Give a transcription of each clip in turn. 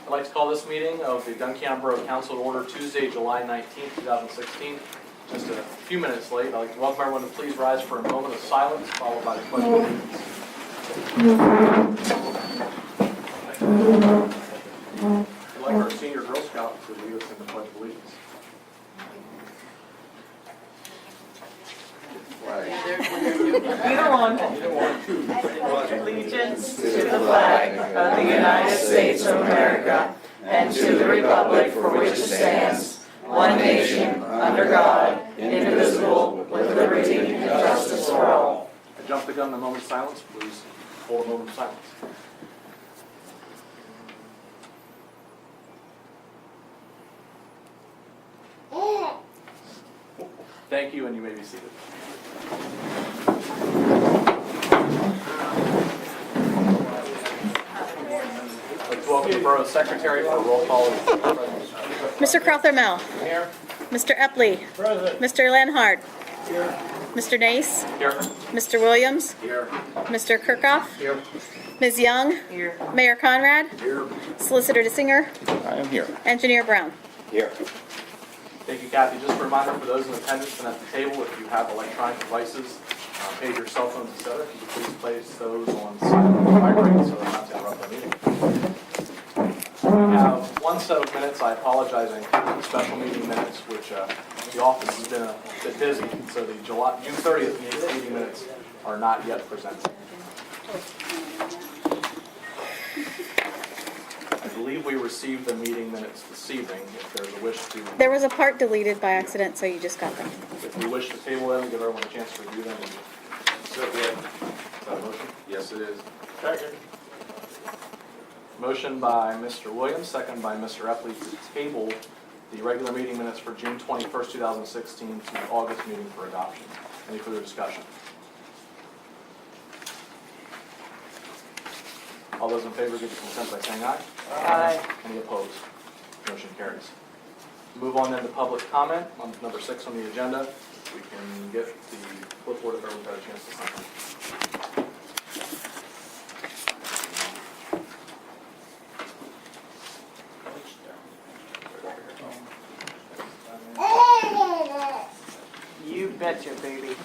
I'd like to call this meeting of the Duncannon Borough Council to order Tuesday, July 19th, 2016. Just a few minutes late. I'd like to welcome everyone to please rise for a moment of silence, followed by the Pledge of Allegiance. I'd like our senior Girl Scout to lead us in the Pledge of Allegiance. Either one. Allegiance to the flag of the United States of America and to the republic for which it stands, one nation, under God, indivisible, with liberty and justice for all. I jumped the gun in a moment of silence. Please hold a moment of silence. Thank you, and you may be seated. I'd like to welcome the Borough Secretary for a roll call. Mr. Crowther-Mell. Here. Mr. Epley. Mr. Lenhart. Mr. Nace. Here. Mr. Williams. Here. Mr. Kirkhoff. Here. Ms. Young. Here. Mayor Conrad. Here. Solicitor DeSinger. I am here. Engineer Brown. Here. Thank you, Kathy. Just a reminder for those in attendance and at the table, if you have electronic devices, pager, cell phones, etc., if you could please place those on silent or vibrate so they're not to interrupt our meeting. We have one set of minutes. I apologize. I included the special meeting minutes, which the office has been a bit busy, so the June 30th meeting minutes are not yet presented. I believe we received the meeting minutes this evening. If there's a wish to, There was a part deleted by accident, so you just got them. if we wish to table them, give everyone a chance to review them. Is that a motion? Yes, it is. Second. Motion by Mr. Williams, second by Mr. Epley to table the regular meeting minutes for June 21st, 2016 to the August meeting for adoption. Any further discussion? All those in favor give their consent by saying aye. Aye. Any opposed? Motion carries. Move on then to public comment on number 6 on the agenda. We can get the clipboard if everyone's got a chance to sign. You betcha, baby.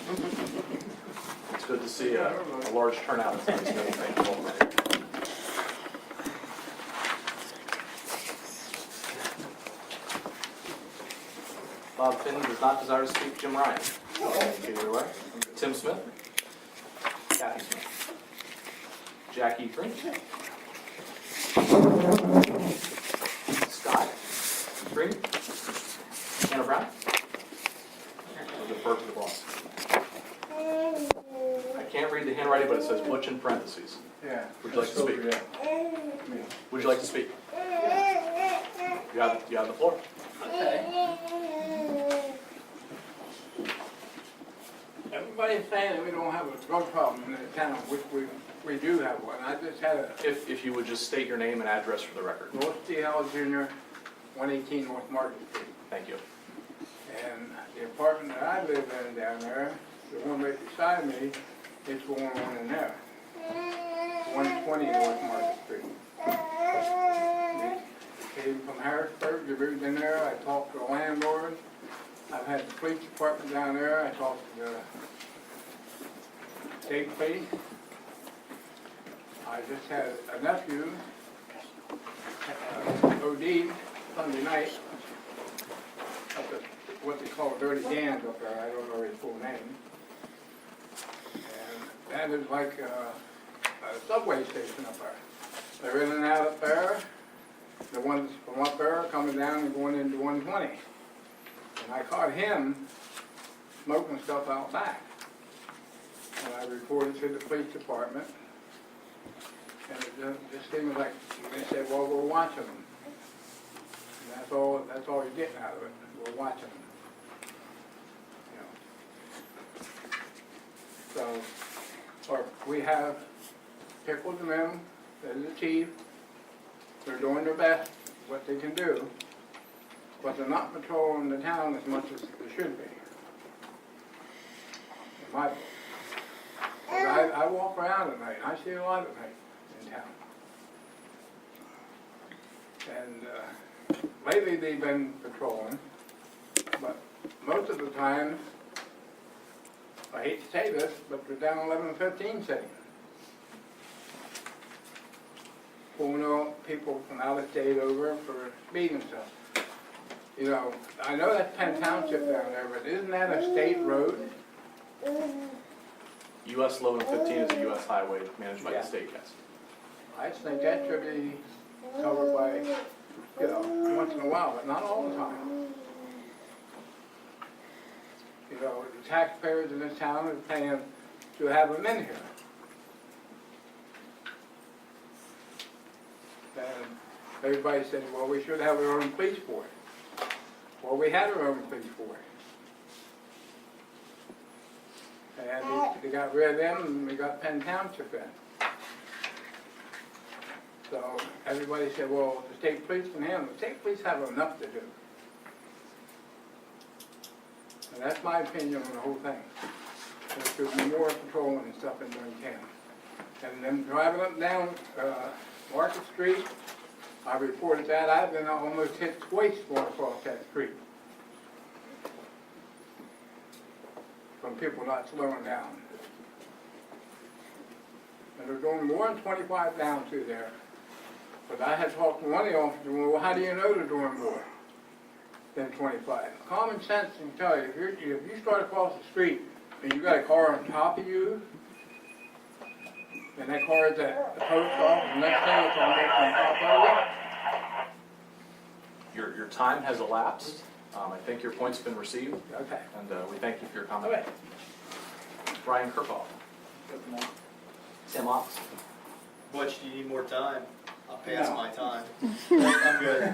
It's good to see a large turnout at tonight's meeting. Thank you all. Bob Finney does not desire to speak. Jim Ryan. Either way. Tim Smith. Kathy Smith. Jackie Green. Scott Green. Anna Brown. I'll defer to the boss. I can't read the handwriting, but it says Butch in parentheses. Yeah. Would you like to speak? Would you like to speak? You have the floor. Everybody's saying that we don't have a drug problem in the town, which we do have one. I just had a If you would just state your name and address for the record. North D. Howell Jr., 118 North Market Street. Thank you. And the apartment that I live in down there, the one right beside me, it's going on in there. 120 North Market Street. They came from Harrisburg, they moved in there. I talked to the landlord. I've had the police department down there. I talked to the state police. I just had a nephew OD'd Sunday night up at what they call Dirty Dan's up there. I don't know his full name. And that is like a subway station up there. They're in and out up there. The ones from up there are coming down and going into 120. And I caught him smoking stuff out back. And I reported to the police department. And it just seemed like they said, well, we're watching them. And that's all you're getting out of it. We're watching them. You know. So, or we have pickled them in, there's the chief. They're doing their best, what they can do. But they're not patrolling the town as much as they should be. In my book. I walk around at night, and I see a lot of night in town. And lately they've been patrolling, but most of the time, I hate to say this, but they're down 11 and 15 sitting. Pulling all people from out of state over for speed and stuff. You know, I know that's Penn Township down there, but isn't that a state road? US 11 and 15 is a US highway managed by Yeah. the state, yes. I just think that should be covered by, you know, once in a while, but not all the time. You know, the taxpayers in this town are paying to have them in here. And everybody said, well, we should have our own police force. Well, we had our own police force. And they got rid of them and we got Penn Township in. So everybody said, well, the state police can handle it. The state police have enough to do. And that's my opinion on the whole thing. There should be more patrolling and stuff in Duncannon. And then driving up and down Market Street, I reported that. I've been almost hit twice going across that street. From people not slowing down. And they're doing more than 25 down through there. But I had talked to one of the officers, well, how do you know they're doing more than 25? Common sense can tell you, if you start across the street and you got a car on top of you, and that car is at the post office, the next thing it's almost on top of Your time has elapsed. I think your point's been received, you. Okay. and we thank you for your comment. Okay. Brian Kirkhoff. Sam Ox. Butch, do you need more time? I'll pass No. my time. I'm good.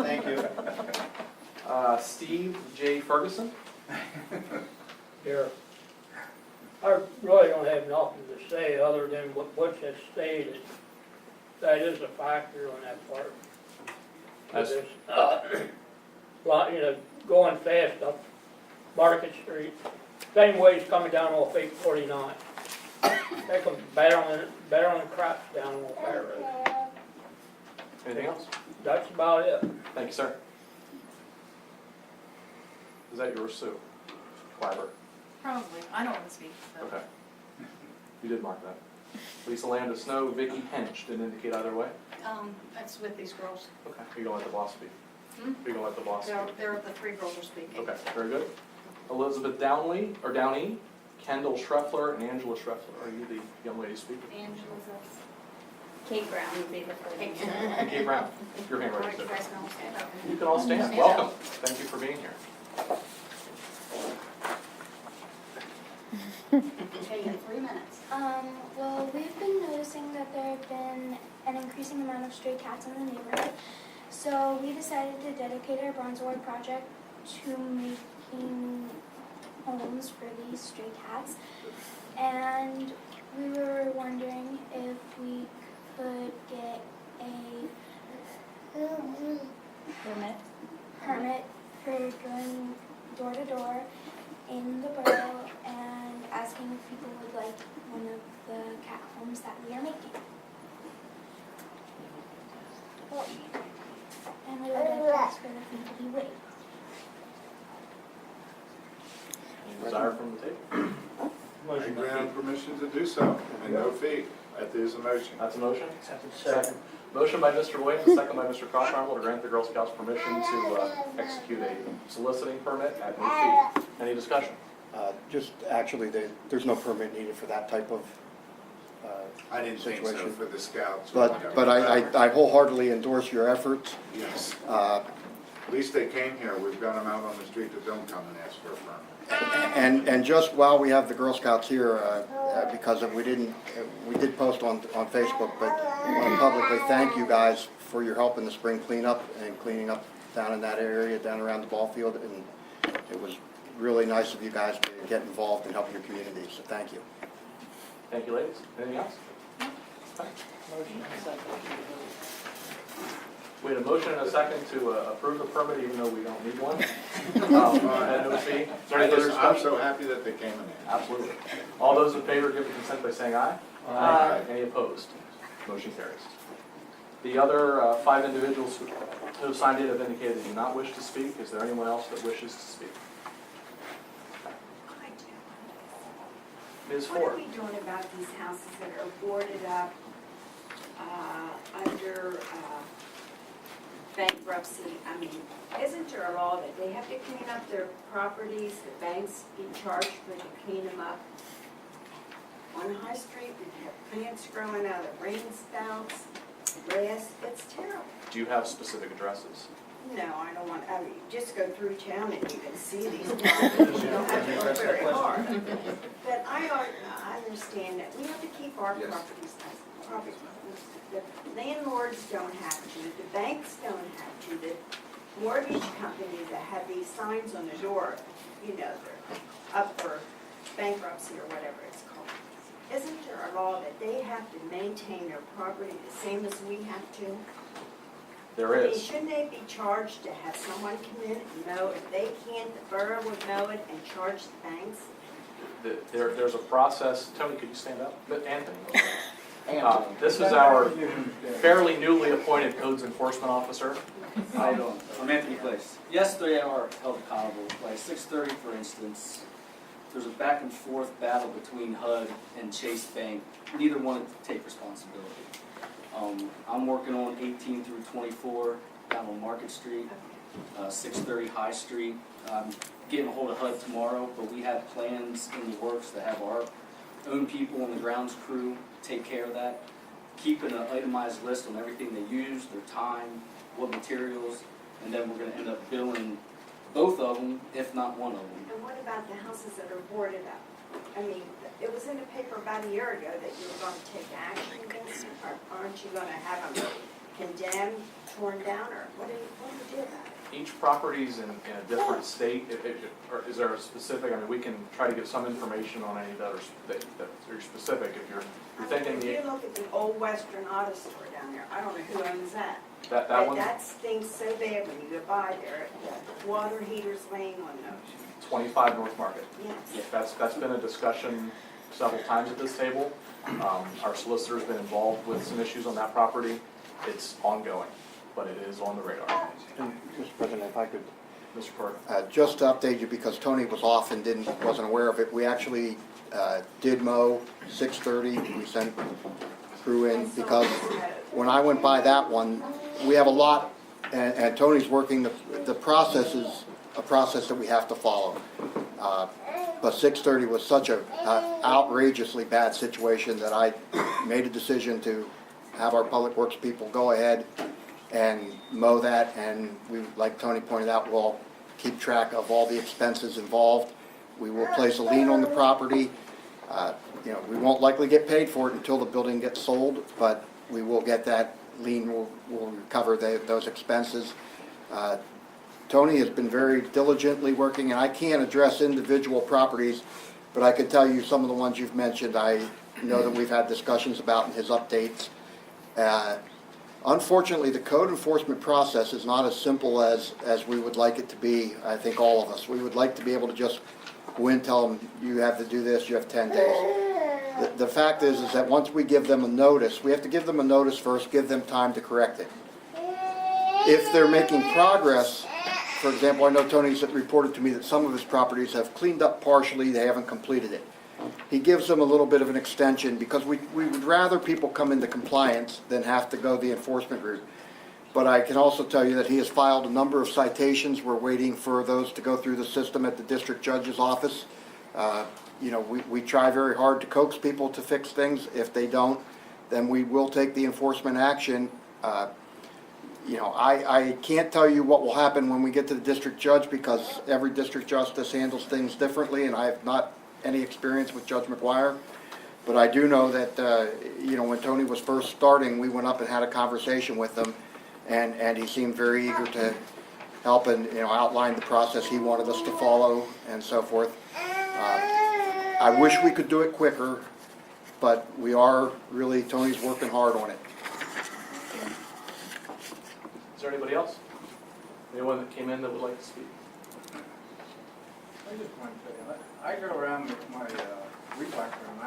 Thank you. Steve J. Ferguson. Here. I really don't have nothing to say other than what Butch has stated. That is a factor on that part. As- You know, going fast up Market Street, same way he's coming down off 849. They come barreling crap down off that road. Anything else? That's about it. Thank you, sir. Is that yours, Sue? Clyburn. Probably, I don't want to speak. so. Okay. You did mark that. Lisa Landis Snow, Vicky Hench, didn't indicate either way? That's with these girls. Okay. Are you gonna let the boss speak? Hmm? Are you gonna let the boss speak? They're the three girls are speaking. Okay, very good. Elizabeth Downey, Kendall Schreffler, and Angela Schreffler. Are you the young lady speaking? Angela's Kate Brown would be the third. And Kate Brown, your hand Alright, raised. you guys can all stand up. You can all stand. Stand Welcome. up. Thank you for being here. Okay, you have 3 minutes. Well, we've been noticing that there have been an increasing amount of stray cats in the neighborhood. So we decided to dedicate our Bronzeward project to making homes for these stray cats. And we were wondering if we could get a permit for going door to door in the borough and asking if people would like one of the cat homes that we are making. And we would like to ask for the fee to be waived. Any desire from the table? I grant permission to do so, and no fee. That is a motion. That's a motion? Second. Motion by Mr. Williams, second by Mr. Cockrumble to grant the Girl Scouts permission to execute a soliciting permit at no fee. Any discussion? Just actually, there's no permit needed for that type of I didn't think so situation. for the scouts. But I wholeheartedly endorse your efforts. Yes. Uh, At least they came here. We've got them out on the street that don't come and ask for a permit. And just while we have the Girl Scouts here, because we did post on Facebook, but I want to publicly thank you guys for your help in the spring cleanup and cleaning up down in that area, down around the ball field. And it was really nice of you guys to get involved and help your community, so thank you. Thank you, ladies. Anything else? Okay. We had a motion and a second to approve the permit, even though we don't need one. At no fee. Is there any further I'm discussion? so happy that they came in here. Absolutely. All those in favor give consent by saying aye. Aye. Any opposed? Motion carries. The other 5 individuals who have signed in have indicated they do not wish to speak. Is there anyone else that wishes to speak? I do. Ms. What are Ford? we doing about these houses that are boarded up under bankruptcy? I mean, isn't there a law that they have to clean up their properties, the banks be charged for to clean them up? On High Street, we have plants growing out of rain spouts, grass, it's terrible. Do you have specific addresses? No, I don't want, I mean, just go through town and you can see these properties, you don't have to go very hard. But I understand that we have to keep our properties nice. The landlords don't have to, the banks don't have to, the mortgage companies that have these signs on the door, you know, they're up for bankruptcy or whatever it's called. Isn't there a law that they have to maintain their property the same as we have to? There I mean, is. shouldn't they be charged to have someone come in and mow? If they can't, the borough would mow it and charge the banks? There's a process. Tony, could you stand up? But Anthony. This is our fairly newly appointed codes enforcement officer. How you doing? I'm Anthony Place. Yes, they are held accountable. By 6:30, for instance, there's a back and forth battle between HUD and Chase Bank. Neither wanted to take responsibility. I'm working on 18 through 24 down on Market Street, 630 High Street. Getting a hold of HUD tomorrow, but we have plans in the works to have our own people on the grounds crew take care of that. Keeping an itemized list on everything they use, their time, what materials, and then we're going to end up billing both of them, if not one of them. And what about the houses that are boarded up? I mean, it was in the paper about a year ago that you were going to take action against them, or aren't you going to have them condemned, torn down, or what do you do about it? Each property's in a different state. Or is there a specific, I mean, we can try to get some information on any that are specific. If you're thinking If you look at the old Western Auto Store down there, I don't know who owns that. that But one, that stinks so bad when you go by there, the water heaters laying on those. 25 North Market. Yes. That's been a discussion several times at this table. Our solicitor's been involved with some issues on that property. It's ongoing, but it is on the radar. And, Mr. President, if I could, Mr. Carter. just to update you, because Tony was off and wasn't aware of it, we actually did mow 6:30. We sent crew in, because when I went by that one, we have a lot, and Tony's working, the process is a process that we have to follow. But 6:30 was such a outrageously bad situation that I made a decision to have our public works people go ahead and mow that, and we, like Tony pointed out, we'll keep track of all the expenses involved. We will place a lien on the property. You know, we won't likely get paid for it until the building gets sold, but we will get that lien, will recover those expenses. Tony has been very diligently working, and I can't address individual properties, but I can tell you some of the ones you've mentioned, I know that we've had discussions about in his updates. Unfortunately, the code enforcement process is not as simple as we would like it to be, I think all of us. We would like to be able to just go in, tell them, you have to do this, you have 10 days. The fact is that once we give them a notice, we have to give them a notice first, give them time to correct it. If they're making progress, for example, I know Tony's reported to me that some of his properties have cleaned up partially, they haven't completed it. He gives them a little bit of an extension, because we would rather people come into compliance than have to go the enforcement route. But I can also tell you that he has filed a number of citations. We're waiting for those to go through the system at the district judge's office. You know, we try very hard to coax people to fix things. If they don't, then we will take the enforcement action. You know, I can't tell you what will happen when we get to the district judge, because every district justice handles things differently, and I have not any experience with Judge McGuire. But I do know that, you know, when Tony was first starting, we went up and had a conversation with him, and he seemed very eager to help and, you know, outline the process he wanted us to follow and so forth. I wish we could do it quicker, but we are really, Tony's working hard on it. Is there anybody else? Anyone that came in that would like to speak? I just want to say, I go around with my weed whacker, and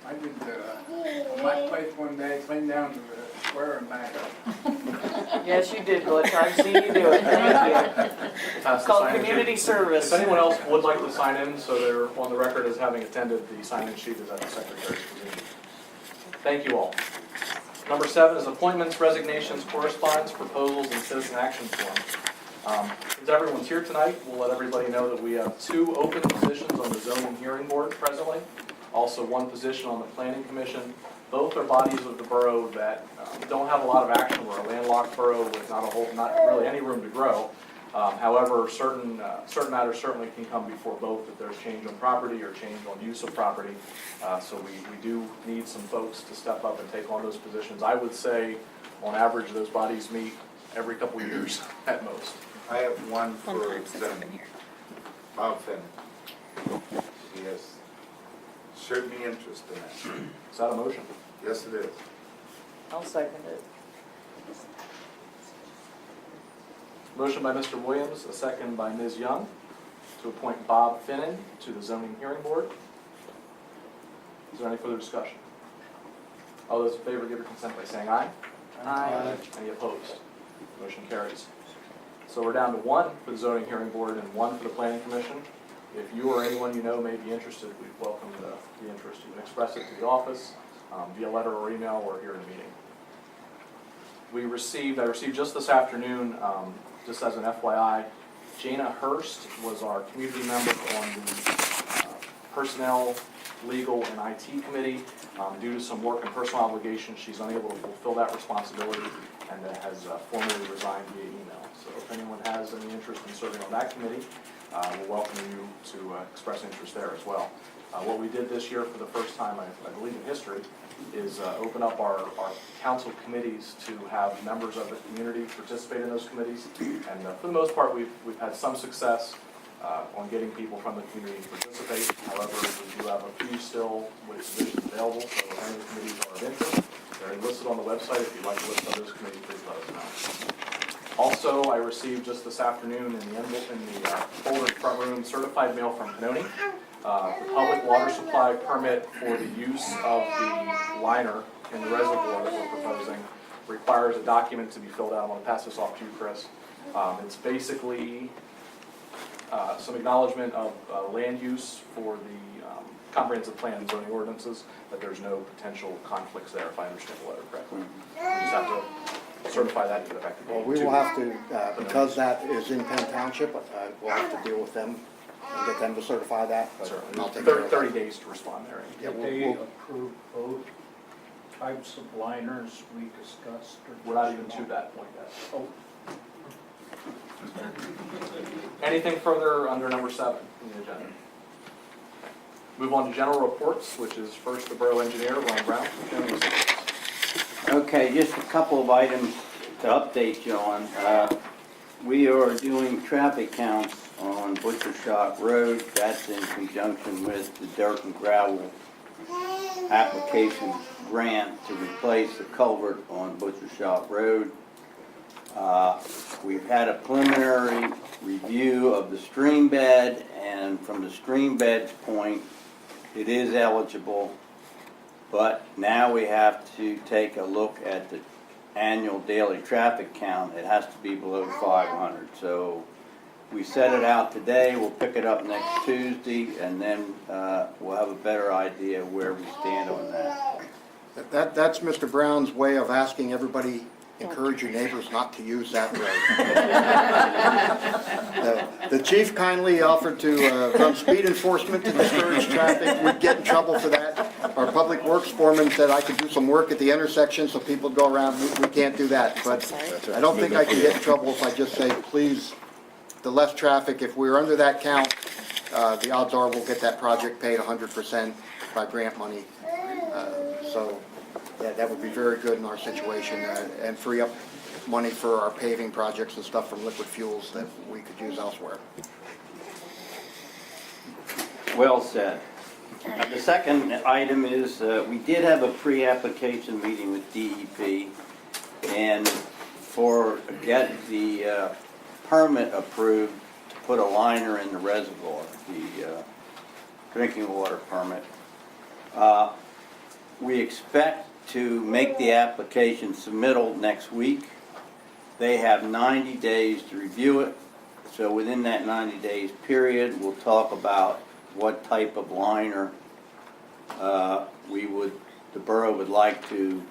I did my place one day, cleaned down to the square and back up. Yes, you did, Butch. I've seen you do it. Thank you. Pass It's the called sign-in community sheet. service. If anyone else would like to sign in, so they're on the record as having attended, the sign-in sheet is at the secretary's position. Thank you all. Number 7 is appointments, resignations, correspondence, proposals, and citizen action forms. Since everyone's here tonight, we'll let everybody know that we have 2 open positions on the zoning hearing board presently, also 1 position on the planning commission. Both are bodies of the borough that don't have a lot of action. We're a landlocked borough with not really any room to grow. However, certain matters certainly can come before both if there's change on property or change on use of property. So we do need some folks to step up and take on those positions. I would say, on average, those bodies meet every couple of years at most. I have one for Bob Finn. He has showed me interest in that. Is that a motion? Yes, it is. I'll second it. Motion by Mr. Williams, a second by Ms. Young, to appoint Bob Finnan to the zoning hearing board. Is there any further discussion? All those in favor give their consent by saying aye. Aye. Any opposed? Motion carries. So we're down to 1 for the zoning hearing board and 1 for the planning commission. If you or anyone you know may be interested, we welcome the interest. You can express it to the office via letter or email or here in the meeting. I received just this afternoon, just as an FYI, Jana Hurst was our community member on the personnel, legal, and IT committee. Due to some work and personal obligations, she's unable to fulfill that responsibility and has formally resigned via email. So if anyone has any interest in serving on that committee, we'll welcome you to express interest there as well. What we did this year for the first time, I believe in history, is open up our council committees to have members of the community participate in those committees. And for the most part, we've had some success on getting people from the community to participate. However, we do have a few still with positions available, so if any of the committees are of interest, they're listed on the website. If you'd like to list on those committees, please let us know. Also, I received just this afternoon in the folder in the front room, certified mail from Panoni. The public water supply permit for the use of the liner in the reservoir that we're proposing requires a document to be filled out. I'm going to pass this off to you, Chris. It's basically some acknowledgement of land use for the comprehensive plan and zoning ordinances, that there's no potential conflicts there, if I understand the letter correctly. We just have to certify that and get it back to Well, we will have to, because that is in Penn Township, we'll have to deal with them and get them to certify that. But I'll take care of 30 that. days to respond there. Yeah, Did they approve both types of liners we discussed? Or We're not even to that point yet. Oh. Anything further under number 7 in the agenda? Move on to general reports, which is first the borough engineer, Ron Brown. General reports. Okay, just a couple of items to update you on. We are doing traffic counts on Butcher Shop Road. That's in conjunction with the dirt and gravel application grant to replace the culvert on Butcher Shop Road. We've had a preliminary review of the stream bed, and from the stream bed's point, it is eligible. But now we have to take a look at the annual daily traffic count. It has to be below 500. So we set it out today. We'll pick it up next Tuesday, and then we'll have a better idea where we stand on that. That's Mr. Brown's way of asking everybody, encourage your neighbors not to use that road. The chief kindly offered to run speed enforcement to discourage traffic. We'd get in trouble for that. Our public works foreman said I could do some work at the intersection so people would go around. We can't do that. But I don't think I can get in trouble if I just say, please, the less traffic, if we're under that count, the odds are we'll get that project paid 100% by grant money. So yeah, that would be very good in our situation and free up money for our paving projects and stuff from liquid fuels that we could use elsewhere. Well said. The second item is we did have a pre-application meeting with DEP, and for get the permit approved to put a liner in the reservoir, the drinking water permit. We expect to make the application submittal next week. They have 90 days to review it. So within that 90 days period, we'll talk about what type of liner the borough would like to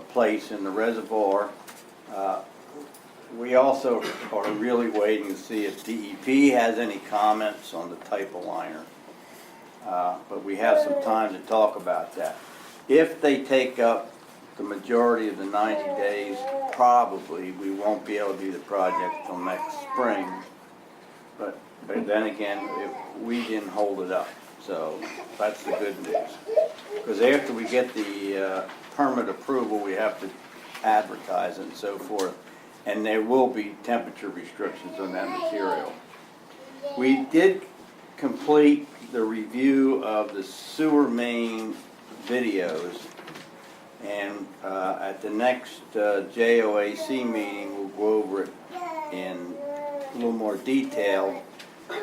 place in the reservoir. We also are really waiting to see if DEP has any comments on the type of liner. But we have some time to talk about that. If they take up the majority of the 90 days, probably we won't be able to do the project till next spring. But then again, we didn't hold it up, so that's the good news. Because after we get the permit approval, we have to advertise it and so forth, and there will be temperature restrictions on that material. We did complete the review of the sewer main videos, and at the next JOAC meeting, we'll go over it in a little more detail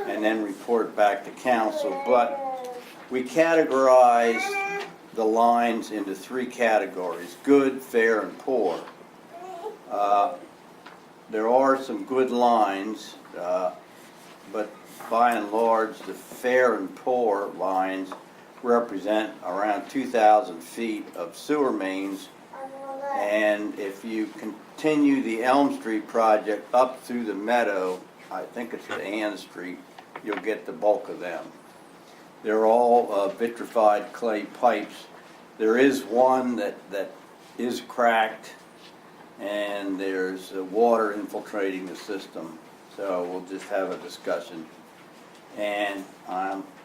and then report back to council. But we categorized the lines into 3 categories: good, fair, and poor. There are some good lines, but by and large, the fair and poor lines represent around 2,000 feet of sewer mains. And if you continue the Elm Street project up through the meadow, I think it's to Ann Street, you'll get the bulk of them. They're all vitrified clay pipes. There is one that is cracked, and there's water infiltrating the system. So we'll just have a discussion. And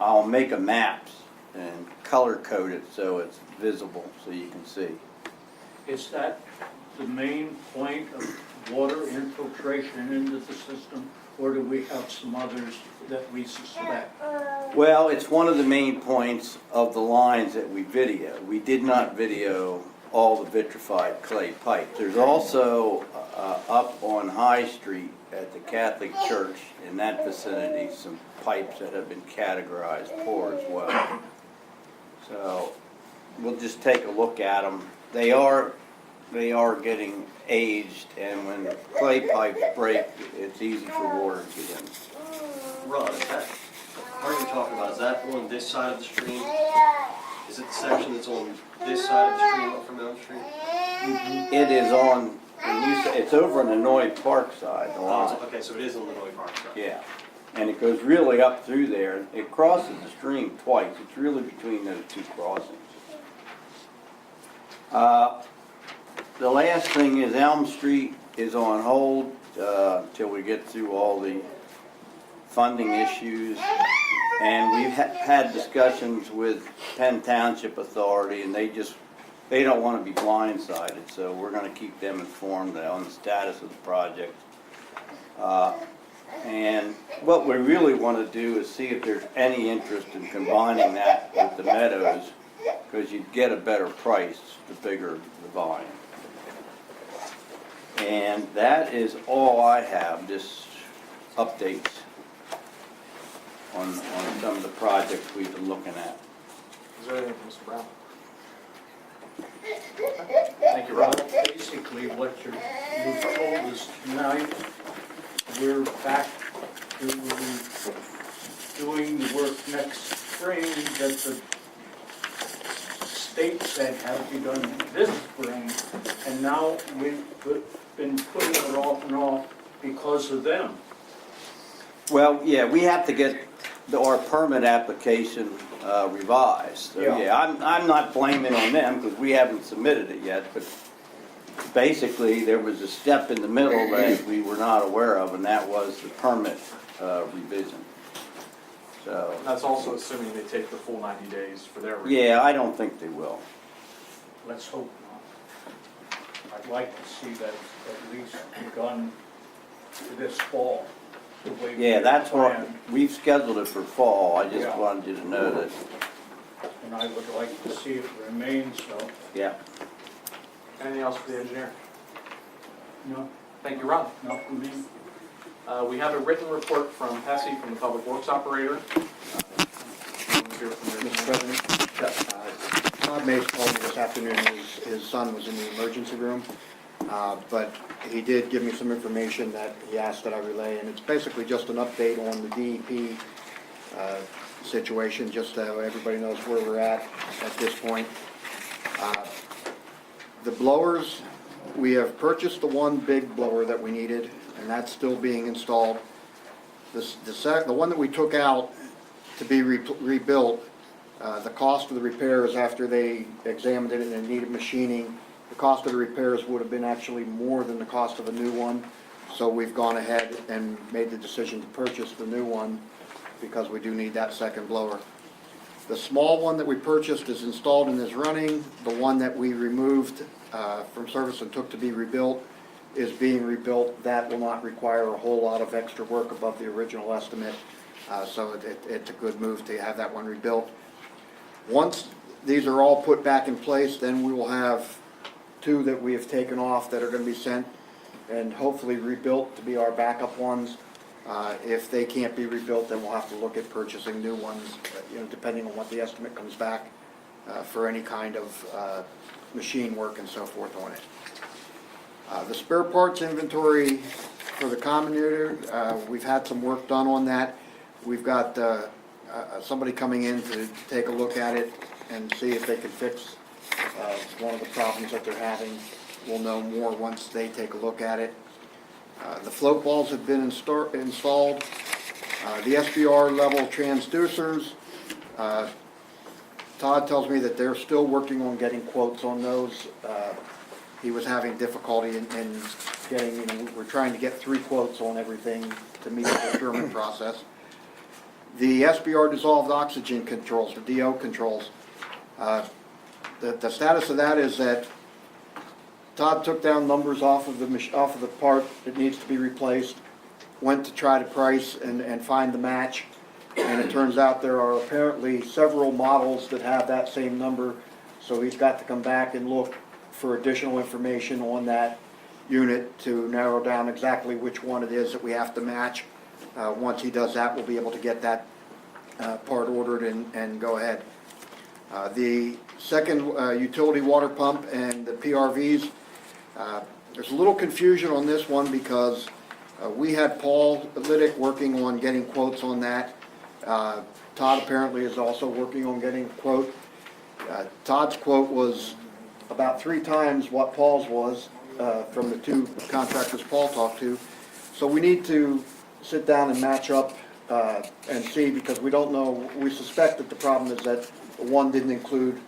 I'll make a maps and color code it so it's visible so you can see. Is that the main point of water infiltration into the system, or do we have some others that we suspect? Well, it's one of the main points of the lines that we video. We did not video all the vitrified clay pipes. There's also up on High Street at the Catholic Church in that vicinity some pipes that have been categorized poor as well. So we'll just take a look at them. They are getting aged, and when the clay pipes break, it's easy for water to get in. Ron, is that, what are you talking about? Is that on this side of the stream? Is it the section that's on this side of the stream up from Elm Street? It is on, it's over on the Noy Park side. The line. Okay, so it is on the Noy Park side. Yeah, and it goes really up through there. It crosses the stream twice. It's really between those 2 crossings. The last thing is Elm Street is on hold till we get through all the funding issues. And we've had discussions with Penn Township Authority, and they don't want to be blindsided, so we're going to keep them informed on the status of the project. And what we really want to do is see if there's any interest in combining that with the meadows, because you'd get a better price the bigger the volume. And that is all I have, just updates on some of the projects we've been looking at. Is there anything from Mr. Brown? Thank you, Rob. Basically, what you've told us tonight, we're back to doing the work next spring that the state said had to be done this spring, and now we've been putting it off and off because of them. Well, yeah, we have to get our permit application revised. So, yeah, I'm not blaming on them because we haven't submitted it yet, but basically there was a step in the middle that we were not aware of, and that was the permit revision. So That's also assuming they take the full 90 days for their review. yeah, I don't think they will. Let's hope not. I'd like to see that at least begun this fall. the way we Yeah, that's what, planned. we've scheduled it for fall. I just Yeah. wanted you to know that, And I would like to see it remain so. yeah. Anything else for the engineer? No, Thank you, Ron. not for me. We have a written report from Hesse, from the Public Works Operator. Mr. Mr. President? Yes. Todd Mace called me this afternoon, his son was in the emergency room. But he did give me some information that he asked that I relay, and it's basically just an update on the DEP situation, just so everybody knows where we're at this point. The blowers, we have purchased the one big blower that we needed, and that's still being installed. The one that we took out to be rebuilt, the cost of the repairs after they examined it and it needed machining, the cost of the repairs would have been actually more than the cost of a new one. So we've gone ahead and made the decision to purchase the new one because we do need that second blower. The small one that we purchased is installed and is running. The one that we removed from service and took to be rebuilt is being rebuilt. That will not require a whole lot of extra work above the original estimate. So it's a good move to have that one rebuilt. Once these are all put back in place, then we will have two that we have taken off that are going to be sent and hopefully rebuilt to be our backup ones. If they can't be rebuilt, then we'll have to look at purchasing new ones, depending on what the estimate comes back for any kind of machine work and so forth on it. The spare parts inventory for the common we've had some work done on that. We've got somebody coming in to take a look at it and see if they can fix one of the problems that they're having. We'll know more once they take a look at it. The float balls have been installed. The SBR level transducers, Todd tells me that they're still working on getting quotes on those. He was having difficulty in getting, we're trying to get 3 quotes on everything to meet the procurement process. The SBR dissolved oxygen controls, the DO controls, the status of that is that Todd took down numbers off of the part that needs to be replaced, went to try to price and find the match, and it turns out there are apparently several models that have that same number, so he's got to come back and look for additional information on that unit to narrow down exactly which one it is that we have to match. Once he does that, we'll be able to get that part ordered and go ahead. The second utility water pump and the PRVs, there's a little confusion on this one because we had Paul Liddick working on getting quotes on that. Todd apparently is also working on getting a quote. Todd's quote was about 3 times what Paul's was from the 2 contractors Paul talked to. So we need to sit down and match up and see, because we don't know. We suspect that the problem is that the one didn't include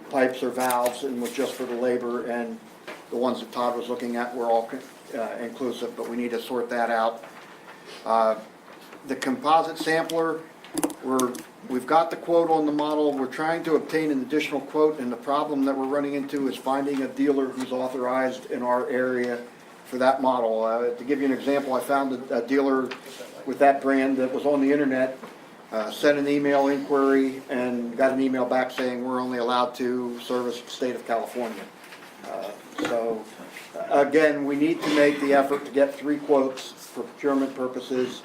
pipes or valves and was just for the labor, and the ones that Todd was looking at were all inclusive, but we need to sort that out. The composite sampler, we've got the quote on the model. We're trying to obtain an additional quote, and the problem that we're running into is finding a dealer who's authorized in our area for that model. To give you an example, I found a dealer with that brand that was on the internet, sent an email inquiry and got an email back saying we're only allowed to service the state of California. So again, we need to make the effort to get 3 quotes for procurement purposes.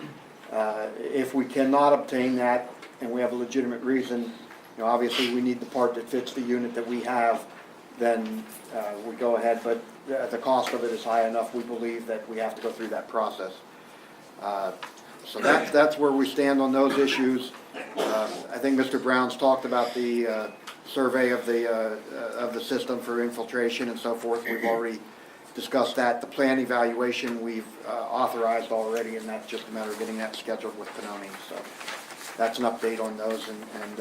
If we cannot obtain that and we have a legitimate reason, obviously we need the part that fits the unit that we have, then we go ahead, but the cost of it is high enough, we believe that we have to go through that process. So that's where we stand on those issues. I think Mr. Brown's talked about the survey of the system for infiltration and so forth. We've already discussed that. The plan evaluation we've authorized already, and that's just a matter of getting that scheduled with Pannoni. So that's an update on those, and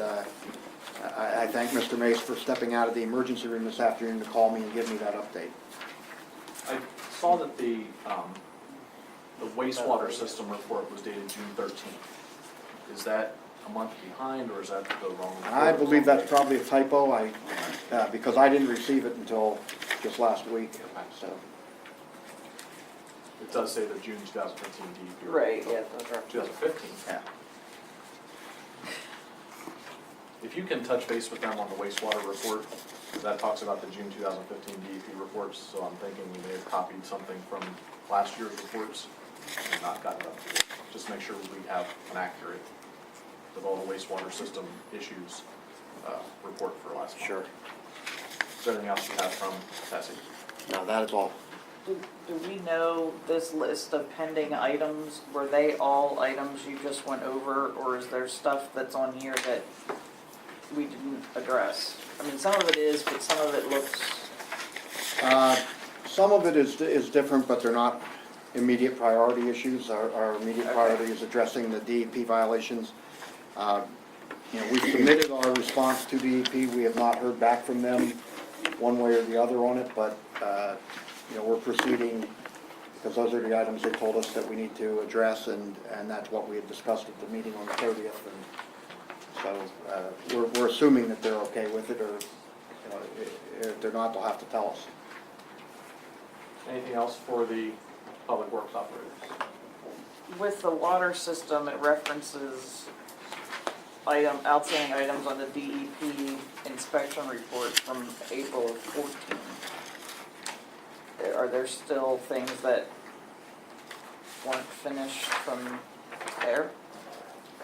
I thank Mr. Mace for stepping out of the emergency room this afternoon to call me and give me that update. I saw that the wastewater system report was dated June 13th. Is that a month behind, or is that the wrong report? I believe that's probably a typo, because I didn't receive it until just last week, so. It does say the June 2015 DEP. Right, yeah, those are. 2015. Yeah. If you can touch base with them on the wastewater report, that talks about the June 2015 DEP reports, so I'm thinking we may have copied something from last year's reports and not gotten it up to date. Just make sure we have an accurate, with all the wastewater system issues, report for last month. Sure. Is there anything else you have from Tessie? No, that is all. Do we know this list of pending items, were they all items you just went over, or is there stuff that's on here that we didn't address? I mean, some of it is, but some of it looks, Some of it is different, but they're not immediate priority issues. Our immediate priority is addressing the DEP violations. You know, we submitted our response to DEP. We have not heard back from them one way or the other on it, but, you know, we're proceeding because those are the items they told us that we need to address, and that's what we had discussed at the meeting on the 30th. And so we're assuming that they're okay with it, or you know, if they're not, they'll have to tell us. Anything else for the public works operators? with the water system, it references outstanding items on the DEP inspection report from April of 14. Are there still things that weren't finished from there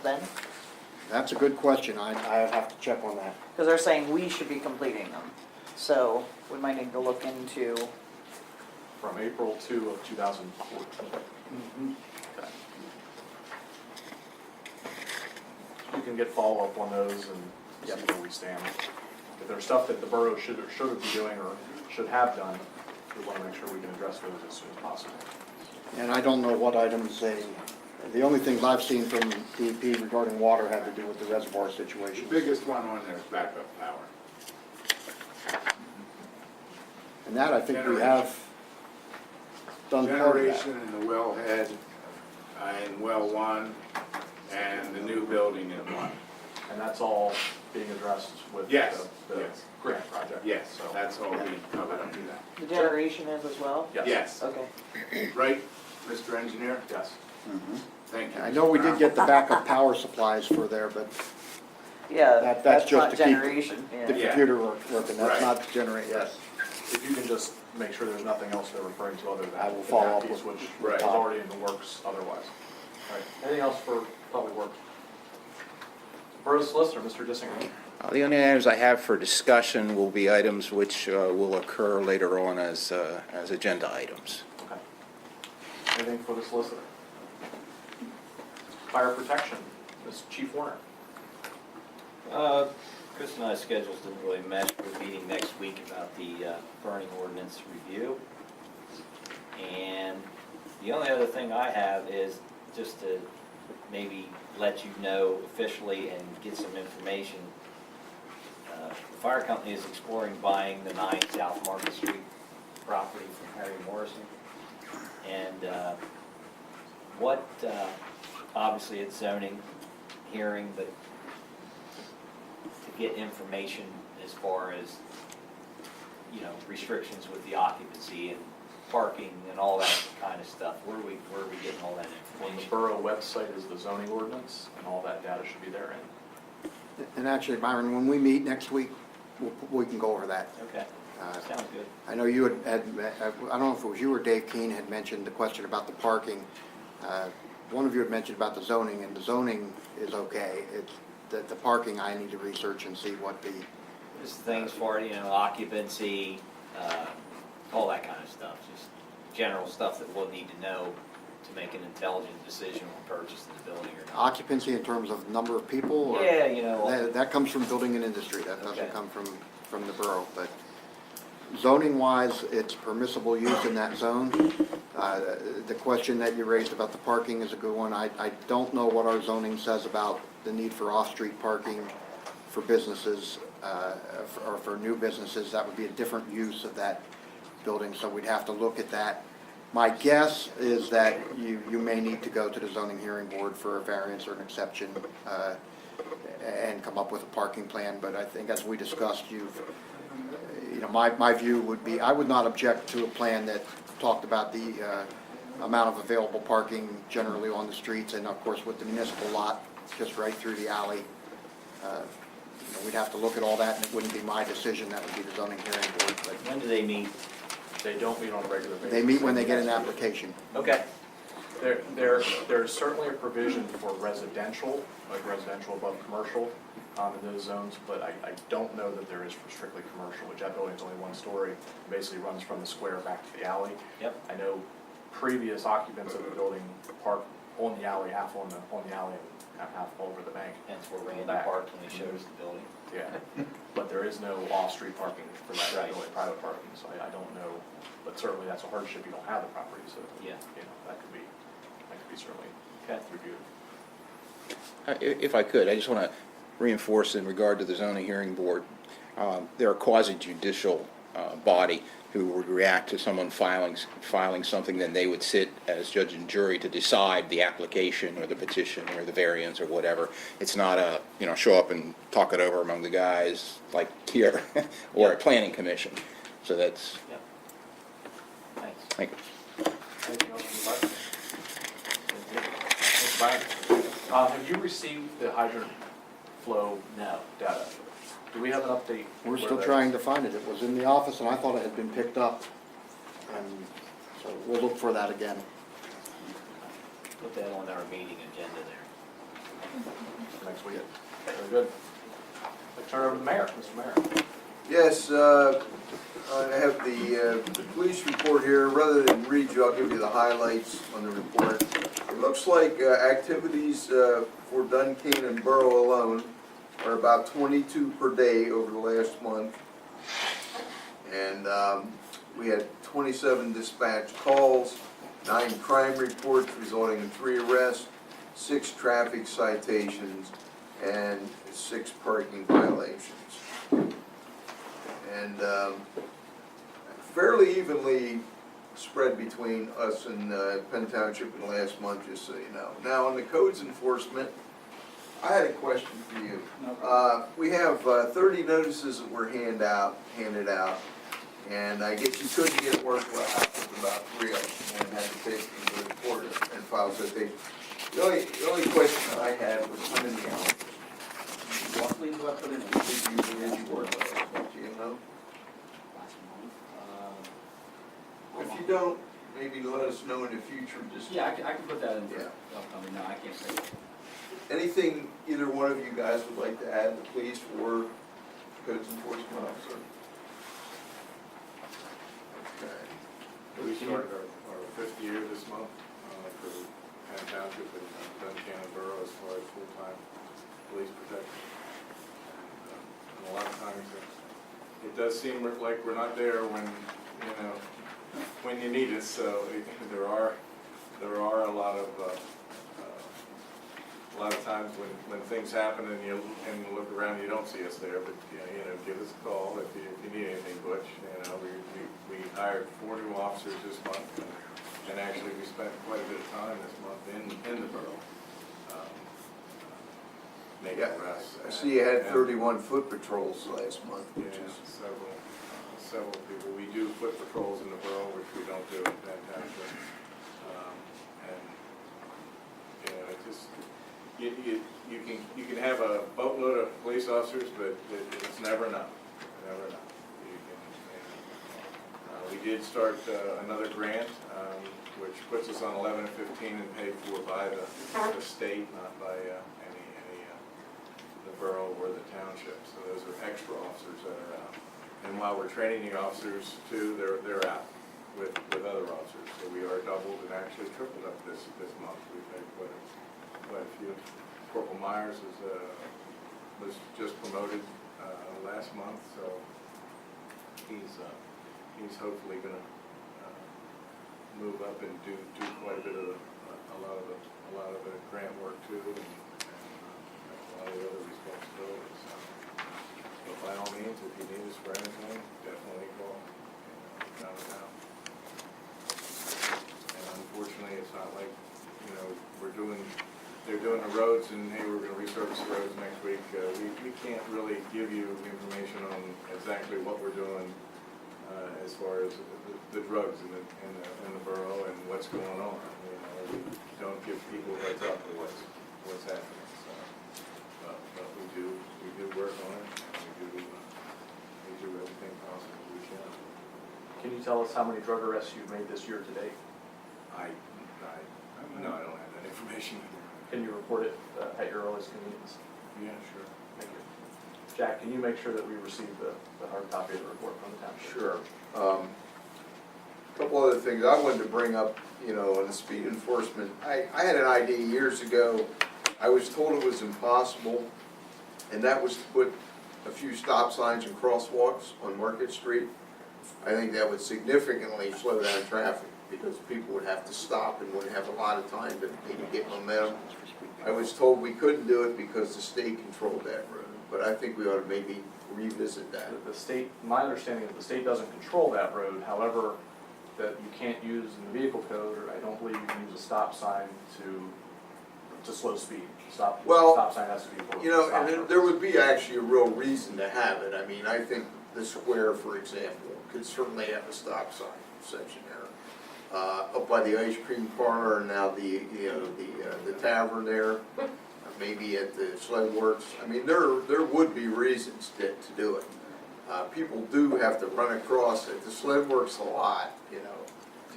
then? That's a good question. I have to check on that. Because they're saying we should be completing them. So we might need to look into. From April 2 of 2014. Okay. You can get follow-up on those and see where we stand. If there's stuff that the borough should be doing or should have done, we want to make sure we can address those as soon as possible. And I don't know what items the only things I've seen from DEP regarding water have to do with the reservoir situation. The biggest one on there is backup power. And that I think we have done part of that. Generation in the wellhead, in well 1, and the new building in 1. And that's all being addressed with Yes, the yes. grant project. Yes, So, that's all being covered under The generation is as well? yes. Yes, Okay. right, Mr. Engineer? Yes. Thank you. I know we did get the backup power supplies for there, but Yeah, that's just not to keep generation. the Yeah. computer working. That's Right. not to generate, yes. If you can just make sure there's nothing else they're referring to other than I will the follow gap up piece, with- which Right. is already in the works otherwise. All right, anything else for public works? Borough Solicitor, Mr. Dissinger. The only items I have for discussion will be items which will occur later on as agenda items. Okay. Anything for the solicitor? Fire protection, Ms. Chief Warner. Chris and I's schedules didn't really match. We're meeting next week about the burning ordinance review. And the only other thing I have is just to maybe let you know officially and get some information. The fire company is exploring buying the 9 South Market Street property from Harry Morrison. And obviously it's zoning hearing, but to get information as far as, restrictions with the occupancy and parking and all that kind of stuff. Where are we getting all that On the information? borough website is the zoning ordinance, and all that data should be therein. And actually, Byron, when we meet next week, we can go over that. Okay, sounds good. I know you had, I don't know if it was you or Dave Keene had mentioned the question about the parking. One of you had mentioned about the zoning, and the zoning is okay. It's the parking I need to research and see what the, Just things for, occupancy, all that kind of stuff, just general stuff that we'll need to know to make an intelligent decision on purchasing the building or not. occupancy in terms of number of people? Or Yeah, that comes from building and industry. That doesn't Okay. come from the borough. But zoning-wise, it's permissible use in that zone. The question that you raised about the parking is a good one. I don't know what our zoning says about the need for off-street parking for businesses, or for new businesses. That would be a different use of that building, so we'd have to look at that. My guess is that you may need to go to the zoning hearing board for a variance or an exception, and come up with a parking plan, but I think as we discussed, my view would be, I would not object to a plan that talked about the amount of available parking generally on the streets, and of course with the municipal lot just right through the alley. We'd have to look at all that, and it wouldn't be my decision, that would be the zoning hearing board, but When do they meet? They don't meet on a regular basis. they meet when they get an application. Okay. There's certainly a provision for residential, like residential above commercial, in those zones, but I don't know that there is for strictly commercial, which that building's only one story, basically runs from the square back to the alley. Yep. I know previous occupants of the building park on the alley, half on the alley and half over the bank. That's where Randy Back. parked when he showed us the building. Yeah, but there is no off-street parking for that, Right. really private parking, so I don't know, but certainly that's a hardship, you don't have the property, so, Yeah. you know, that could be certainly Okay. reviewed. If I could, I just want to reinforce in regard to the zoning hearing board, they're a quasi-judicial body who would react to someone filing something, then they would sit as judge and jury to decide the application or the petition or the variance or whatever. It's not a, show up and talk it over among the guys like here or a planning commission. So that's, Yep. Thanks. thank you. Anything else from the Thanks, Brian. Have you received the hydrant flow No. data? Do we have an update? We're where still that trying is? to find it. It was in the office and I thought it had been picked up. And so we'll look for that again. Put that on our meeting agenda there. Next week. Very good. Let's turn it over to the mayor, Mr. Mayor. Yes, I have the police report here. Rather than read you, I'll give you the highlights on the report. It looks like activities for Duncannon Borough alone are about 22 per day over the last month. And we had 27 dispatch calls, 9 crime reports resulting in 3 arrests, 6 traffic citations, and 6 parking violations. And fairly evenly spread between us and Penn Township in the last month, just so you know. Now, on the codes enforcement, I had a question for you. We have 30 notices that were handed out, and I guess you couldn't get work out with about 3 of them and had to take them to the report and file citation. The only question that I had was how many hours Roughly, do I put in? did you work last month, do you know? Last month? If you don't, maybe let us know in the future, just. Yeah, I can put that in for Yeah. upcoming. No, I can't say. Anything either one of you guys would like to add, the police or codes enforcement officer? Okay. We started our 5th year this month for Penn Township and Duncannon Borough as far as full-time police protection. And a lot of times it does seem like we're not there when you need us. So there are a lot of times when things happen and you look around and you don't see us there, but give us a call if you need anything, Butch. We hired 4 new officers this month, and actually we spent quite a bit of time this month in the borough making arrests. I see you had 31 foot patrols last month, which Yeah, is. several people. We do foot patrols in the borough, which we don't do in Penn Township. And it just, you can have a boatload of police officers, but it's never enough. Never enough. We did start another grant, which puts us on 11 and 15 and paid for by the state, not by the borough or the township. So those are extra officers that are out. And while we're training the officers too, they're out with other officers. So we are doubled and actually tripled up this month. We've had quite a few. Corporal Myers was just promoted last month, so he's hopefully going to move up and do quite a bit of a lot of the grant work too, and a lot of the other responsibilities. But by all means, if you need us for anything, definitely call. Without a doubt. And unfortunately, it's not like they're doing the roads and hey, we're going to resurface the roads next week. We can't really give you information on exactly what we're doing as far as the drugs in the borough and what's going on. We don't give people a heads up of what's happening. So, but we do work on it, and we do everything possible we can. Can you tell us how many drug arrests you've made this year to date? I No, I don't have that information. Can you report it at your earliest convenience? Yeah, sure. Thank you. Jack, can you make sure that we receive the hard copy of the report from the township? Sure. Couple other things I wanted to bring up, on the speed enforcement. I had an idea years ago. I was told it was impossible, and that was to put a few stop signs and crosswalks on Market Street. I think that would significantly slow down traffic because people would have to stop and wouldn't have a lot of time to maybe get momentum. I was told we couldn't do it because the state controlled that road, but I think we ought to maybe revisit that. The state, my understanding is the state doesn't control that road, however, that you can't use in the vehicle code, or I don't believe you can use a stop sign to slow speed. Stop sign has to be for stop and there would be actually a real reason to have it. I mean, I think the square, for example, could certainly have a stop sign section there. Up by the ice cream parlor and now the tavern there, maybe at the sled works. I mean, there would be reasons to do it. People do have to run across it. The sled works a lot, to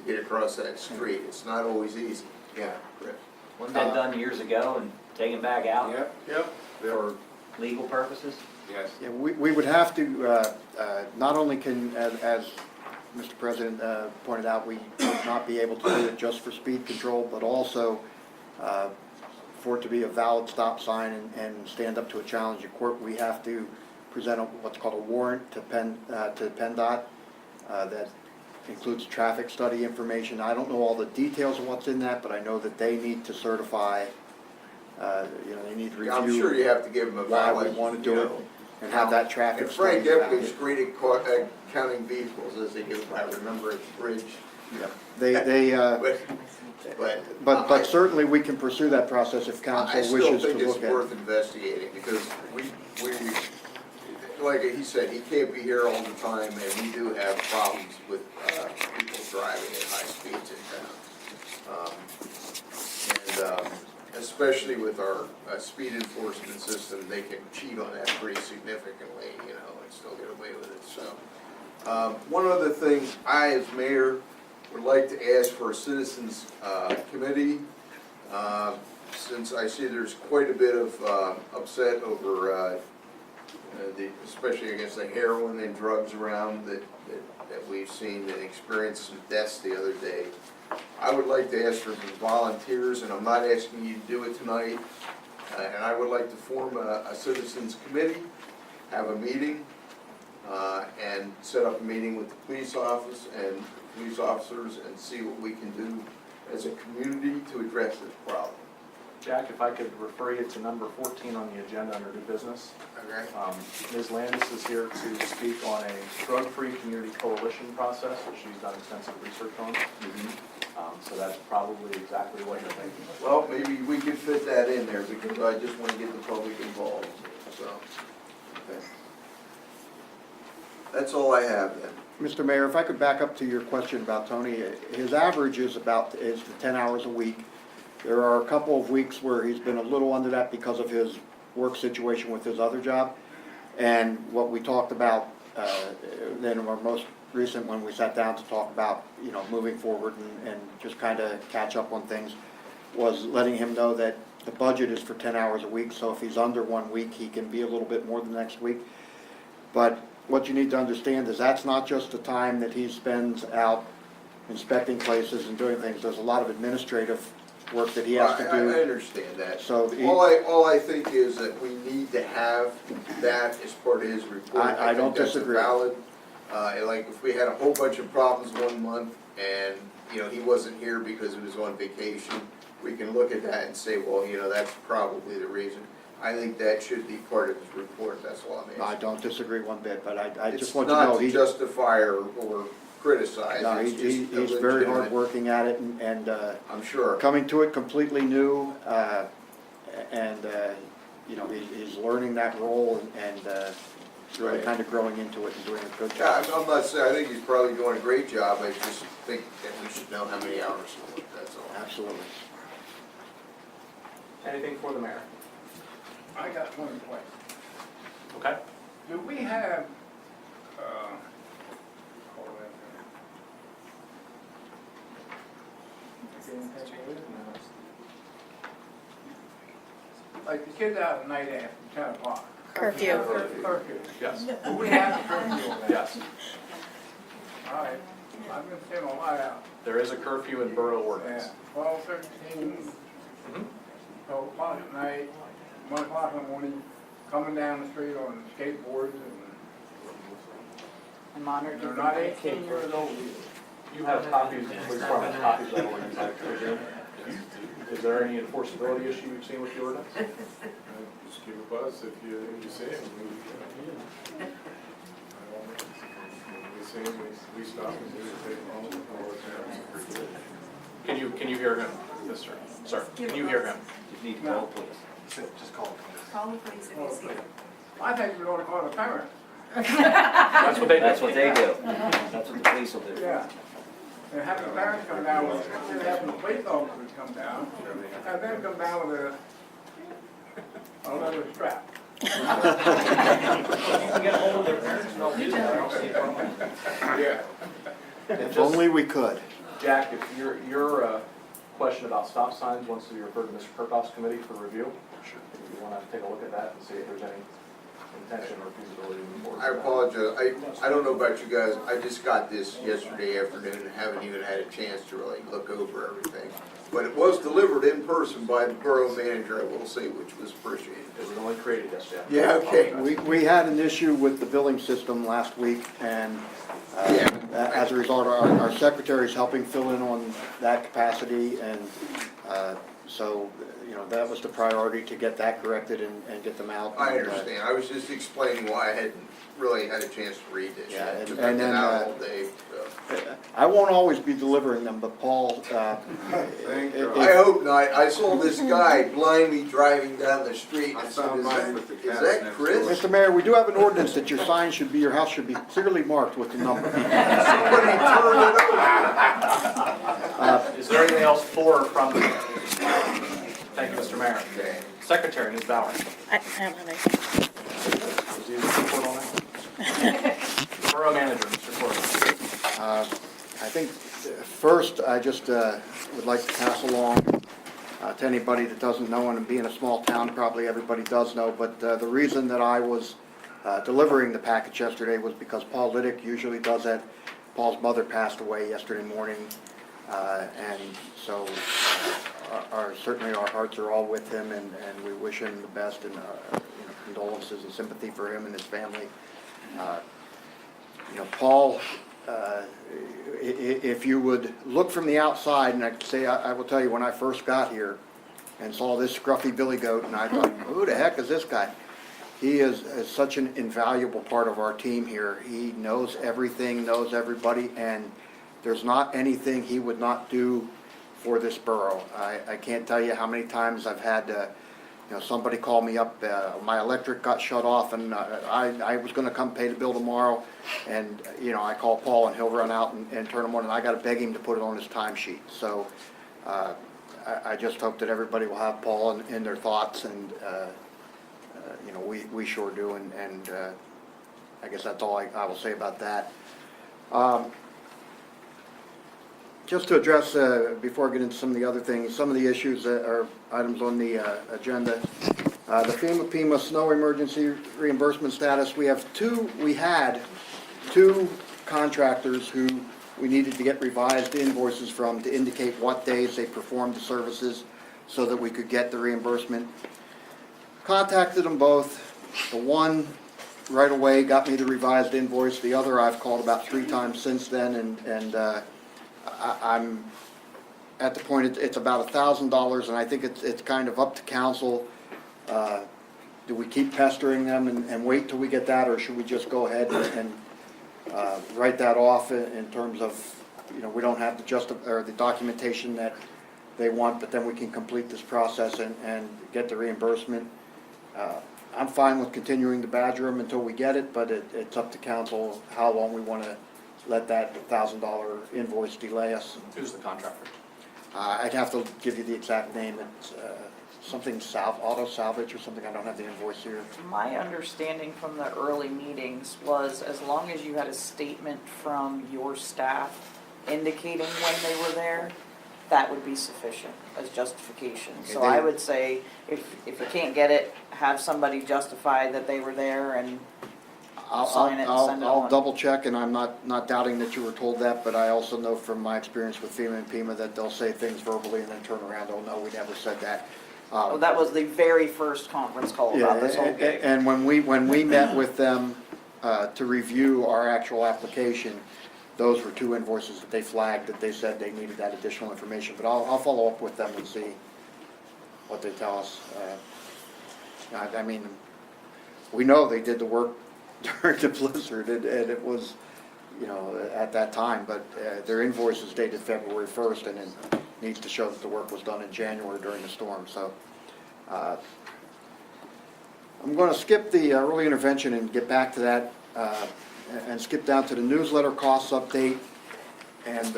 get across that street. It's not always easy. Yeah, Chris. Wasn't that done years ago and taken back out Yep. for legal purposes? Yes. Yeah, we would have to, not only can, as Mr. President pointed out, we would not be able to do it just for speed control, but also for it to be a valid stop sign and stand up to a challenge in court, we have to present what's called a warrant to PennDOT that includes traffic study information. I don't know all the details of what's in that, but I know that they need to certify, they need to review. I'm sure you have to give them a why valid, we want to do it and have that traffic And study. Frank Epking's great at counting vehicles as they go by. Remember at the bridge. Yeah. But certainly we can pursue that process if I council still wishes to think it's look at worth it. investigating because we, like he said, he can't be here all the time, and we do have problems with people driving at high speeds in town. Especially with our speed enforcement system, they can cheat on that pretty significantly, and still get away with it. So, one other thing, I as mayor would like to ask for a citizens committee. Since I see there's quite a bit of upset over especially I guess the heroin and drugs around that we've seen and experienced some deaths the other day. I would like to ask for some volunteers, and I'm not asking you to do it tonight. And I would like to form a citizens committee, have a meeting, and set up a meeting with the police office and police officers and see what we can do as a community to address this problem. Jack, if I could refer you to number 14 on the agenda under new business. Okay. Ms. Landis is here to speak on a drug-free community coalition process, which she's done extensive research on. So that's probably exactly what you're thinking. Well, maybe we could fit that in there because I just want to get the public involved, so. Okay. That's all I have then. Mr. Mayor, if I could back up to your question about Tony, his average is 10 hours a week. There are a couple of weeks where he's been a little under that because of his work situation with his other job. And what we talked about then our most recent when we sat down to talk about, moving forward and just kind of catch up on things, was letting him know that the budget is for 10 hours a week, so if he's under 1 week, he can be a little bit more the next week. But what you need to understand is that's not just the time that he spends out inspecting places and doing things. There's a lot of administrative work that he has to do. I understand that. So all I think is that we need to have that as part of his report. I don't disagree. That's valid. Like if we had a whole bunch of problems one month and, he wasn't here because he was on vacation, we can look at that and say, well, that's probably the reason. I think that should be part of his report, that's all I'm asking. I don't disagree one bit, but I just want you to know. It's not to justify or criticize. No, It's he's just a very hard legitimate- working at it and I'm sure. coming to it completely new, and he's learning that role and really kind of growing into it and doing a good Yeah, job. I'm not saying, I think he's probably doing a great job, I just think that we should know how many hours he worked, that's all. Absolutely. Anything for the mayor? I got one question. Okay. Do we have, like the kids out at night after 10 o'clock. Curfew. Curfew. Yes, Do we have a curfew on that? yes. All right, I've been seeing a lot out. There is a curfew in borough Yeah, ordinance. 12, 13, Mhm. 12 o'clock at night, 1 o'clock in the morning, coming down the street on skateboards and they're not 18 years old either. You have copies, police department copies of that ordinance, I presume. Is there any enforceability issue you've seen with the ordinance? Just give a buzz if you see him. We see him, we stop and we take him home all the time. Can you hear him, Mr. Sir? Can you hear him? You need to call police. Just call him. Call the police if you see them. I think we ought to call the parents. That's what they do. That's what they do. That's what the police will do. Yeah. And have the parents come down with, instead of having the police officers come down, have them come down with a leather strap. You can get a hold of their parents and they'll do that, I don't see a problem. Yeah. If only we could. Jack, if your question about stop signs wants to be referred to Mr. Kirkhoff's committee for review. Sure. If you want to take a look at that and see if there's any intention or feasibility moving forward. I apologize, I don't know about you guys, I just got this yesterday afternoon and haven't even had a chance to really look over everything. But it was delivered in person by the borough manager, I will say, which was appreciated. It was only created yesterday. Yeah, okay. We had an issue with the billing system last week, and as a result, our secretary's helping fill in on that capacity, and so, that was the priority, to get that corrected and get them out. I understand, I was just explaining why I hadn't really had a chance to read this. Yeah, I've and been then, out all day, so. I won't always be delivering them, but Paul, I hope not. I saw this guy blindly driving down the street. I said, is that Chris? Mr. Mayor, we do have an ordinance that your sign should be, your house should be clearly marked with the number. Somebody turn it over. Is there anything else for or from the Thank you, Mr. Mayor. Secretary, Ms. Bauer. I don't have anything. Is there a report on that? Borough manager, Mr. Corbett. I think first, I just would like to pass along to anybody that doesn't know, and being a small town, probably everybody does know, but the reason that I was delivering the package yesterday was because Paul Liddick usually does that. Paul's mother passed away yesterday morning, and so certainly our hearts are all with him, and we wish him the best, and condolences and sympathy for him and his family. Paul, if you would look from the outside, and I will tell you, when I first got here and saw this scruffy billy goat, and I thought, who the heck is this guy? He is such an invaluable part of our team here. He knows everything, knows everybody, and there's not anything he would not do for this borough. I can't tell you how many times I've had somebody call me up, my electric got shut off, and I was gonna come pay the bill tomorrow, and I call Paul and he'll run out and turn them on, and I gotta beg him to put it on his timesheet. So I just hope that everybody will have Paul in their thoughts, and we sure do, and I guess that's all I will say about that. Just to address, before I get into some of the other things, some of the issues that are items on the agenda. The FEMA snow emergency reimbursement status. We had two contractors who we needed to get revised invoices from to indicate what days they performed the services so that we could get the reimbursement. Contacted them both. The one right away got me the revised invoice. The other I've called about 3 times since then, and I'm at the point it's about $1,000, and I think it's kind of up to council. Do we keep pestering them and wait till we get that, or should we just go ahead and write that off in terms of, we don't have the documentation that they want, but then we can complete this process and get the reimbursement. I'm fine with continuing to badger them until we get it, but it's up to council how long we want to let that $1,000 invoice delay us. Who's the contractor? I'd have to give you the exact name. It's something auto salvage or something. I don't have the invoice here. My understanding from the early meetings was as long as you had a statement from your staff indicating when they were there, that would be sufficient as justification. So Okay, I would say, if you can't get it, have somebody justify that they were there and sign it and send it I'll on. double check, and I'm not doubting that you were told that, but I also know from my experience with FEMA and PEMA that they'll say things verbally and then turn around, oh, no, we never said that. Oh, that was the very first conference call about this whole gig. And when we met with them to review our actual application, those were two invoices that they flagged, that they said they needed that additional information. But I'll follow up with them and see what they tell us. I mean, we know they did the work during the blizzard, and it was, you know, at that time, but their invoice is dated February 1st, and it needs to show that the work was done in January during the storm. So I'm going to skip the early intervention and get back to that, and skip down to the newsletter costs update, and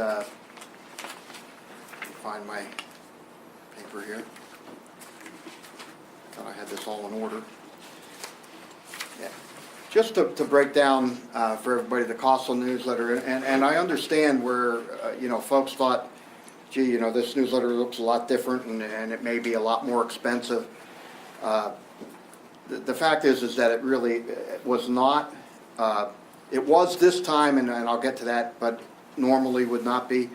find my paper here. Thought I had this all in order. Yeah. Just to break down for everybody the Coastal newsletter, and I understand where you know, folks thought, gee, you know, this newsletter looks a lot different and it may be a lot more expensive. The fact is that it really was not. It was this time, and I'll get to that, but normally would not be.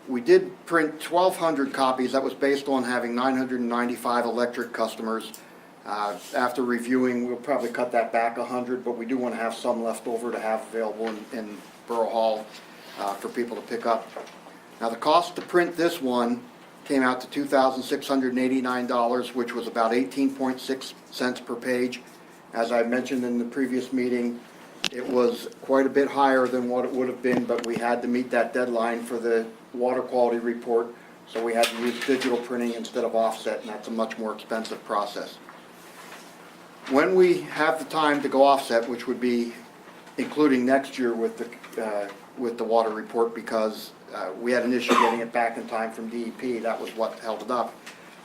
We did print 1,200 copies. That was based on having 995 electric customers. After reviewing, we'll probably cut that back 100, but we do want to have some left over to have available in Borough Hall for people to pick up. Now, the cost to print this one came out to $2,689, which was about 18.6 cents per page. As I mentioned in the previous meeting, it was quite a bit higher than what it would have been, but we had to meet that deadline for the water quality report, so we had to use digital printing instead of offset, and that's a much more expensive process. When we have the time to go offset, which would be including next year with the water report, because we had an issue getting it back in time from DEP, that was what held it up.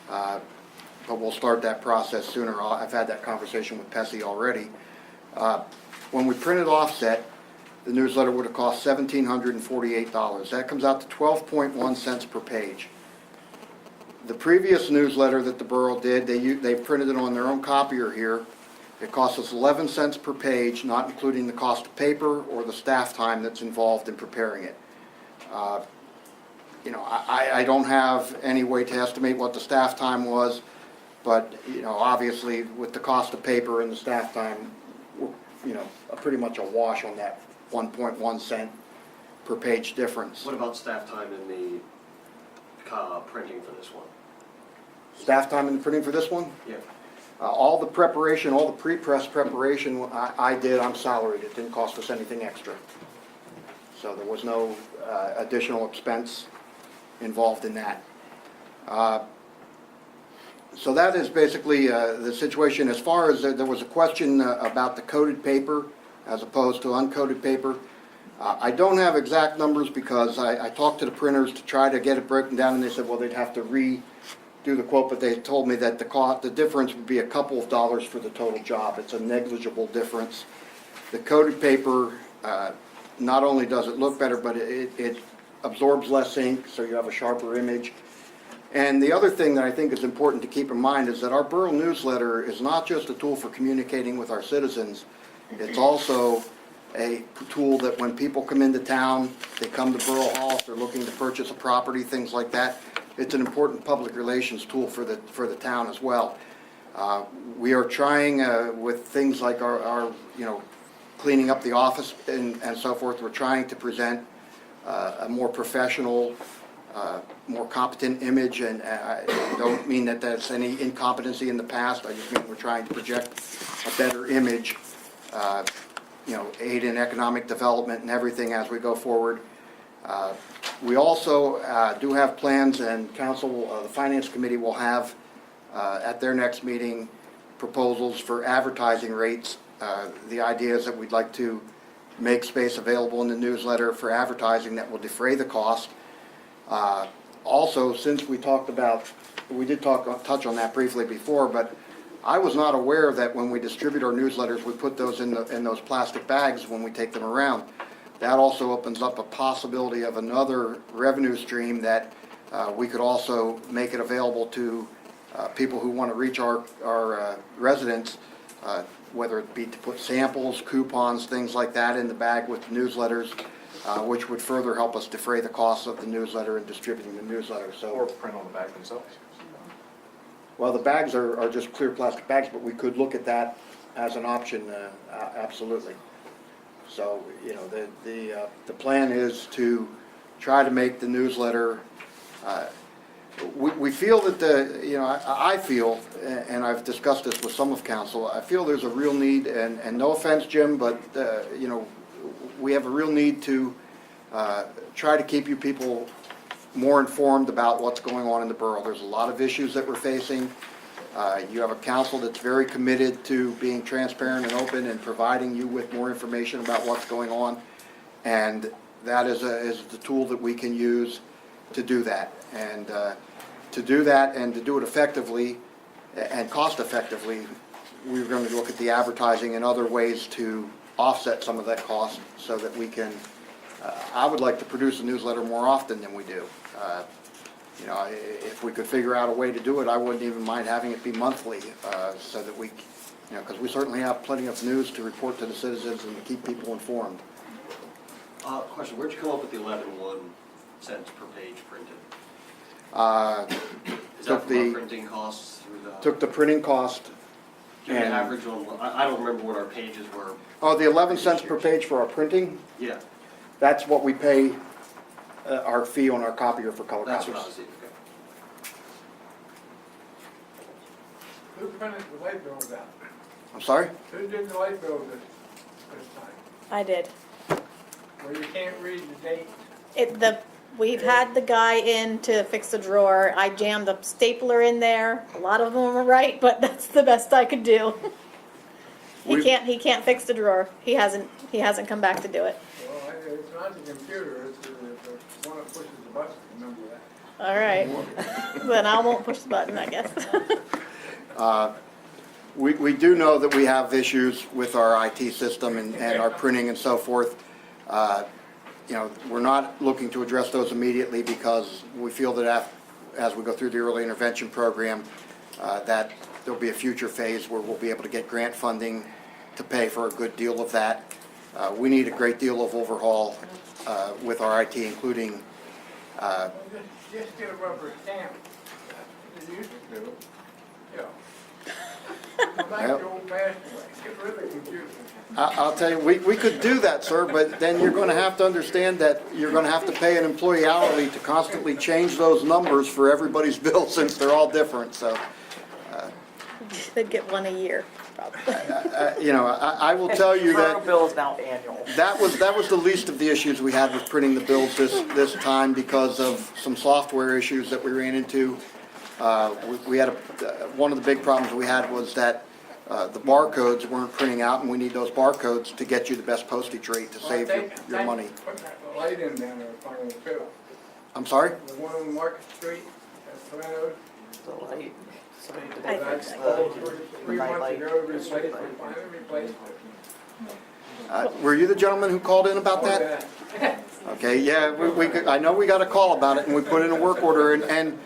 But we'll start that process sooner. I've had that conversation with Pessy already. When we printed offset, the newsletter would have cost $1,748. That comes out to 12.1 cents per page. The previous newsletter that the borough did, they printed it on their own copier here. It cost us 11 cents per page, not including the cost of paper or the staff time that's involved in preparing it. You know, I don't have any way to estimate what the staff time was, but, you know, obviously with the cost of paper and the staff time, we're, you know, pretty much a wash on that 1.1 cent per page difference. What about staff time in the printing for this one? Staff time in the printing for this one? Yeah. All the preparation, all the pre-press preparation I did, I'm salaried. It didn't cost us anything extra. So there was no additional expense involved in that. So that is basically the situation. As far as there was a question about the coated paper as opposed to uncoated paper. I don't have exact numbers because I talked to the printers to try to get it broken down, and they said, well, they'd have to redo the quote, but they told me that the difference would be a couple of dollars for the total job. It's a negligible difference. The coated paper, not only does it look better, but it absorbs less ink, so you have a sharper image. And the other thing that I think is important to keep in mind is that our borough newsletter is not just a tool for communicating with our citizens. It's also a tool that when people come into town, they come to Borough Hall, if they're looking to purchase a property, things like that. It's an important public relations tool for the town as well. We are trying with things like our you know, cleaning up the office and so forth. We're trying to present a more professional, more competent image, and I don't mean that that's any incompetency in the past. I just mean we're trying to project a better image, you know, aid in economic development and everything as we go forward. We also do have plans, and council, the finance committee will have at their next meeting proposals for advertising rates. The idea is that we'd like to make space available in the newsletter for advertising that will defray the cost. Also, since we did touch on that briefly before, but I was not aware that when we distribute our newsletters, we put those in those plastic bags when we take them around. that also opens up a possibility of another revenue stream that we could also make it available to people who want to reach our residents, whether it be to put samples, coupons, things like that in the bag with newsletters, which would further help us defray the costs of the newsletter and distributing the newsletter. Or So, print on the bag themselves. well, the bags are just clear plastic bags, but we could look at that as an option, absolutely. So, you know, the plan is to try to make the newsletter, we feel that I feel, and I've discussed this with some of council, I feel there's a real need, and no offense, Jim, but, we have a real need to try to keep you people more informed about what's going on in the borough. There's a lot of issues that we're facing. You have a council that's very committed to being transparent and open and providing you with more information about what's going on. And that is the tool that we can use to do that. And to do that and to do it effectively and cost effectively, we're going to look at the advertising and other ways to offset some of that cost so that we can, I would like to produce a newsletter more often than we do. If we could figure out a way to do it, I wouldn't even mind having it be monthly, so that we, because we certainly have plenty of news to report to the citizens and to keep people informed. Question, where'd you come up with the 11.1 cents per page printed? Is that from our printing costs through the? Took the printing cost. Give me an average on, I don't remember what our pages were. Oh, the 11 cents per page for our printing? Yeah, That's what we pay our fee on our copier for color that's copies. what I was thinking. Who printed the light bills out? I'm sorry? Who did the light bills this time? I did. Where you can't read the date? We've had the guy in to fix the drawer. I jammed a stapler in there. A lot of them were right, but that's the best I could do. He can't fix the drawer. He hasn't come back to do it. Well, it's not the computer, it's the one that pushes the button, remember that. All right. Then I won't push the button, I guess. We do know that we have issues with our IT system and our printing and so forth. We're not looking to address those immediately because we feel that as we go through the early intervention program, that there'll be a future phase where we'll be able to get grant funding to pay for a good deal of that. We need a great deal of overhaul with our IT, including Just get a rubber stamp. You used to do. Go back to the old fashioned way. Get rid of the computer. I'll tell you, we could do that, sir, but then you're going to have to understand that you're going to have to pay an employee hourly to constantly change those numbers for everybody's bill since they're all different, so. They'd get one a year, probably. I will tell you that. Our bill is now annual. That was the least of the issues we had with printing the bills this time because of some software issues that we ran into. We had one of the big problems we had was that the barcodes weren't printing out, and we need those barcodes to get you the best postage rate to save your money. Put that light in down there, finally, too. I'm sorry? The one on Market Street, that's Toronto. The light. That's 3 months ago, replaced, we finally replaced it. Were you the gentleman who called in about that? Okay, yeah, I know we got a call about it, and we put in a work order, and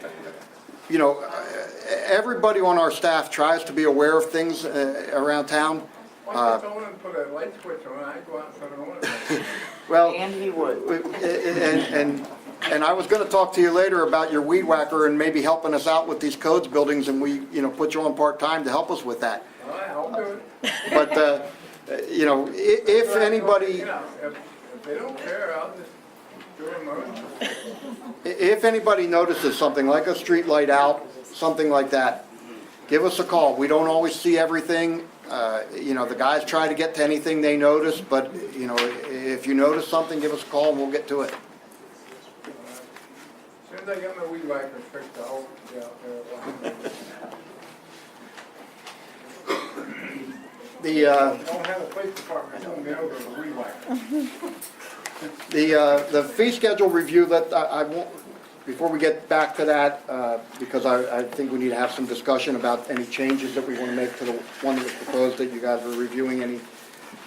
everybody on our staff tries to be aware of things around town. Why don't you go in and put a light switch on, I'd go out and put it on. Well, And he would. And I was going to talk to you later about your weed whacker and maybe helping us out with these codes buildings, and we, put you on part-time to help us with that. All right, I'll do it. But, if anybody, If they don't care, I'll just do it my own. if anybody notices something like a street light out, something like that, give us a call. We don't always see everything. The guys try to get to anything they notice, but, if you notice something, give us a call and we'll get to it. As soon as I get my weed whacker fixed, I'll be out there. Don't have a police department, don't be over the weed whacker. The fee schedule review, that I won't, before we get back to that, because I think we need to have some discussion about any changes that we want to make to the one that was proposed that you guys were reviewing.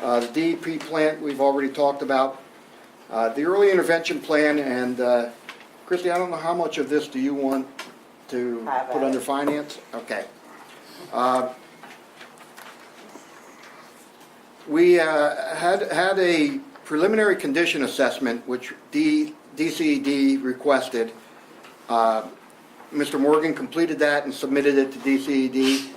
The DEP plant we've already talked about. The early intervention plan, and Christie, I don't know how much of this do you want to Have put at under it. finance? Okay. We had a preliminary condition assessment, which DCED requested. Mr. Morgan completed that and submitted it to DCED.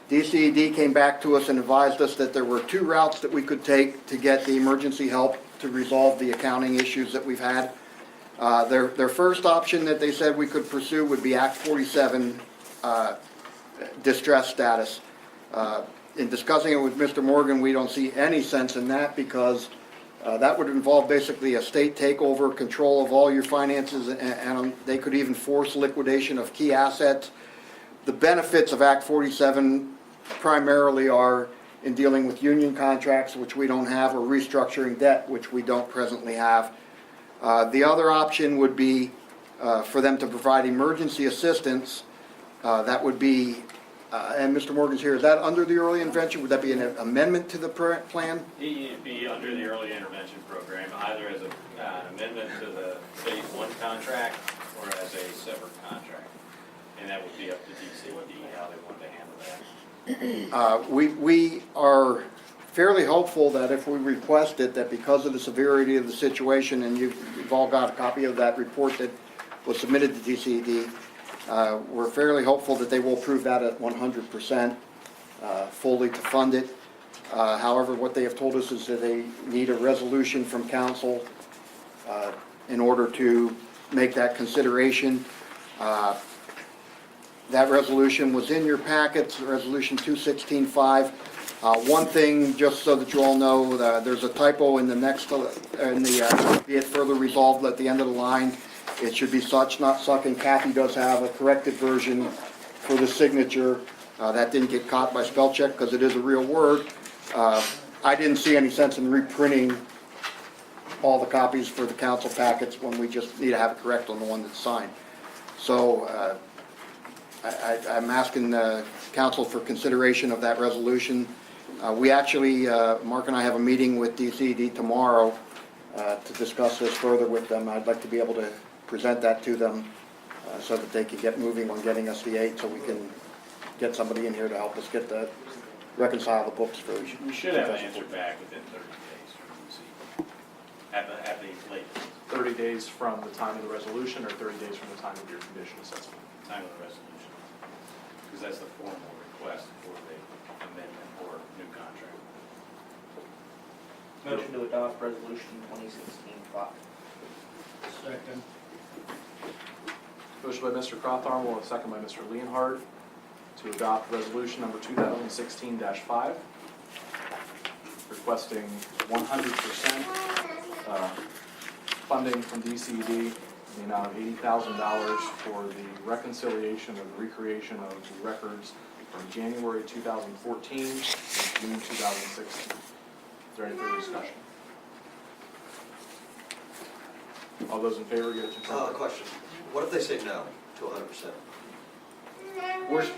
DCED came back to us and advised us that there were 2 routes that we could take to get the emergency help to resolve the accounting issues that we've had. Their first option that they said we could pursue would be Act 47 distress status. In discussing it with Mr. Morgan, we don't see any sense in that because that would involve basically a state takeover, control of all your finances, and they could even force liquidation of key assets. The benefits of Act 47 primarily are in dealing with union contracts, which we don't have, or restructuring debt, which we don't presently have. The other option would be for them to provide emergency assistance. That would be, and Mr. Morgan's here, is that under the early intervention? Would that be an amendment to the plan? It'd be under the early intervention program, either as an amendment to the phase 1 contract or as a separate contract. And that would be up to DCD how they want to handle that. We are fairly hopeful that if we request it, that because of the severity of the situation, and you've all got a copy of that report that was submitted to DCED, we're fairly hopeful that they will approve that at 100% fully to fund it. However, what they have told us is that they need a resolution from council in order to make that consideration. That resolution was in your packets, Resolution 216.5. One thing, just so that you all know, there's a typo in the next, be it further resolved at the end of the line. It should be such, not suck, and Kathy does have a corrected version for the signature. That didn't get caught by spell check because it is a real word. I didn't see any sense in reprinting all the copies for the council packets when we just need to have it correct on the one that's signed. So I'm asking the council for consideration of that resolution. We actually, Mark and I have a meeting with DCED tomorrow to discuss this further with them. I'd like to be able to present that to them so that they can get moving on getting us the aid, so we can get somebody in here to help us get the, reconcile the books for. We should have an answer back within 30 days from DCD, at the latest. 30 days from the time of the resolution, or 30 days from the time of your condition assessment? Time of the resolution, because that's the formal request for the amendment or new contract. Motion to adopt resolution 2016-5. Second. Motion by Mr. Crowtharmel and a second by Mr. Leonhardt to adopt resolution number 2016-5, requesting 100% funding from DCED in the amount of $80,000 for the reconciliation or the recreation of the records from January 2014 to June 2016. Is there any further discussion? All those in favor, give it to Trevor. Question. What if they say no to 100%?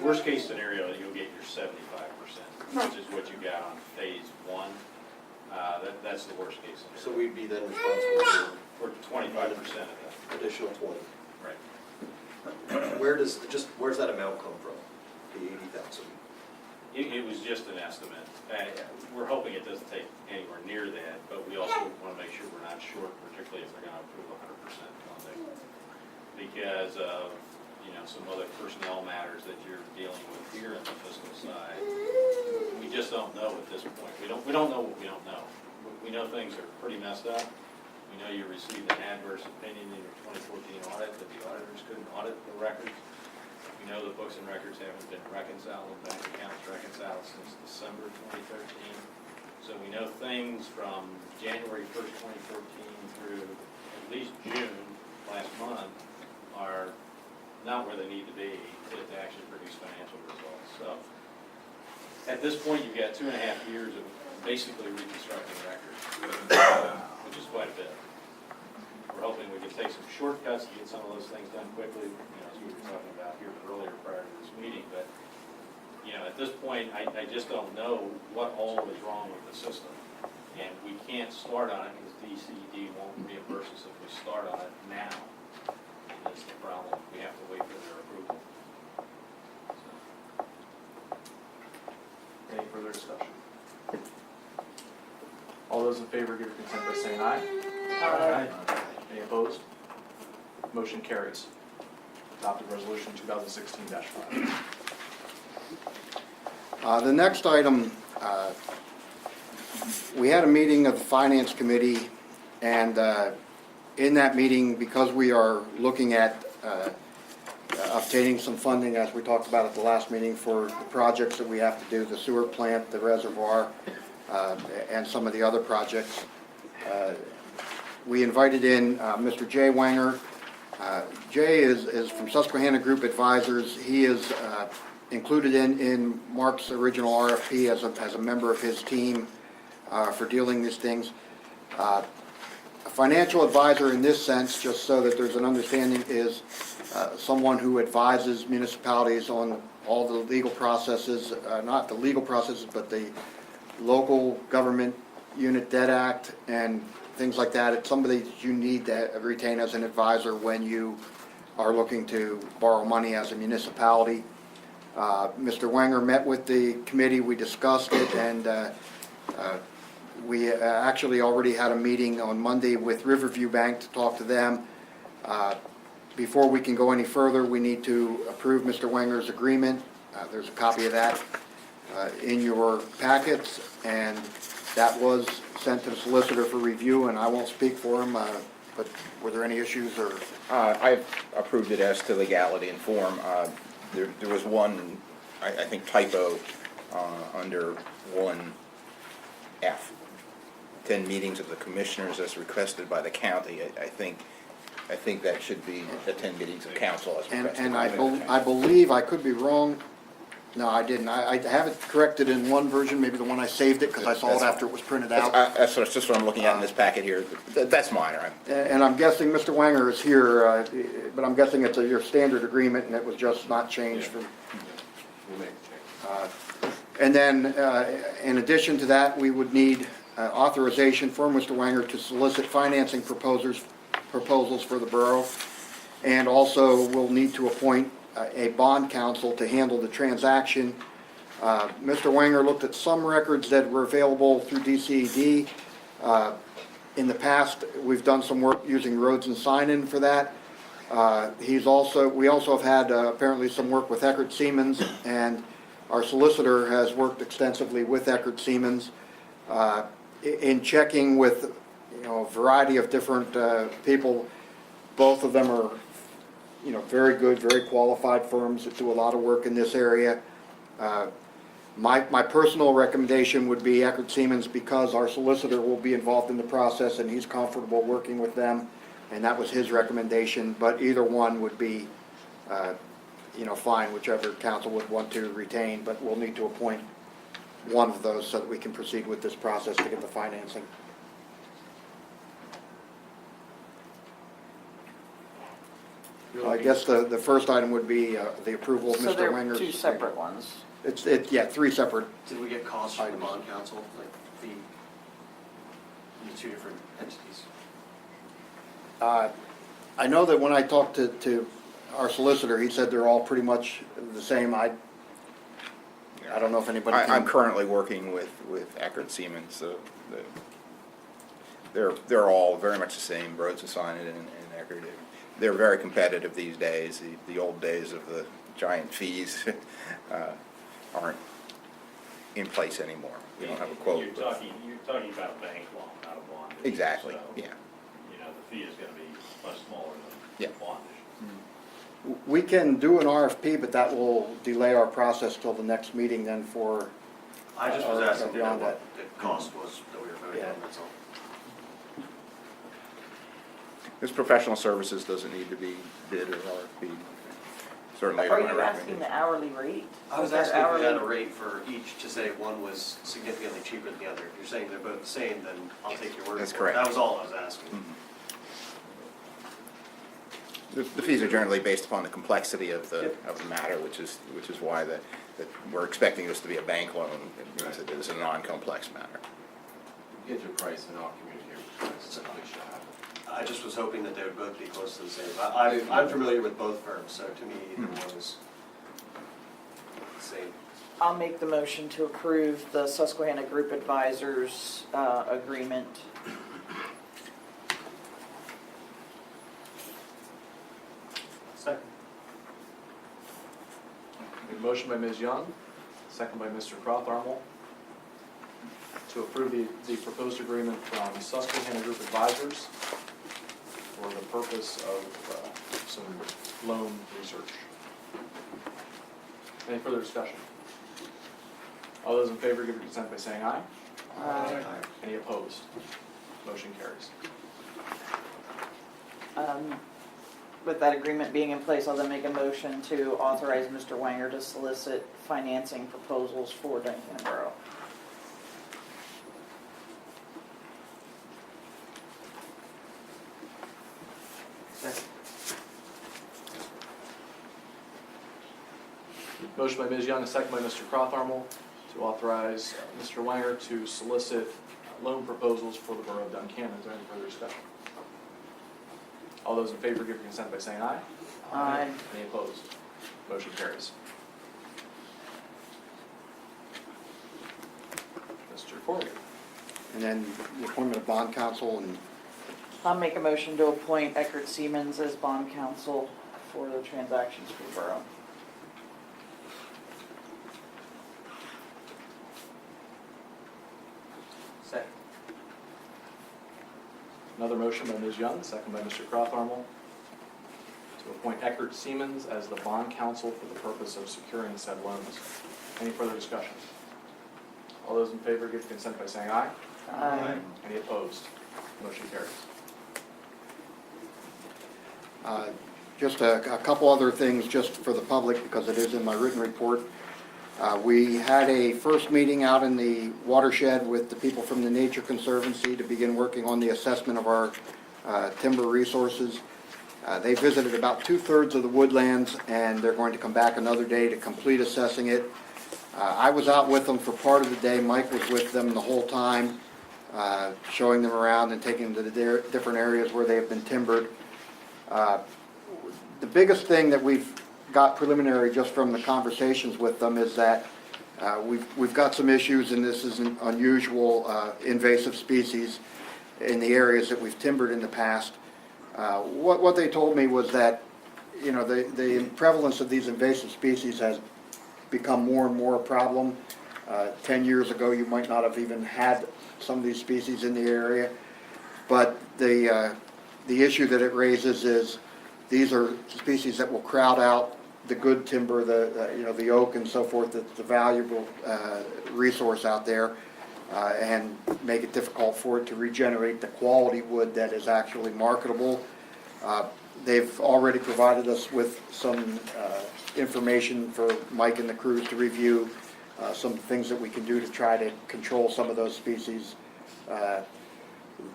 Worst case scenario, you'll get your 75%, which is what you got on phase 1. That's the worst case scenario. So we'd be then responsible For 25% of that. for additional 20. Right. Where's that amount come from? The 80,000? It was just an estimate. We're hoping it doesn't take anywhere near that, but we also want to make sure we're not short, particularly if they're going to approve 100% funding. Because of, some other personnel matters that you're dealing with here on the fiscal side. We just don't know at this point. We don't know what we don't know. We know things are pretty messed up. We know you received an adverse opinion in your 2014 audit that the auditors couldn't audit the records. We know the books and records haven't been reconciled, and bank accounts reconciled since December 2013. So we know things from January 1st, 2014 through at least June last month are not where they need to be to actually produce financial results. So at this point, you've got 2.5 years of basically reconstructing records, which is quite a bit. We're hoping we can take some shortcuts to get some of those things done quickly, as we were talking about here earlier prior to this meeting. But, at this point, I just don't know what all is wrong with the system. And we can't start on it because DCD won't reimburse us if we start on it now. That's the problem. We have to wait for their approval. Any further discussion? All those in favor give your consent by saying aye. Aye. Any opposed? Motion carries. Adopted resolution 2016-5. The next item, we had a meeting of the Finance Committee, and in that meeting, because we are looking at obtaining some funding, as we talked about at the last meeting, for the projects that we have to do, the sewer plant, the reservoir, and some of the other projects, we invited in Mr. Jay Wenger. Jay is from Susquehanna Group Advisors. He is included in Mark's original RFP as a member of his team for dealing these things. A financial advisor in this sense, just so that there's an understanding, is someone who advises municipalities on all the legal processes, not the legal processes, but the local government unit debt act and things like that. It's somebody that you need to retain as an advisor when you are looking to borrow money as a municipality. Mr. Wenger met with the committee, we discussed it, and we actually already had a meeting on Monday with Riverview Bank to talk to them. Before we can go any further, we need to approve Mr. Wenger's agreement. There's a copy of that in your packets, and that was sent to the solicitor for review, and I won't speak for him, but were there any issues or? I've approved it as to legality and form. There was one, I think, typo under 1F. 10 meetings of the commissioners as requested by the county. I think that should be the 10 meetings of council as requested. And I believe, I could be wrong, no, I didn't. I have it corrected in one version, maybe the one I saved it, because I saw it after it was printed out. That's just what I'm looking at in this packet here. That's minor. And I'm guessing Mr. Wenger is here, but I'm guessing it's your standard agreement, and it was just not changed from. We'll make a change. And then, in addition to that, we would need authorization for Mr. Wenger to solicit financing proposals for the borough, and also we'll need to appoint a bond counsel to handle the transaction. Mr. Wenger looked at some records that were available through DCED. In the past, we've done some work using Rhodes and Sign-In for that. We also have had apparently some work with Eckert Siemens, and our solicitor has worked extensively with Eckert Siemens. In checking with a variety of different people, both of them are very good, very qualified firms that do a lot of work in this area. My personal recommendation would be Eckert Siemens, because our solicitor will be involved in the process and he's comfortable working with them, and that was his recommendation. But either one would be fine, whichever council would want to retain, but we'll need to appoint one of those so that we can proceed with this process to get the financing. I guess the first item would be the approval of So Mr. they're Wenger's. two separate ones. Yeah, three separate. Did we get costs from the bond council, like the two different entities? I know that when I talked to our solicitor, he said they're all pretty much the same. I don't know if anybody can. I'm currently working with Eckert Siemens. So they're all very much the same. Rhodes and Sign-In and Eckert. They're very competitive these days. The old days of the giant fees aren't in place anymore. We don't have a quote. You're talking about a bank loan, not a bond issue. Exactly, So, yeah. The fee is going to be much smaller than Yeah. a bond issue. We can do an RFP, but that will delay our process till the next meeting then for. I just was asking beyond what the cost was that we were voting on, that's all. This professional services doesn't need to be bid or RFP. Certainly. Are you asking the hourly rate? I was Their asking if we had a hourly- rate for each, to say one was significantly cheaper than the other. If you're saying they're both the same, then I'll take your word for it. That's correct. That was all I was asking. The fees are generally based upon the complexity of the matter, which is why that we're expecting this to be a bank loan. It is a non-complex matter. get your price and I'll communicate with you. That's what should happen. I just was hoping that they would both be close to the same. I'm familiar with both firms, so to me, either one is the same. I'll make the motion to approve the Susquehanna Group Advisors agreement. Second. A motion by Ms. Young, second by Mr. Crotharmel, to approve the proposed agreement from Susquehanna Group Advisors for the purpose of some loan research. Any further discussion? All those in favor give your consent by saying aye. Aye. Any opposed? Motion carries. With that agreement being in place, I'll then make a motion to authorize Mr. Wanger to solicit financing proposals for Duncannon Borough. Motion by Ms. Young, a second by Mr. Crotharmel, to authorize Mr. Wanger to solicit loan proposals for the Borough of Duncannon. Is there any further discussion? All those in favor give your consent by saying aye. Aye. Any opposed? Motion carries. Mr. Corrigan. And then the appointment of bond counsel, and I'll make a motion to appoint Eckert Siemens as bond counsel for the transactions for the borough. Second. Another motion by Ms. Young, second by Mr. Crotharmel, to appoint Eckert Siemens as the bond counsel for the purpose of securing said loans. Any further discussion? All those in favor give consent by saying aye. Aye. Any opposed? Motion carries. just a couple other things just for the public, because it is in my written report. We had a first meeting out in the watershed with the people from the Nature Conservancy to begin working on the assessment of our timber resources. They visited about 2/3 of the woodlands, and they're going to come back another day to complete assessing it. I was out with them for part of the day. Mike was with them the whole time, showing them around and taking them to the different areas where they have been timbered. The biggest thing that we've got preliminary just from the conversations with them is that we've got some issues, and this is an unusual invasive species in the areas that we've timbered in the past. What they told me was that, you know, the prevalence of these invasive species has become more and more a problem. 10 years ago, you might not have even had some of these species in the area. But the issue that it raises is these are species that will crowd out the good timber, the oak and so forth, that's a valuable resource out there, and make it difficult for it to regenerate the quality wood that is actually marketable. They've already provided us with some information for Mike and the crews to review, some things that we can do to try to control some of those species.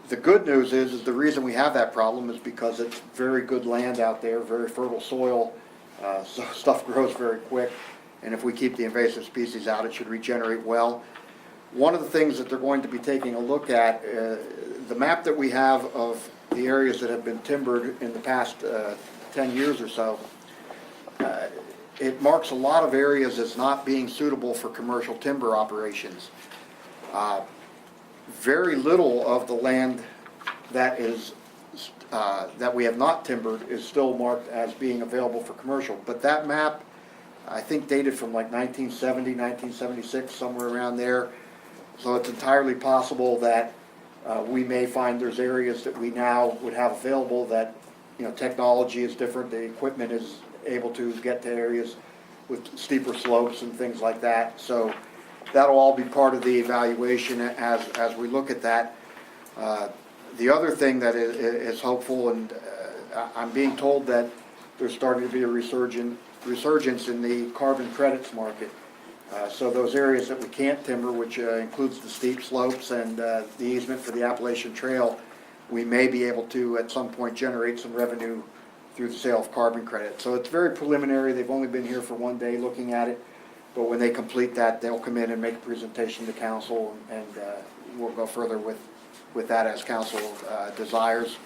The good news is the reason we have that problem is because it's very good land out there, very fertile soil, so stuff grows very quick, and if we keep the invasive species out, it should regenerate well. One of the things that they're going to be taking a look at, the map that we have of the areas that have been timbered in the past 10 years or so, it marks a lot of areas as not being suitable for commercial timber operations. Very little of the land that is that we have not timbered is still marked as being available for commercial. But that map, I think, dated from like 1970, 1976, somewhere around there. So it's entirely possible that we may find there's areas that we now would have available that, you know, technology is different, the equipment is able to get to areas with steeper slopes and things like that. So that'll all be part of the evaluation as we look at that. The other thing that is hopeful, and I'm being told that there's starting to be a resurgence in the carbon credits market. So those areas that we can't timber, which includes the steep slopes and the easement for the Appalachian Trail, we may be able to at some point generate some revenue through the sale of carbon credits. So it's very preliminary. They've only been here for one day looking at it. But when they complete that, they'll come in and make a presentation to council, and we'll go further with that as council desires.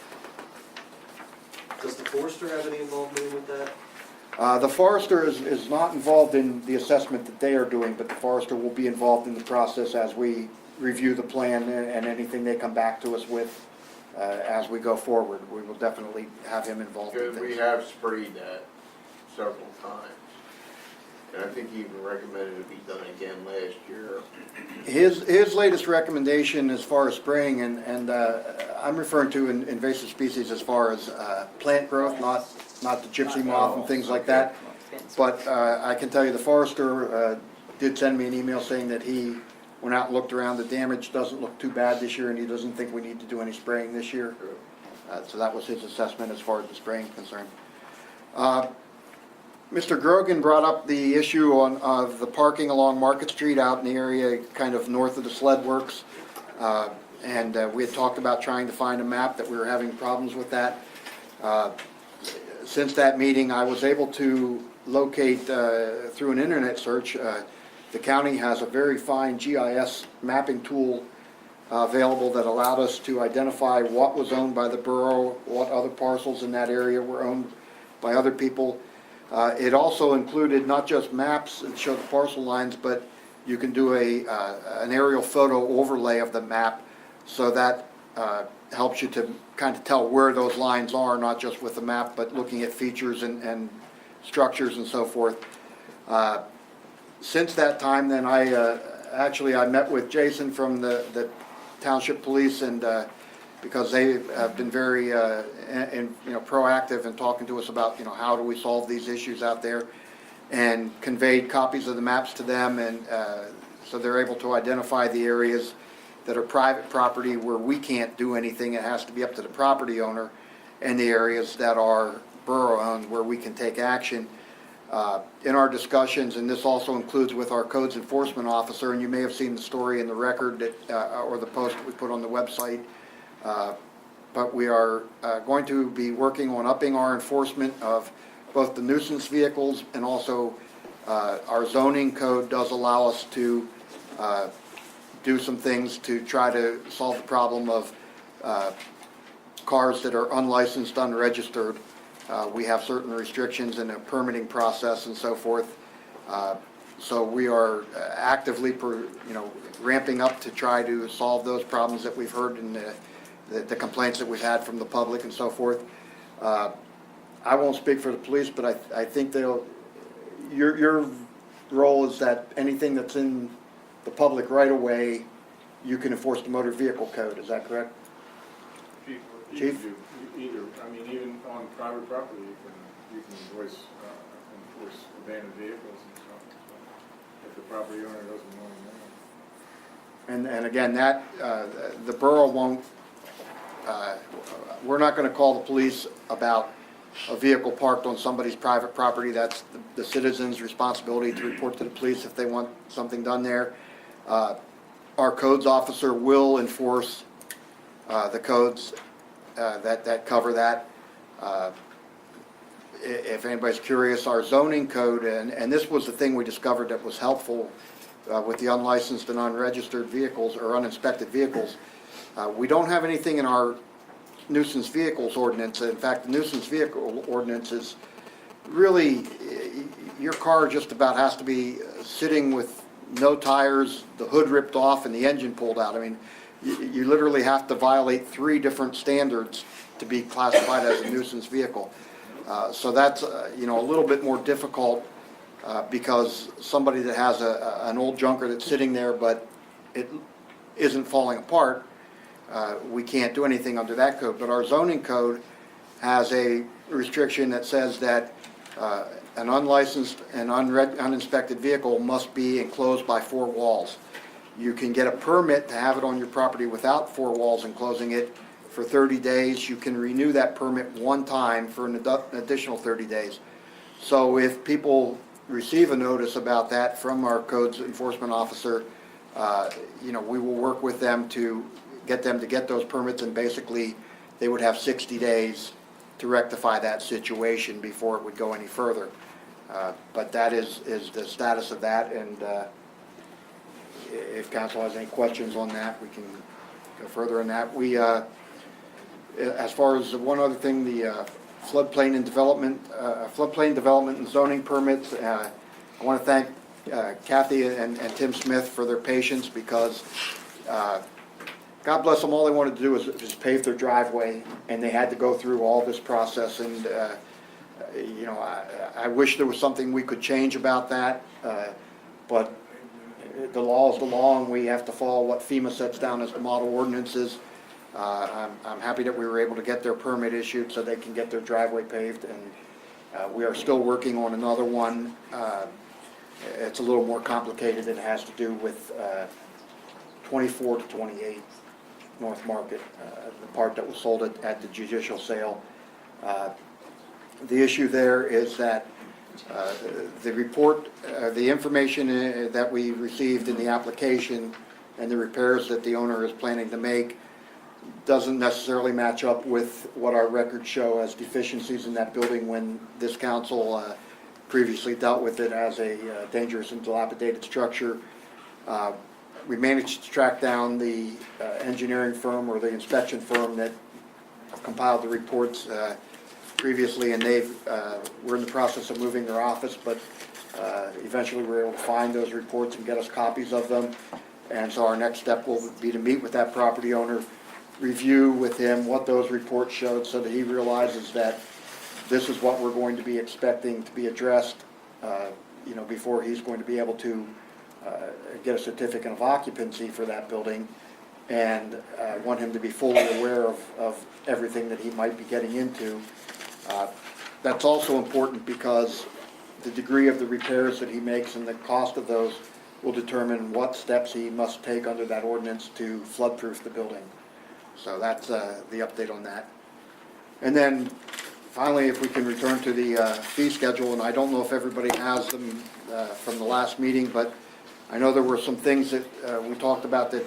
Does the forester have any involvement with that? The forester is not involved in the assessment that they are doing, but the forester will be involved in the process as we review the plan and anything they come back to us with as we go forward. We will definitely have him involved in Because things. we have sprayed that several times. And I think he even recommended it be done again last year. His latest recommendation as far as spraying, and I'm referring to invasive species as far as plant growth, not the gypsy moth and things like that. But I can tell you the forester did send me an email saying that he went out and looked around. The damage doesn't look too bad this year, and he doesn't think we need to do any spraying this year. So that was his assessment as far as the spraying is concerned. Mr. Grogan brought up the issue of the parking along Market Street out in the area kind of north of the sled works. And we had talked about trying to find a map, that we were having problems with that. Since that meeting, I was able to locate through an internet search. The county has a very fine GIS mapping tool available that allowed us to identify what was owned by the borough, what other parcels in that area were owned by other people. It also included not just maps that show the parcel lines, but you can do an aerial photo overlay of the map, so that helps you to kind of tell where those lines are, not just with the map, but looking at features and structures and so forth. Since that time, then I met with Jason from the Township Police, and because they have been very proactive in talking to us about how do we solve these issues out there, and conveyed copies of the maps to them, and so they're able to identify the areas that are private property where we can't do anything. It has to be up to the property owner, and the areas that are borough owned where we can take action. In our discussions, and this also includes with our codes enforcement officer, and you may have seen the story in the record that, or the post we put on the website, but we are going to be working on upping our enforcement of both the nuisance vehicles, and also our zoning code does allow us to do some things to try to solve the problem of cars that are unlicensed, unregistered. We have certain restrictions in the permitting process and so forth. So we are actively, ramping up to try to solve those problems that we've heard in the complaints that we've had from the public and so forth. I won't speak for the police, but I think your role is that anything that's in the public right of way, you can enforce the motor vehicle code. Is that correct? Chief? Either, even on private property, you can enforce abandoned vehicles and stuff, if the property owner doesn't want to know. And again, that, the borough won't, we're not gonna call the police about a vehicle parked on somebody's private property. That's the citizen's responsibility to report to the police if they want something done there. Our codes officer will enforce the codes that cover that. If anybody's curious, our zoning code, and this was the thing we discovered that was helpful with the unlicensed and unregistered vehicles or uninspected vehicles. We don't have anything in our nuisance vehicles ordinance. In fact, the nuisance vehicle ordinance is really, your car just about has to be sitting with no tires, the hood ripped off, and the engine pulled out. You literally have to violate 3 different standards to be classified as a nuisance vehicle. So that's a little bit more difficult because somebody that has an old junker that's sitting there but it isn't falling apart, we can't do anything under that code. But our zoning code has a restriction that says that an unlicensed and uninspected vehicle must be enclosed by 4 walls. You can get a permit to have it on your property without 4 walls enclosing it for 30 days. You can renew that permit one time for an additional 30 days. So if people receive a notice about that from our codes enforcement officer, we will work with them to get those permits, and basically they would have 60 days to rectify that situation before it would go any further. But that is the status of that, and if council has any questions on that, we can go further on that. We, as far as one other thing, the floodplain development and zoning permits, I want to thank Kathy and Tim Smith for their patience, because God bless them, all they wanted to do was just pave their driveway, and they had to go through all this process, and you know, I wish there was something we could change about that, but the law is the law, and we have to follow what FEMA sets down as the model ordinances. I'm happy that we were able to get their permit issued so they can get their driveway paved, and we are still working on another one. It's a little more complicated. It has to do with 24 to 28 North Market, the part that was sold at the judicial sale. The issue there is that the report, the information that we received in the application and the repairs that the owner is planning to make doesn't necessarily match up with what our records show as deficiencies in that building when this council previously dealt with it as a dangerous and dilapidated structure. We managed to track down the engineering firm or the inspection firm that compiled the reports previously, and we're in the process of moving their office, but eventually we were able to find those reports and get us copies of them. And so our next step will be to meet with that property owner, review with him what those reports showed, so that he realizes that this is what we're going to be expecting to be addressed, you know, before he's going to be able to get a certificate of occupancy for that building, and want him to be fully aware of everything that he might be getting into. That's also important because the degree of the repairs that he makes and the cost of those will determine what steps he must take under that ordinance to flood-proof the building. So that's the update on that. And then finally, if we can return to the fee schedule, and I don't know if everybody has them from the last meeting, but I know there were some things that we talked about that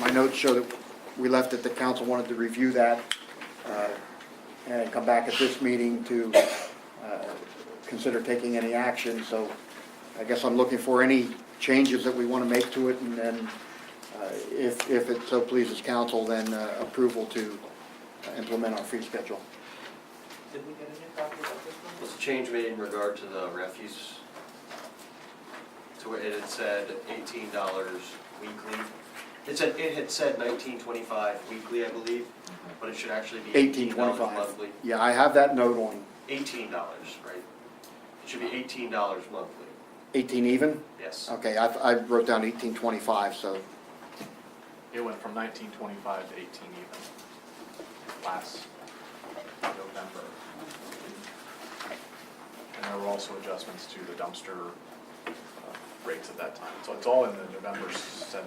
my notes show that we left it, the council wanted to review that and come back at this meeting to consider taking any action. So I guess I'm looking for any changes that we want to make to it, and then if it so pleases council, then approval to implement our fee schedule. Did we get a new copy of this one? Was a change made in regard to the refuse? To where it had said $18 weekly. It had said $19.25 weekly, I believe, but it should actually be $18 monthly. Yeah, I have that note on. $18, right? It should be $18 monthly. 18 even? Yes. Okay, I wrote down 18.25, so. It went from 19.25 to 18 even last November. And there were also adjustments to the dumpster rates at that time. So it's all in the November 17th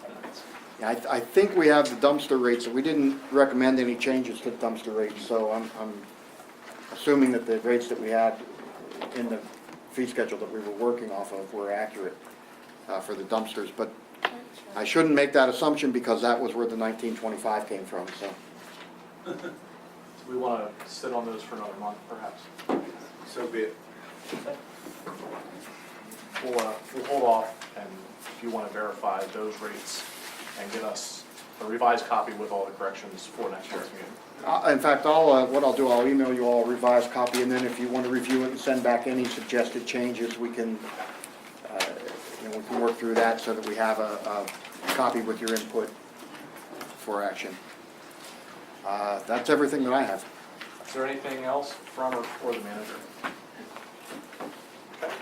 minutes. Yeah, I think we have the dumpster rates, and we didn't recommend any changes to the dumpster rates, so I'm assuming that the rates that we had in the fee schedule that we were working off of were accurate for the dumpsters, but I shouldn't make that assumption because that was where the 1925 came from, so. We want to sit on those for another month, perhaps. So be it. We'll hold off, and if you want to verify those rates and get us a revised copy with all the corrections for next year's meeting. In fact, what I'll do, I'll email you all a revised copy, and then if you want to review it and send back any suggested changes, we can, we can work through that so that we have a copy with your input for action. That's everything that I have. Is there anything else from or for the manager? Okay.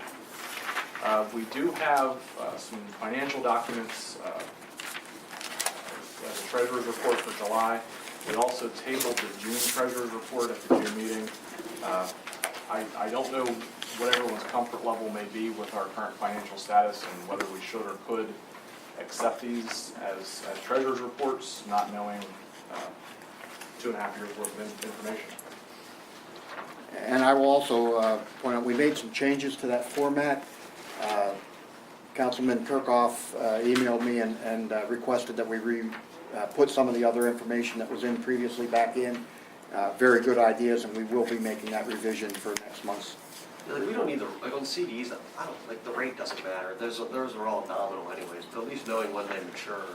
We do have some financial documents, the treasurer's report for July. We also tabled the June treasurer's report at the June meeting. I don't know what everyone's comfort level may be with our current financial status and whether we should or could accept these as treasurer's reports, not knowing 2.5 years worth of information. And I will also point out, we made some changes to that format. Councilman Kirkhoff emailed me and requested that we put some of the other information that was in previously back in. very good ideas, and we will be making that revision for next month's. Like, we don't need the, like on CDs, I don't, like, the rate doesn't matter, those are all nominal anyways, but at least knowing when they mature,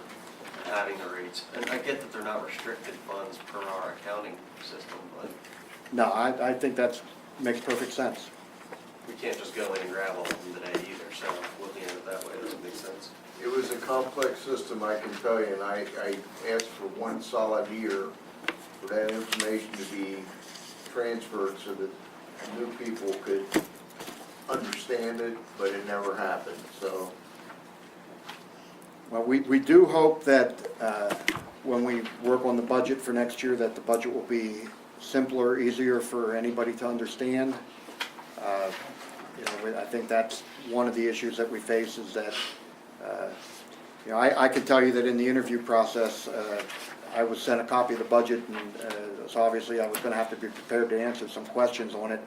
and having the rates. And I get that they're not restricted funds per our accounting system, but No, I think that makes perfect sense. we can't just go in and grab all of them today either, so looking at it that way doesn't make sense. It was a complex system, I can tell you, and I asked for one solid year for that information to be transferred so that new people could understand it, but it never happened, so. Well, we do hope that when we work on the budget for next year, that the budget will be simpler, easier for anybody to understand. I think that's one of the issues that we face is that, I can tell you that in the interview process, I was sent a copy of the budget, and so obviously I was going to have to be prepared to answer some questions on it.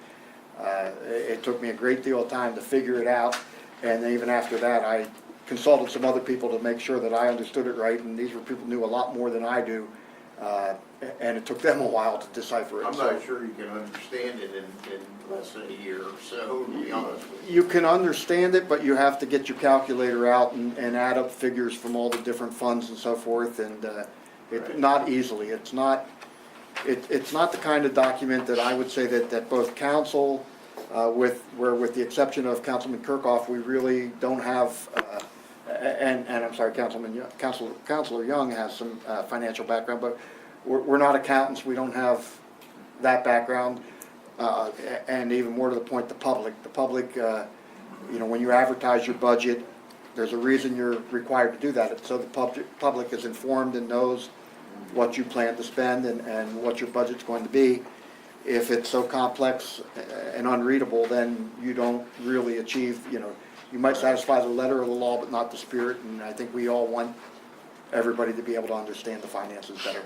It took me a great deal of time to figure it out, and then even after that, I consulted some other people to make sure that I understood it right, and these were people who knew a lot more than I do, and it took them a while to decipher it. I'm not sure you can understand it in less than a year or so, to be honest with you. You can understand it, but you have to get your calculator out and add up figures from all the different funds and so forth, and not easily. It's not the kind of document that I would say that both council, with the exception of Councilman Kirkhoff, we really don't have, and I'm sorry, Councilor Young has some financial background, but we're not accountants. We don't have that background. And even more to the point, the public, when you advertise your budget, there's a reason you're required to do that. So the public is informed and knows what you plan to spend and what your budget's going to be. If it's so complex and unreadable, then you don't really achieve, you might satisfy the letter of the law, but not the spirit. And I think we all want everybody to be able to understand the finances better.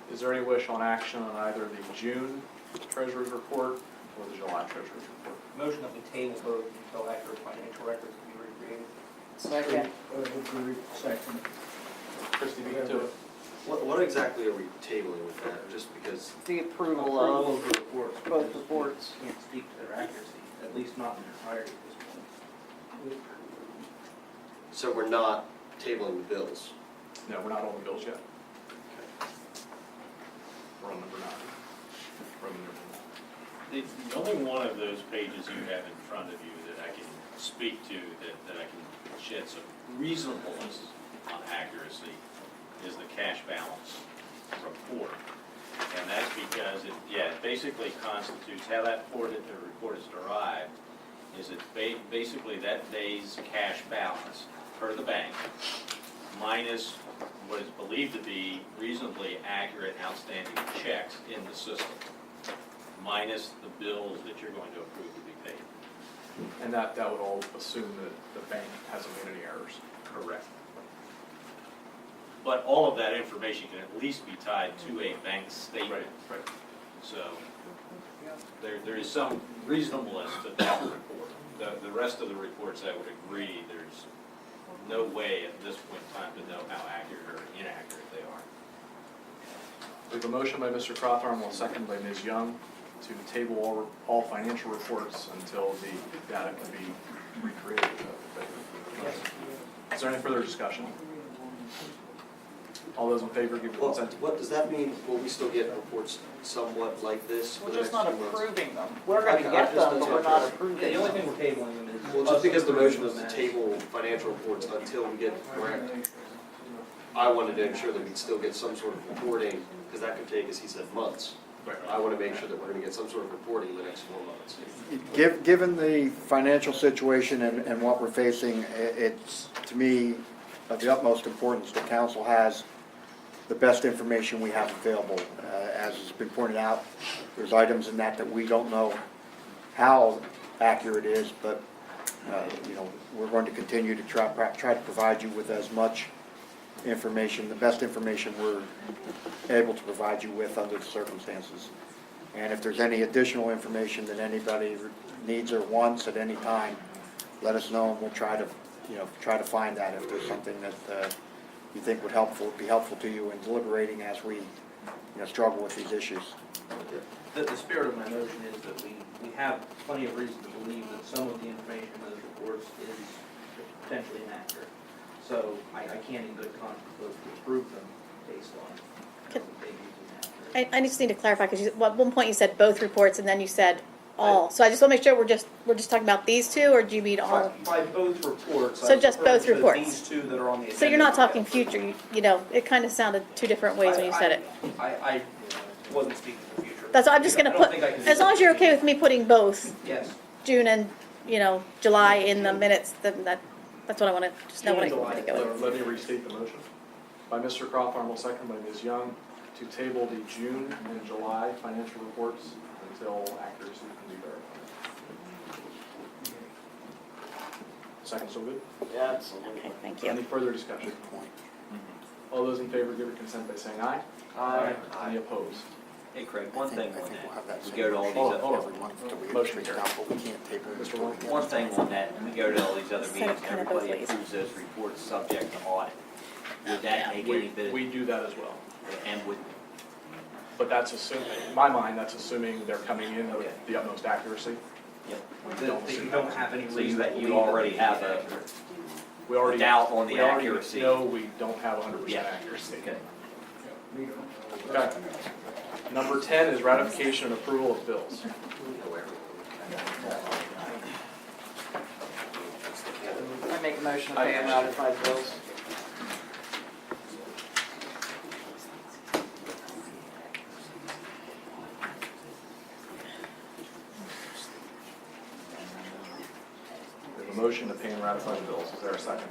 Is there any wish on action on either the June Treasurer's report or the July Treasurer's report? Motion that we table both until accurate financial records can be recreated. Second. Second. Christie, beat to it. What exactly are we tabling with that, just because? The approval of the reports. both reports. Can't speak to their accuracy, at least not in their entirety at this point. So we're not tabling the bills? No, we're not on the bills yet. We're on number 9. We're on number 9. The only one of those pages you have in front of you that I can speak to, that I can shed some reasonableness on accuracy, is the cash balance report. And that's because it basically constitutes how that report is derived, is it's basically that day's cash balance per the bank, minus what is believed to be reasonably accurate outstanding checks in the system, minus the bills that you're going to approve to be paid. And that would all assume that the bank hasn't made any errors. Correct. But all of that information can at least be tied to a bank statement. Right. So there is some reasonableness to that report. The rest of the reports, I would agree, there's no way at this point in time to know how accurate or inaccurate they are. We have a motion by Mr. Cawthorn, a second by Ms. Young, to table all financial reports until the data can be recreated. Is there any further discussion? All those in favor give your consent. What does that mean? Will we still get reports somewhat like this for We're the just next not few months? approving them. We're gonna get them, but we're not approving them. The only thing we're tabling them is. Well, just because the motion was to table financial reports until we get correct, I wanted to ensure that we'd still get some sort of reporting, because that could take, as he said, months. I want to make sure that we're going to get some sort of reporting in the next 4 months. Given the financial situation and what we're facing, it's, to me, of the utmost importance the council has the best information we have available. As has been pointed out, there's items in that we don't know how accurate it is, but we're going to continue to try to provide you with as much information, the best information we're able to provide you with under the circumstances. And if there's any additional information that anybody needs or wants at any time, let us know, and we'll try to find that if there's something that you think would be helpful to you in deliberating as we struggle with these issues. The spirit of my motion is that we have plenty of reason to believe that some of the information in those reports is potentially inaccurate. So I can't in good conscience vote to approve them based on Can- they use inaccurate. I just need to clarify, because at one point you said both reports, and then you said all. So I just want to make sure we're just talking about these two, or do you mean all? By both reports. So I was just both referring to reports. These two that are on the agenda. So you're not talking future, you know, it kind of sounded two different ways when you said it. I wasn't speaking for the future. That's, I'm just I gonna don't put, think I can- as long as you're okay with me putting both Yes. June and, July in the minutes, then that's what I want to just know what I June and want to July. go with. Let me restate the motion. By Mr. Crawford, second by Ms. Young, to table the June and July financial reports until accuracy can be verified. Second, so good? Yeah, absolutely. Okay, thank Any you. further discussion? All those in favor give their consent by saying aye. Aye. Any opposed? Hey Craig, one thing on I think we'll have that, that we go to all these Hold on, other, hold on. every month till we get Motion it carried. out, but we can't table it. Mr. Wong? one thing on that, we go to all these other Said it meetings, kinda both everybody ways. approves those reports subject to audit. Would that make any bit, We do that as well. and would, But that's assuming, in my mind, that's assuming they're coming in with the utmost accuracy. yep. That you don't have any So reason to believe you already that have they're a, inaccurate. We already doubt on the we already accuracy. know we don't have 100% Yeah. accuracy. okay. Okay. Number 10 is ratification and approval of bills. I make a motion to pay and ratify the bills. We have a motion to pay and ratify the bills. Is there a second?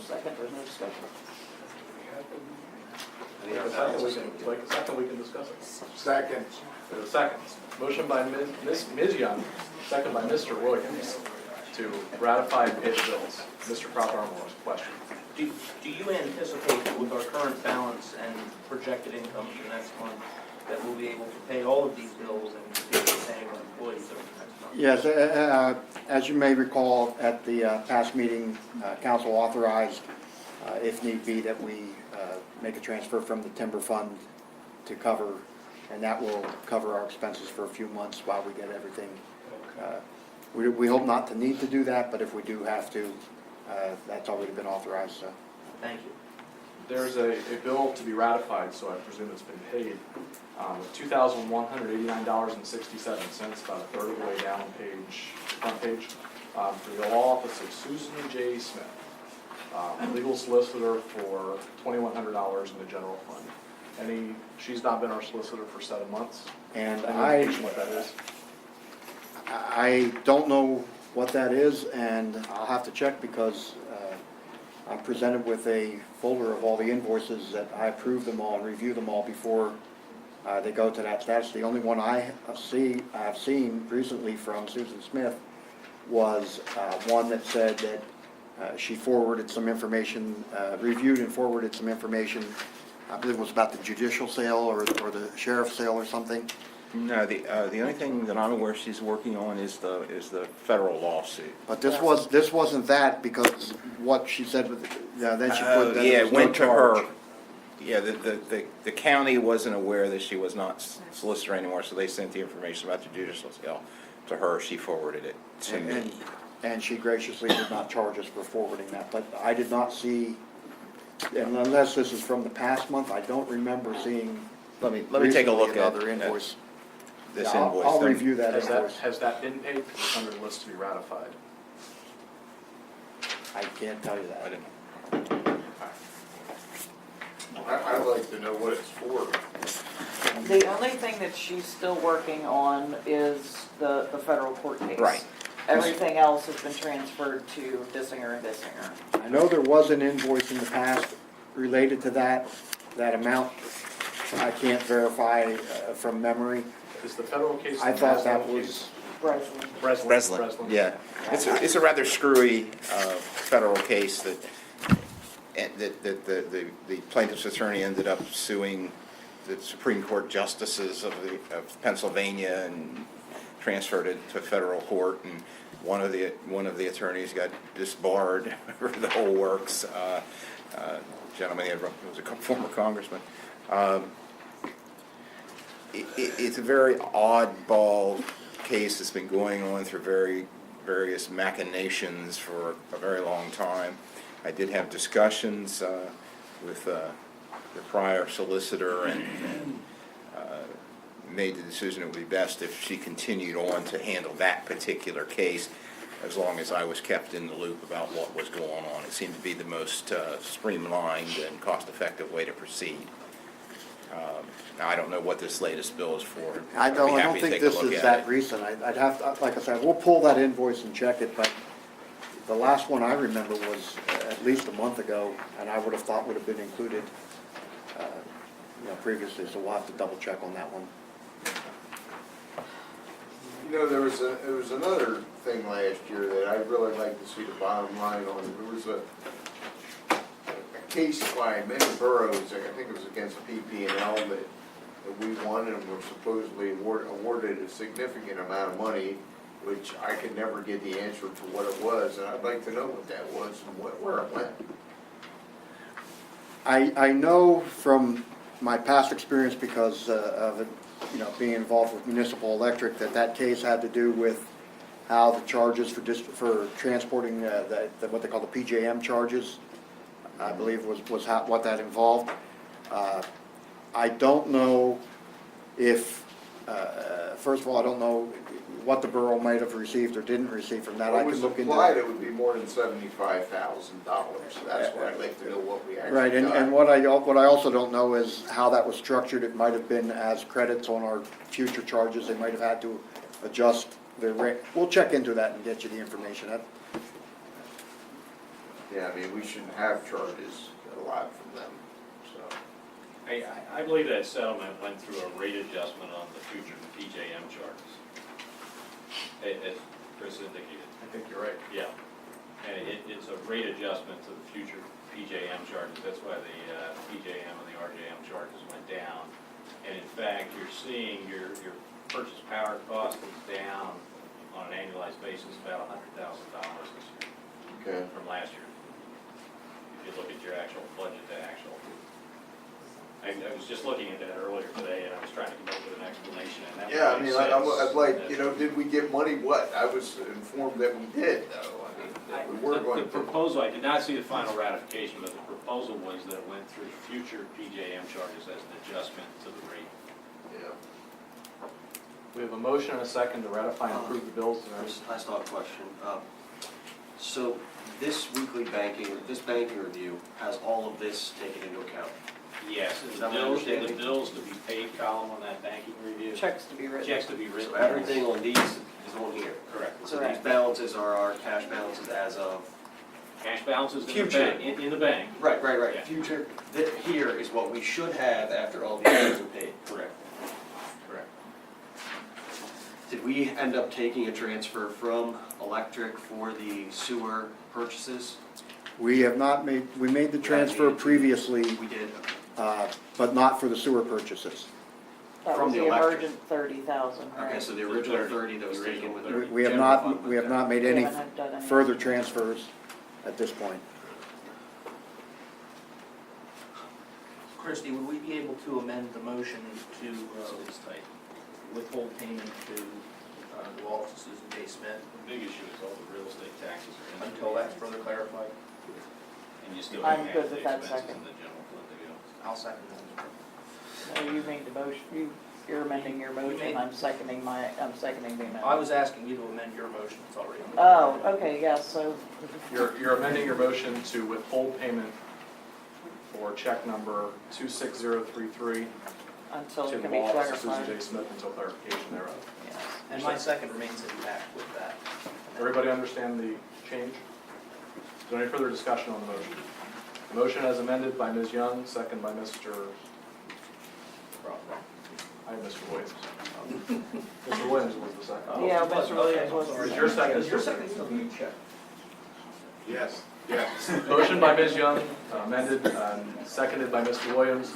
Second, there's no discussion. Any other second? Like a second, we can discuss it. Second. There's a second. Motion by Ms. Young, second by Mr. Williams to ratify bid bills. Mr. Crawford, question. Do you anticipate that with our current balance and projected income for next month, that we'll be able to pay all of these bills and continue paying our employees over the next month? Yes, as you may recall, at the past meeting, council authorized, if need be, that we make a transfer from the timber fund to cover, and that will cover our expenses for a few months while we get everything. We hope not to need to do that, but if we do have to, that's already been authorized, so. Thank you. There's a bill to be ratified, so I presume it's been paid, of $2,189.67, about a third of the way down front page, for the law office of Susan J. Smith, legal solicitor for $2,100 in the general fund. She's not been our solicitor for 7 months. And Any indication what that is? I don't know what that is, and I'll have to check because I'm presented with a folder of all the invoices that I approve them all and review them all before they go to that status. The only one I've seen recently from Susan Smith was one that said that she forwarded some information, reviewed and forwarded some information, I believe it was about the judicial sale or the sheriff's sale or something. No, the only thing that I'm aware she's working on is the federal lawsuit. But this wasn't that, because what she said, then she put that Yeah, there it was no went to charge. her. Yeah, the county wasn't aware that she was not solicitor anymore, so they sent the information about the judicial sale to her. She forwarded it to me. And she graciously did not charge us for forwarding that, but I did not see, and unless this is from the past month, I don't remember seeing. Let me take a look recently at another invoice. this Yeah, invoice. I'll then. review that Has invoice. that been paid? It's under the list to be ratified. I can't tell you I that. didn't. I'd like to know what it's for. The only thing that she's still working on is the federal court case. Right. Everything else has been transferred to Bissinger and Bissinger. I know there was an invoice in the past related to that amount. I can't verify from memory. Is the federal case? I the thought that Maslow was, case? Breslin. Breslin, yeah. It's a rather screwy federal case that the plaintiff's attorney ended up suing the Supreme Court justices of Pennsylvania and transferred it to federal court. And One of the attorneys got disbarred for the whole works. Gentleman, he was a former congressman. It's a very oddball case that's been going on through various machinations for a very long time. I did have discussions with the prior solicitor and made the decision it would be best if she continued on to handle that particular case, as long as I was kept in the loop about what was going on. It seemed to be the most streamlined and cost-effective way to proceed. Now, I don't know what this latest bill is for. I I'd be don't happy to think take a this look is at that it. recent. I'd have to, like I said, we'll pull that invoice and check it, but the last one I remember was at least a month ago, and I would have thought would have been included, previously, so we'll have to double check on that one. You know, there was another thing last year that I'd really like to see the bottom line on. There was a case by many boroughs, I think it was against PP&L, that we won and were supposedly awarded a significant amount of money, which I could never get the answer to what it was, and I'd like to know what that was and where it went. I know from my past experience, because of it, being involved with municipal electric, that case had to do with how the charges for transporting what they call the PJM charges, I believe was what that involved. I don't know if, first of all, I don't know what the borough might have received or didn't receive from that. I could look into Implied that. it would be more than $75,000, that's why I'd like to know what we actually got. Right, and what I also don't know is how that was structured. It might have been as credits on our future charges. They might have had to adjust their rate. We'll check into that and get you the information. Yeah, I mean, we shouldn't have charges a lot from them, so. I believe that settlement went through a rate adjustment on the future PJM charges. As Chris indicated. I think you're right. Yeah. And it's a rate adjustment to the future PJM charges. That's why the PJM and the RJM charges went down. And in fact, you're seeing your purchase power cost is down on an annualized basis about $100,000 this year. Okay. From last year. If you look at your actual budget to actual. I was just looking at that earlier today, and I was trying to come up with an explanation, and that Yeah, I would mean, make I'd like, sense. did we get money? What? I was informed that we did, though. I mean, that we were going The to. proposal, I did not see the final ratification, but the proposal was that it went through future PJM charges as an adjustment to the rate. Yeah. We have a motion and a second to ratify and approve the bills. Last thought question. So this weekly banking review has all of this taken into account? Yes, Is and that the my bills, and the understanding? bills to be paid column on that banking review. Checks to be written. Checks to be written. So everything on these is on here? Correct. So these balances are our cash balances as of? Cash balances in the Future. bank, in the bank. Right. Yeah. Future, here is what we should have after all these bills are paid. Correct. Correct. Did we end up taking a transfer from electric for the sewer purchases? We have not made, we made the transfer previously, We did. but not for the sewer purchases. That From was the the electric. emergent 30,000, right? Okay, so the original 30 that was taken with the We have general fund not, went we have there. not made We any haven't done any. further transfers at this point. Christie, would we be able to amend the motion to withhold payment to the offices of J. Smith The big issue is all the real estate taxes are in. until that's further clarified? And you still I'm have good half the with that expenses second. in the general fund to go. I'll second that. No, you made the motion, you're amending your motion, I'm seconding the amendment. I was asking you to amend your motion, it's already on the. Oh, okay, yes, so, You're amending your motion to withhold payment for check number 26033 until to it the can be law office of Susan clarified. J. Smith until clarification thereof. Yes. And my second remains intact with that. Everybody understand the change? Is there any further discussion on the motion? The motion as amended by Ms. Young, second by Mr. Hi, Mr. Williams. Mr. Williams was the second. Yeah, Mr. Williams was. Is your second? Is your second still being checked? Yes. Yes. Motion by Ms. Young, amended, seconded by Mr. Williams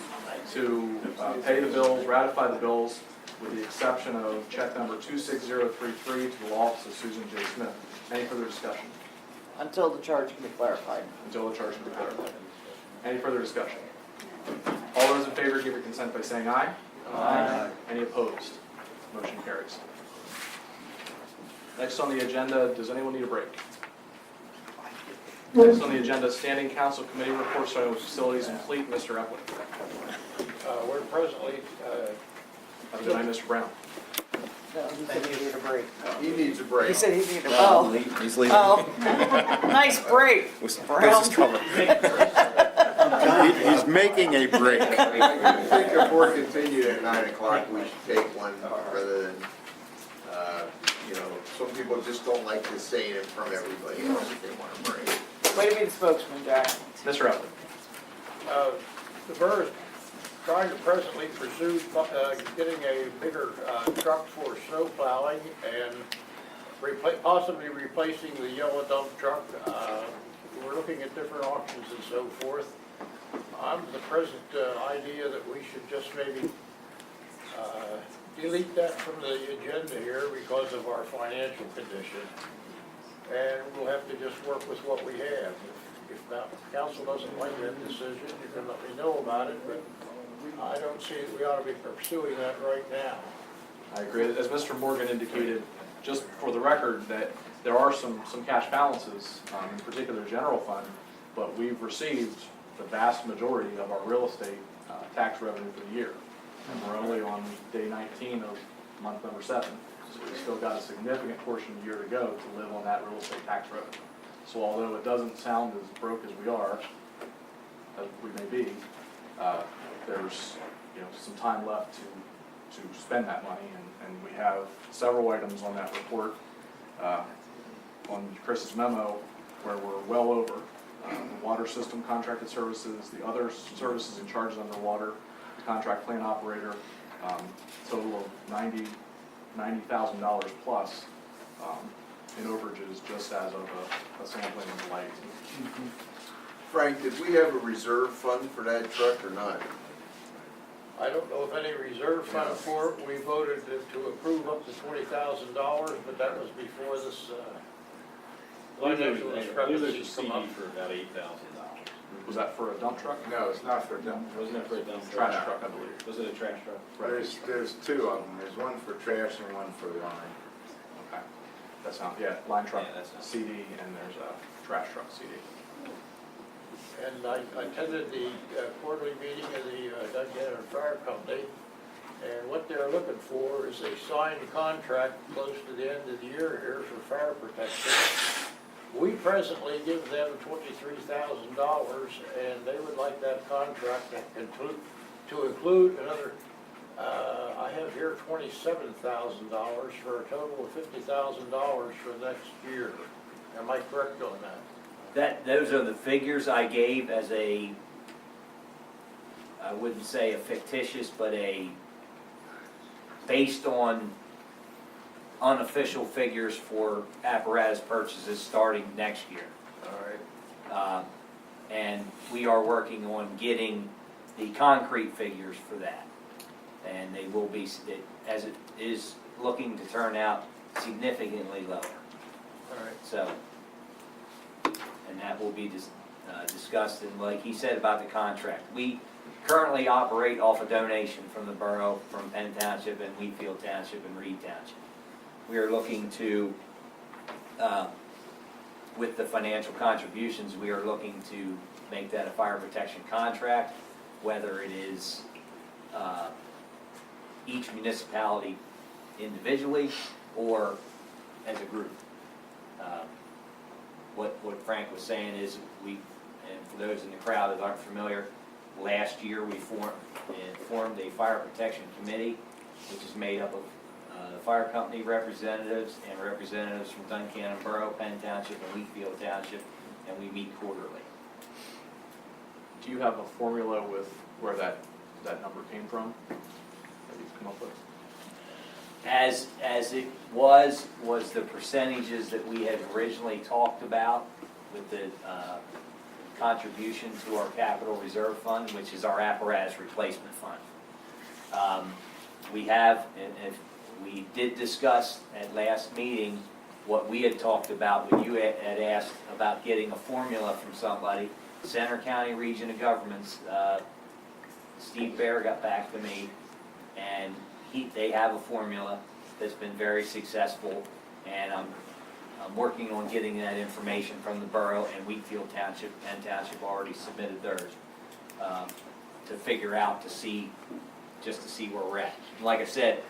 to pay the bills, ratify the bills with the exception of check number 26033 to the law office of Susan J. Smith. Any further discussion? Until the charge can be clarified. Until the charge can be clarified. Any further discussion? All those in favor give your consent by saying aye. Aye. Any opposed? Motion carries. Next on the agenda, does anyone need a break? Next on the agenda, standing council committee reports on facilities and fleet. Mr. Epling. We're presently, Have a good night, Mr. Brown. No, he said he needed a break. He needs a break. He said he needed a, No, oh, he's leaving. oh. Nice break, Brown. This is covered. He's making a break. I think if we're continued at 9 o'clock, we should take one rather than, some people just don't like to say it in front of everybody else if they want a break. Way to be the spokesman, Jack. Mr. Epling. The borough is trying to presently pursue getting a bigger truck for snow plowing and possibly replacing the yellow dump truck. We're looking at different options and so forth. I'm the present idea that we should just maybe delete that from the agenda here because of our financial condition. And we'll have to just work with what we have. If the council doesn't like that decision, you can let me know about it, but I don't see that we ought to be pursuing that right now. I agree. As Mr. Morgan indicated, just for the record, that there are some cash balances, in particular general fund, but we've received the vast majority of our real estate tax revenue for the year. And we're only on day 19 of month number 7. So we've still got a significant portion of the year to go to live on that real estate tax revenue. So although it doesn't sound as broke as we are, as we may be, there's some time left to spend that money, and we have several items on that report on Chris's memo where we're well over the water system contracted services, the other services and charges underwater, the contract plan operator, total of $90,000 plus in overages just as of a sampling of the light. Frank, did we have a reserve fund for that truck or not? I don't know if any reserve fund for it. We voted to approve up to $20,000, but that was before this financial discrepancies come up. for about $8,000. Was that for a dump truck? No, it's not for dump. Wasn't it for a dump Trash truck, I believe. Was it a trash truck? There's two of them. There's one for trash and one for line. Okay. That sounds, line truck Yeah, that's not- CD, and there's a trash truck CD. And I attended the quarterly meeting of the Duncannon Fire Company, and what they're looking for is a signed contract close to the end of the year here for fire protection. We presently give them $23,000, and they would like that contract to include another, I have here $27,000 for a total of $50,000 for next year. Am I correct on that? Those are the figures I gave as I wouldn't say a fictitious, but based on unofficial figures for apparatus purchases starting next year. All right. And we are working on getting the concrete figures for that. And they will be, as it is looking to turn out, significantly lower. All right. So, and that will be discussed, and like he said about the contract, we currently operate off a donation from the borough, from Penn Township and Wheatfield Township and Reed Township. We are looking to, with the financial contributions, we are looking to make that a fire protection contract, whether it is each municipality individually or as a group. What Frank was saying is and for those in the crowd that aren't familiar, last year we formed a fire protection committee, which is made up of the fire company representatives and representatives from Duncannon Borough, Penn Township, and Wheatfield Township, and we meet quarterly. Do you have a formula with where that number came from that you've come up with? As it was the percentages that we had originally talked about with the contribution to our capital reserve fund, which is our apparatus replacement fund. we have, and if we did discuss at last meeting what we had talked about, when you had asked about getting a formula from somebody. Center County Region of Governments, Steve Bear got back to me, and they have a formula that's been very successful, and I'm working on getting that information from the borough, and Wheatfield Township, Penn Township already submitted theirs, to figure out, just to see where we're at. Like I said,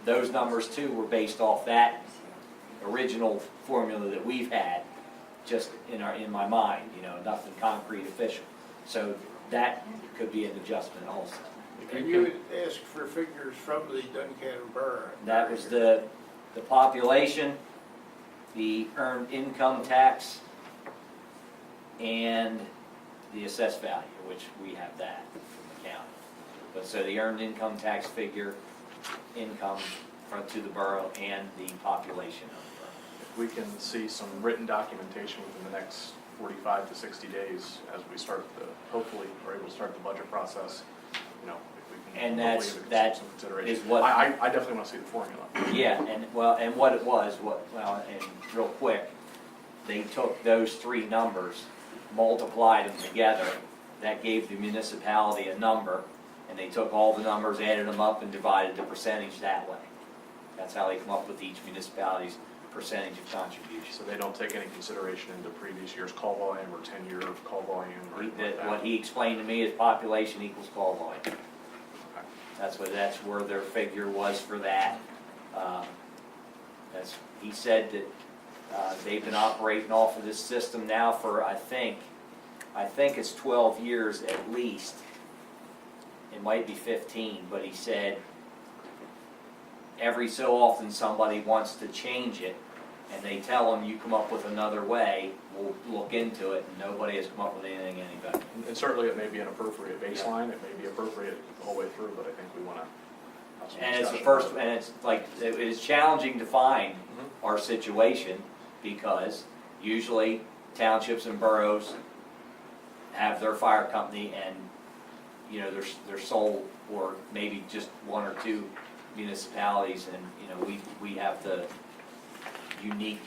those numbers too were based off that original formula that we've had, just in my mind, nothing concrete official. So that could be an adjustment also. And you asked for figures from the Duncannon Borough. That was the population, the earned income tax, and the assessed value, which we have that from the county. But so the earned income tax figure, income to the borough, and the population of the borough. If we can see some written documentation within the next 45 to 60 days as we hopefully are able to start the budget process, if we can. And hopefully that give it some consideration. is what. I definitely want to see the formula. Yeah, and what it was, and real quick, they took those three numbers, multiplied them together, that gave the municipality a number, and they took all the numbers, added them up, and divided the percentage that way. That's how they come up with each municipality's percentage of contribution. So they don't take any consideration into previous year's call volume or 10-year call volume or anything like that? What he explained to me is population equals call volume. That's where their figure was for that. He said that they've been operating off of this system now for, I think it's 12 years at least. It might be 15, but he said every so often somebody wants to change it, and they tell them, you come up with another way, we'll look into it, and nobody has come up with anything any better. And certainly it may be an appropriate baseline, it may be appropriate the whole way through, but I think we want to have some And it's the discussion. first, and it's like, it is challenging to find our situation, because usually townships and boroughs have their fire company, and they're sole, or maybe just one or two municipalities, and we have the unique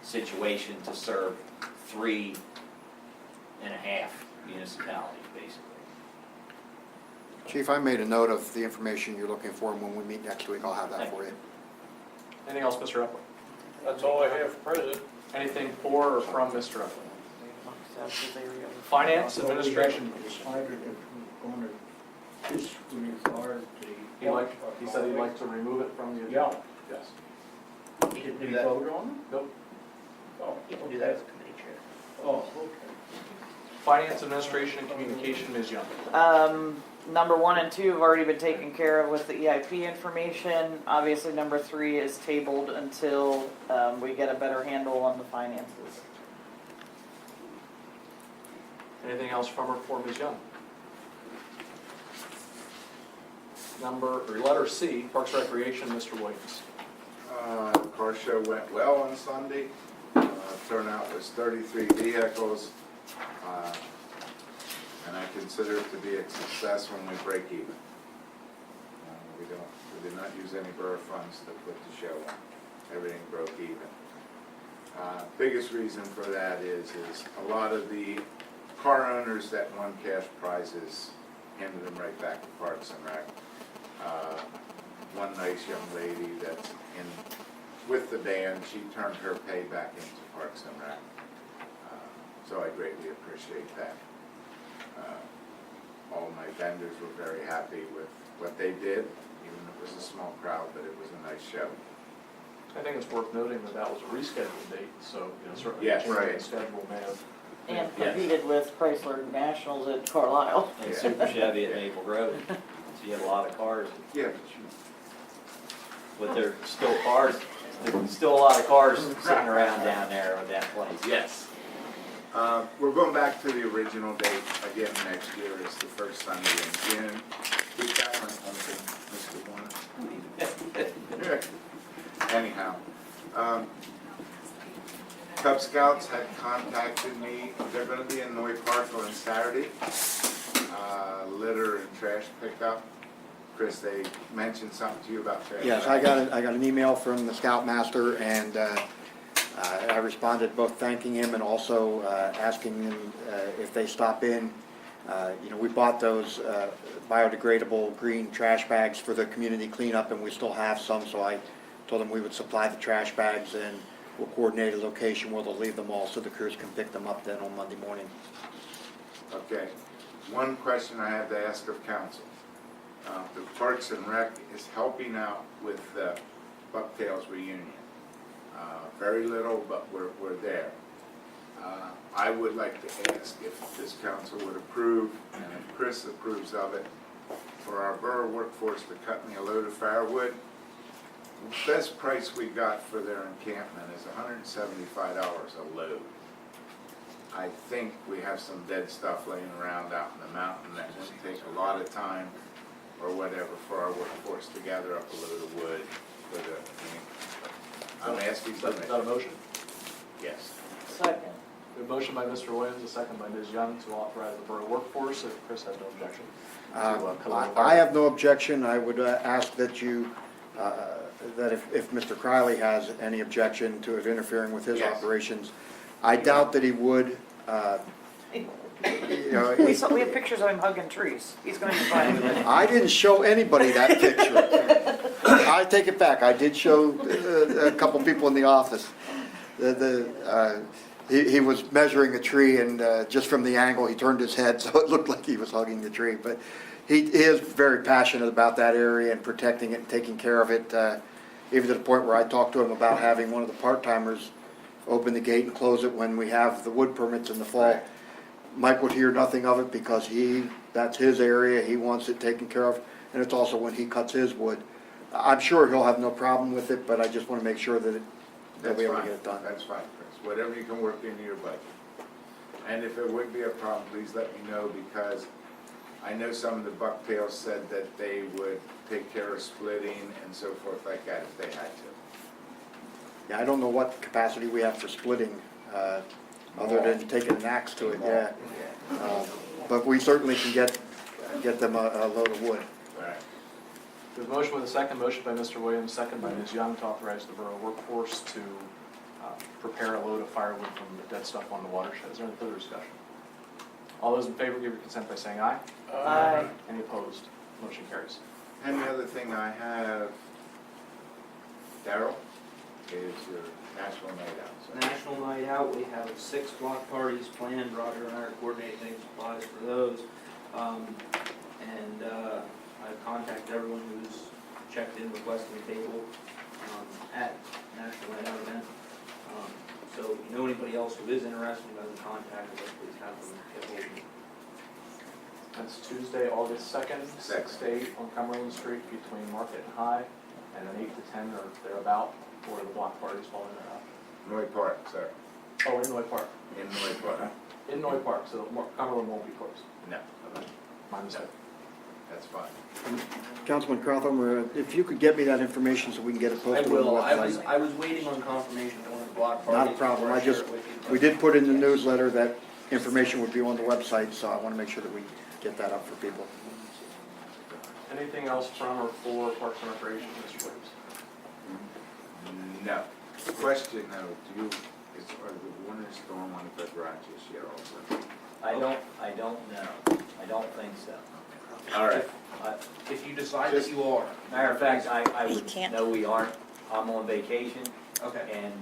situation to serve 3.5 municipalities, basically. Chief, I made a note of the information you're looking for, and when we meet next week, I'll have that for you. Anything else, Mr. Epler? That's all I have for President. Anything for or from Mr. Epler? Finance, administration. He said he'd like to remove it from the agenda. Yes. Did we vote on it? Nope. Oh, you can do that as a committee chair. Oh, okay. Finance, administration, and communication, Ms. Young. Number 1 and 2 have already been taken care of with the EIP information. Obviously, number 3 is tabled until we get a better handle on the finances. Anything else from or for Ms. Young? Letter C, Parks Recreation, Mr. Williams. Car show went well on Sunday. Turnout was 33 vehicles. And I consider it to be a success when we break even. We did not use any borough funds to put the show on. Everything broke even. Biggest reason for that is a lot of the car owners that won cash prizes handed them right back to Parks and Rec. One nice young lady that's with the band, she turned her pay back into Parks and Rec. So I greatly appreciate that. All my vendors were very happy with what they did, even if it was a small crowd, but it was a nice show. I think it's worth noting that was a rescheduled date, so certainly Yes, the change in right. schedule may have. And competed with Chrysler Nationals at Carlisle. And Super Chevy at Maple Grove, so you have a lot of cars. Yeah, But there's still cars, there's still a lot of cars sitting around down there on that place. yes. We're going back to the original date again next year. It's the first Sunday in June. Keep that one open, Mr. Warner. Anyhow, Cub Scouts had contacted me. They're going to be in Noy Park on Saturday. Litter and trash pickup. Chris, they mentioned something to you about trash Yes, bags? I got an email from the Scoutmaster, and I responded both thanking him and also asking him if they stop in. You know, we bought those biodegradable green trash bags for the community cleanup, and we still have some, so I told them we would supply the trash bags, and we'll coordinate a location where they'll leave them all so the crews can pick them up then on Monday morning. Okay. One question I have to ask of council. The Parks and Rec is helping out with the Bucktails reunion. Very little, but we're there. I would like to ask if this council would approve, and if Chris approves of it, for our borough workforce to cut me a load of firewood. The best price we got for their encampment is $175 a load. I think we have some dead stuff laying around out in the mountain that wouldn't take a lot of time or whatever for our workforce to gather up a load of wood for the, I'm asking Is for that a motion? Yes. Second. We have a motion by Mr. Williams, a second by Ms. Young to authorize the borough workforce, if Chris has no objection. I have no objection. I would ask that you, that if Mr. Criley has any objection to it interfering with his Yes. operations, I doubt that he would. You know, We have pictures of him hugging trees. He's gonna be fine with it. I didn't show anybody that picture. I take it back. I did show a couple people in the office. He was measuring a tree, and just from the angle, he turned his head, so it looked like he was hugging the tree. But he is very passionate about that area and protecting it and taking care of it, even to the point where I talked to him about having one of the part-timers open the gate and close it when we have the wood permits in the fall. Right. Mike would hear nothing of it because that's his area, he wants it taken care of, and it's also when he cuts his wood. I'm sure he'll have no problem with it, but I just want to make sure that That's we're able to fine. get it done. That's fine, Chris. Whatever you can work into your budget. And if it would be a problem, please let me know, because I know some of the Bucktails said that they would take care of splitting and so forth like that if they had to. Yeah, I don't know what capacity we have for splitting, other than taking an axe to it, yeah. But we certainly can get them a load of wood. Right. We have a motion with a second, motion by Mr. Williams, second by Ms. Young to authorize the borough workforce to prepare a load of firewood from the dead stuff on the watershed. Is there any further discussion? All those in favor give your consent by saying aye. Aye. Any opposed? Motion carries. And the other thing I have, Darrell, is your National Night Out. So National Night Out, we have 6 block parties planned. Roger and I are coordinating supplies for those. I've contacted everyone who's checked in requesting a table at National Night Out event. So if you know anybody else who is interested and doesn't contact us, please have them get hold of me. That's Tuesday, August 2nd, 6 to 8 on Cumberland Street between Market and High, and then 8 to 10 or thereabout, where the block parties fall in there. Noy Park, sir. Oh, in Noy Park. In Noy Park. In Noy Park, so Cumberland won't be closed. No, My mistake. that's fine. Councilman Crowther, if you could get me that information so we can get it I posted on the will. website. I was waiting on confirmation on one of the block parties. Not a problem. before I share just, it with you, we did put in the newsletter that information would be on the website, so I want to make sure that we get that up for people. Anything else from or for Parks and Recreation, Mr. Williams? No. Question though, are the winter storm on the garages yet also? I don't know. I don't think so. All right. If you decide that you are. Matter of fact, I You would can't. know we aren't. I'm on vacation, Okay. and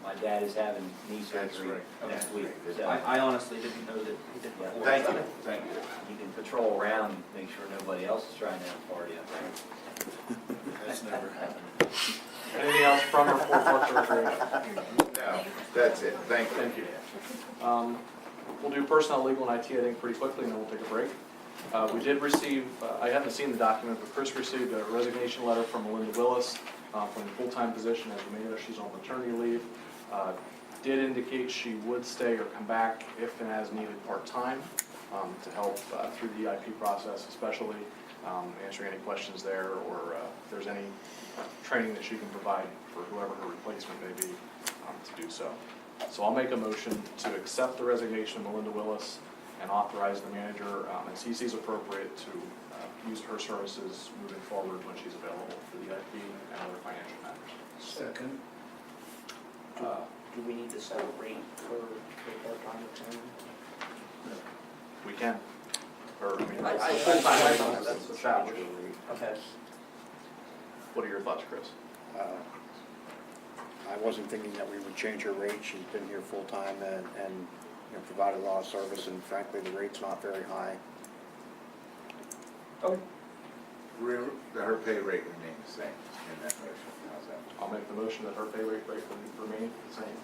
my dad is having knee That's surgery right. next week. So I honestly didn't know that he did before. Thank you, thank you. you can patrol around and make sure nobody else is trying to have a party up there. That's never happened. Anything else from or for Parks and Recreation? No, that's it, thank you. Thank you. We'll do personnel, legal, and IT, I think, pretty quickly, and then we'll take a break. We did receive, I haven't seen the document, but Chris received a resignation letter from Melinda Willis from the full-time position. As you may know, she's on maternity leave. Did indicate she would stay or come back if and as needed part-time to help through the EIP process, especially answering any questions there, or if there's any training that she can provide for whoever her replacement may be to do so. So I'll make a motion to accept the resignation of Melinda Willis and authorize the manager, as he sees appropriate, to use her her services moving forward when she's available for the IP and other financial matters. Second. Do we need to set a rate for part-time attorney? We can. Or, I mean, I- that's the salary. Okay. What are your thoughts, Chris? I wasn't thinking that we would change her rate. She's been here full-time and you know, provided a lot of service, and frankly, the rate's not very high. Okay. Her pay rate remains the same in that motion. How's that? I'll make the motion that her pay rate remain the same.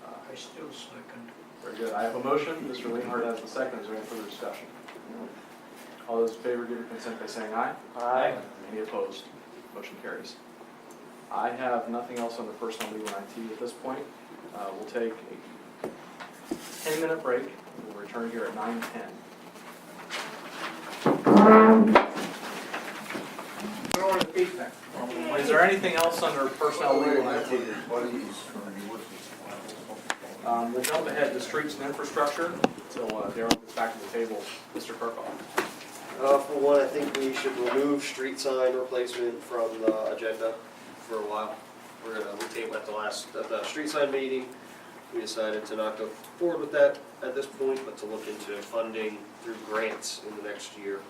I still second. Very good. I have a motion. Mr. Leonhardt has the second. Is there any further discussion? All those in favor give your consent by saying aye. Aye. Any opposed? Motion carries. I have nothing else under personnel, legal, and IT at this point. We'll take a 10-minute break. We'll return here at 9:10. Is there anything else under personnel, legal, and IT? We'll jump ahead to streets and infrastructure until Darrell gets back to the table. Mr. Kirkhoff. For one, I think we should remove street sign replacement from the agenda for a while. We tabled at the street sign meeting. We decided to not go forward with that at this point, but to look into funding through grants in the next year.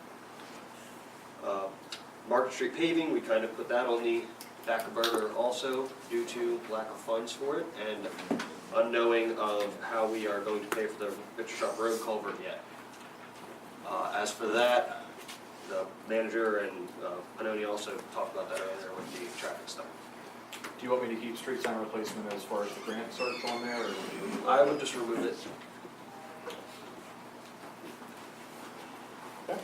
Market Street paving, we kind of put that on the back burner also due to lack of funds for it and unknowing of how we are going to pay for the Bishop Road culvert yet. As for that, the manager and Panoni also talked about that earlier with the traffic stuff. Do you want me to keep street sign replacement as far as the grant search on there, or? I would just remove it. Okay.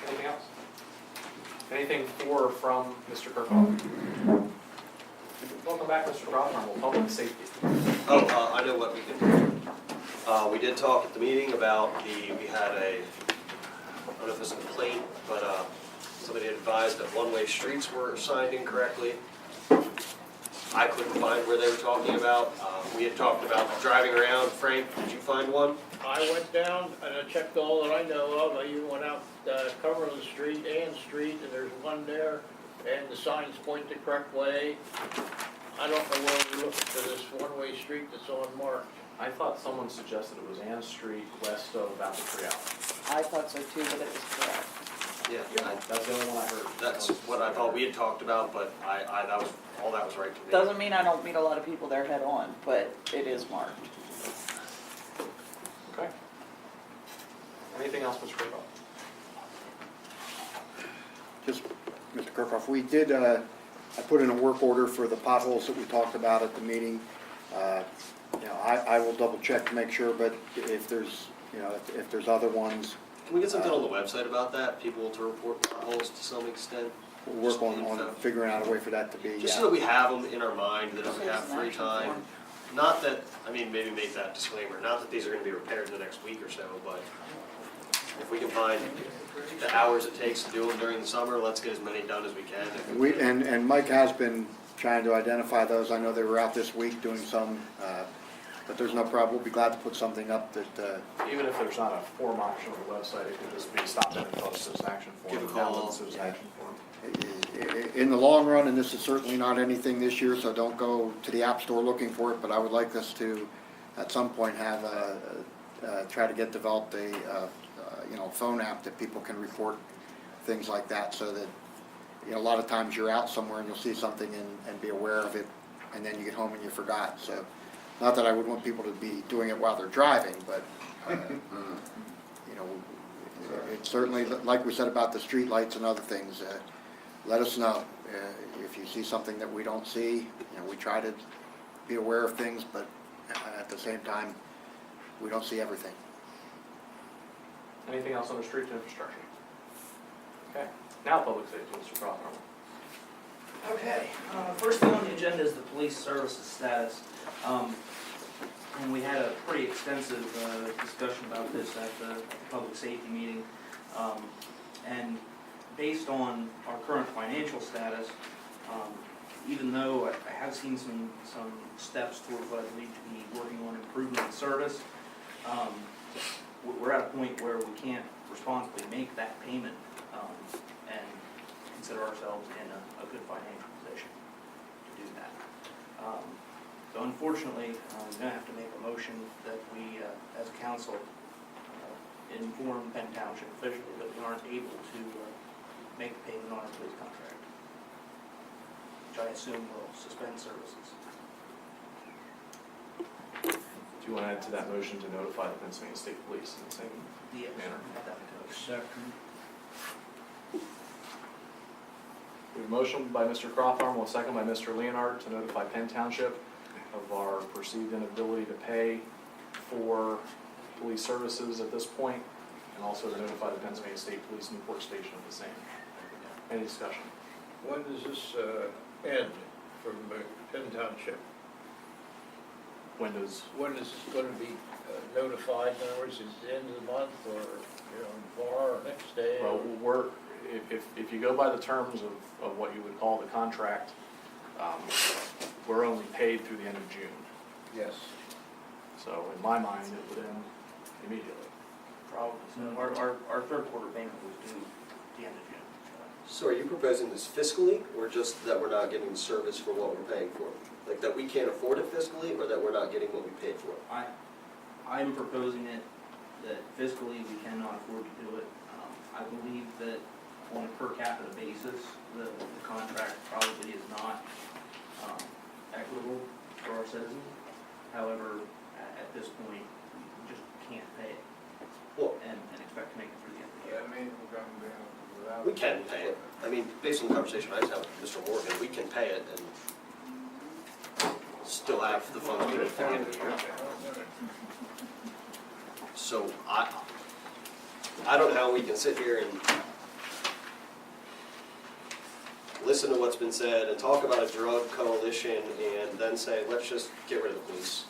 Anything else? Anything for or from Mr. Kirkhoff? Welcome back, Mr. Rothman. Public safety. Oh, I know what we can do. We did talk at the meeting about we had I don't know if it's a complaint, but somebody had advised that one-way streets were signed incorrectly. I couldn't find where they were talking about. We had talked about driving around. Frank, did you find one? I went down and I checked all that I know of. I even went out Cumberland Street, Ann Street, and there's one there, and the signs point the correct way. I don't know where we're looking for this one-way street that's unmarked. I thought someone suggested it was Ann Street west of Apple Tree Alley. I thought so too, but it was correct. Yeah, That's the only one I heard. that's what I thought we had talked about, but that was all that was right to me. Doesn't mean I don't meet a lot of people there head on, but it is marked. Okay. Anything else, Mr. Kirkhoff? Just, Mr. Kirkhoff, we did, I put in a work order for the potholes that we talked about at the meeting. You know, I will double check to make sure, but if there's, you know, if there's other ones. Can we get something on the website about that? People to report potholes to some extent? We'll work on figuring out a way for that to be. Just so that we have them in our mind, that if we have free time. Not that, I mean, maybe make that disclaimer, not that these are gonna be repaired in the next week or so, but if we can find the hours it takes to do them during the summer, let's get as many done as we can. And Mike has been trying to identify those. I know they were out this week doing some, but there's no problem. We'll be glad to put something up that. Even if there's not a form option on the website, it could just be stop in and fill out a citizen action form. Give a call. Download the citizen action form. In the long run, and this is certainly not anything this year, so don't go to the App Store looking for it, but I would like us to, at some point, have try to get developed a you know, phone app that people can report things like that, so that, you know, a lot of times you're out somewhere and you'll see something and be aware of it, and then you get home and you forgot. So, not that I would want people to be doing it while they're driving, but you know, it's certainly, like we said about the street lights and other things, let us know if you see something that we don't see. You know, we try to be aware of things, but at the same time, we don't see everything. Anything else on the streets and infrastructure? Okay. Now public safety, Mr. Crawford. Okay, first thing on the agenda is the police services status. And we had a pretty extensive discussion about this at the public safety meeting. And based on our current financial status, even though I have seen some steps toward what I believe to be working on improvement in service, we're at a point where we can't responsibly make that payment, and consider ourselves in a good financial position to do that. So unfortunately, we're gonna have to make a motion that we, as a council, inform Penn Township officially that we aren't able to make the payment on our police contract, which I assume will suspend services. Do you want to add to that motion to notify the Pennsylvania State Police in the same Yes. manner? Second. We have a motion by Mr. Crofthorne, a second by Mr. Leonard to notify Penn Township of our perceived inability to pay for police services at this point, and also to notify the Pennsylvania State Police Newport Station of the same. Any discussion? When does this end from Penn Township? When does, When is this going to be notified? In other words, is it the end of the month or, tomorrow or next day? well, if you go by the terms of what you would call the contract, we're only paid through the end of June. Yes. So in my mind, it would end immediately. Probably, so our third quarter payment was due the end of June. So are you proposing this fiscally, or just that we're not getting the service for what we're paying for? Like that we can't afford it fiscally, or that we're not getting what we paid for? I'm proposing it that fiscally we cannot afford to do it. I believe that on a per capita basis, the contract probably is not equitable for our citizens. However, at this point, we just can't pay it and expect to make it through the end of the year. That means we're going down without. We can pay it. I mean, based on the conversation I just had with Mr. Morgan, we can pay it and still have the funds at the end of the year. So I don't know how we can sit here and listen to what's been said and talk about a drug coalition and then say, let's just get rid of the police.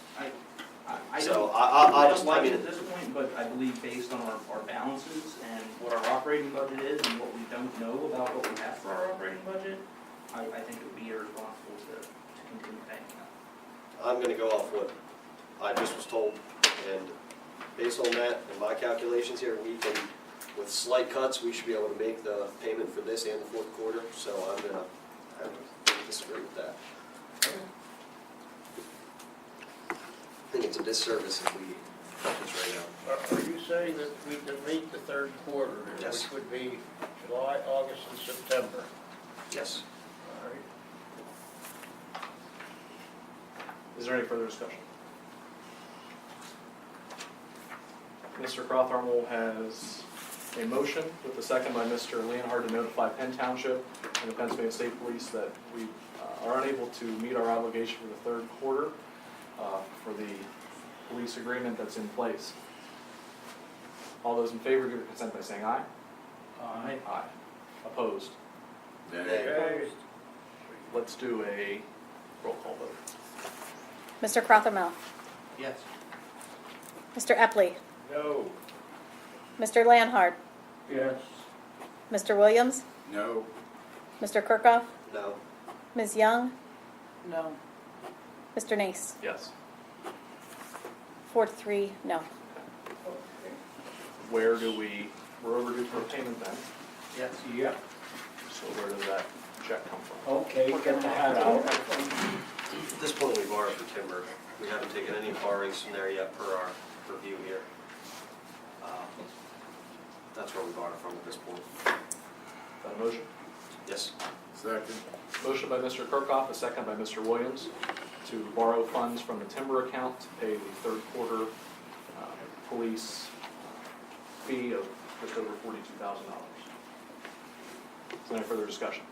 I So don't, I just, don't like I mean, it at this point, but I believe based on our balances and what our operating budget is and what we don't know about what we have for our operating budget, I think it would be irresponsible to continue paying that. I'm gonna go off what I just was told, and based on that and my calculations here, we can, with slight cuts, we should be able to make the payment for this and the fourth quarter, so I'm gonna disagree with that. I think it's a disservice if we cut this right now. Are you saying that we can meet the third quarter, Yes. which would be July, August, and September? Yes. All right. Is there any further discussion? Mr. Crofthorne has a motion with a second by Mr. Leonhard to notify Penn Township and the Pennsylvania State Police that we are unable to meet our obligation for the third quarter for the police agreement that's in place. All those in favor give their consent by saying aye. Aye. Aye. Opposed? Okay. Let's do a roll call vote. Mr. Crothermel, Yes. Mr. Epley, No. Mr. Lanhard, Yes. Mr. Williams, No. Mr. Kirkhoff, No. Ms. Young, No. Mr. Nace. Yes. 4-3, no. Where do we're overdue for payment then, Yes. Yeah. so where does that check come from? Okay, get the hat out. At this point, we borrowed for timber. We haven't taken any borrowings from there yet per our review here. That's where we borrowed from at this point. Got a motion? Yes. Second. Motion by Mr. Kirkhoff, a second by Mr. Williams, to borrow funds from the timber account to pay the third quarter police fee of just over $42,000. Is there any further discussion?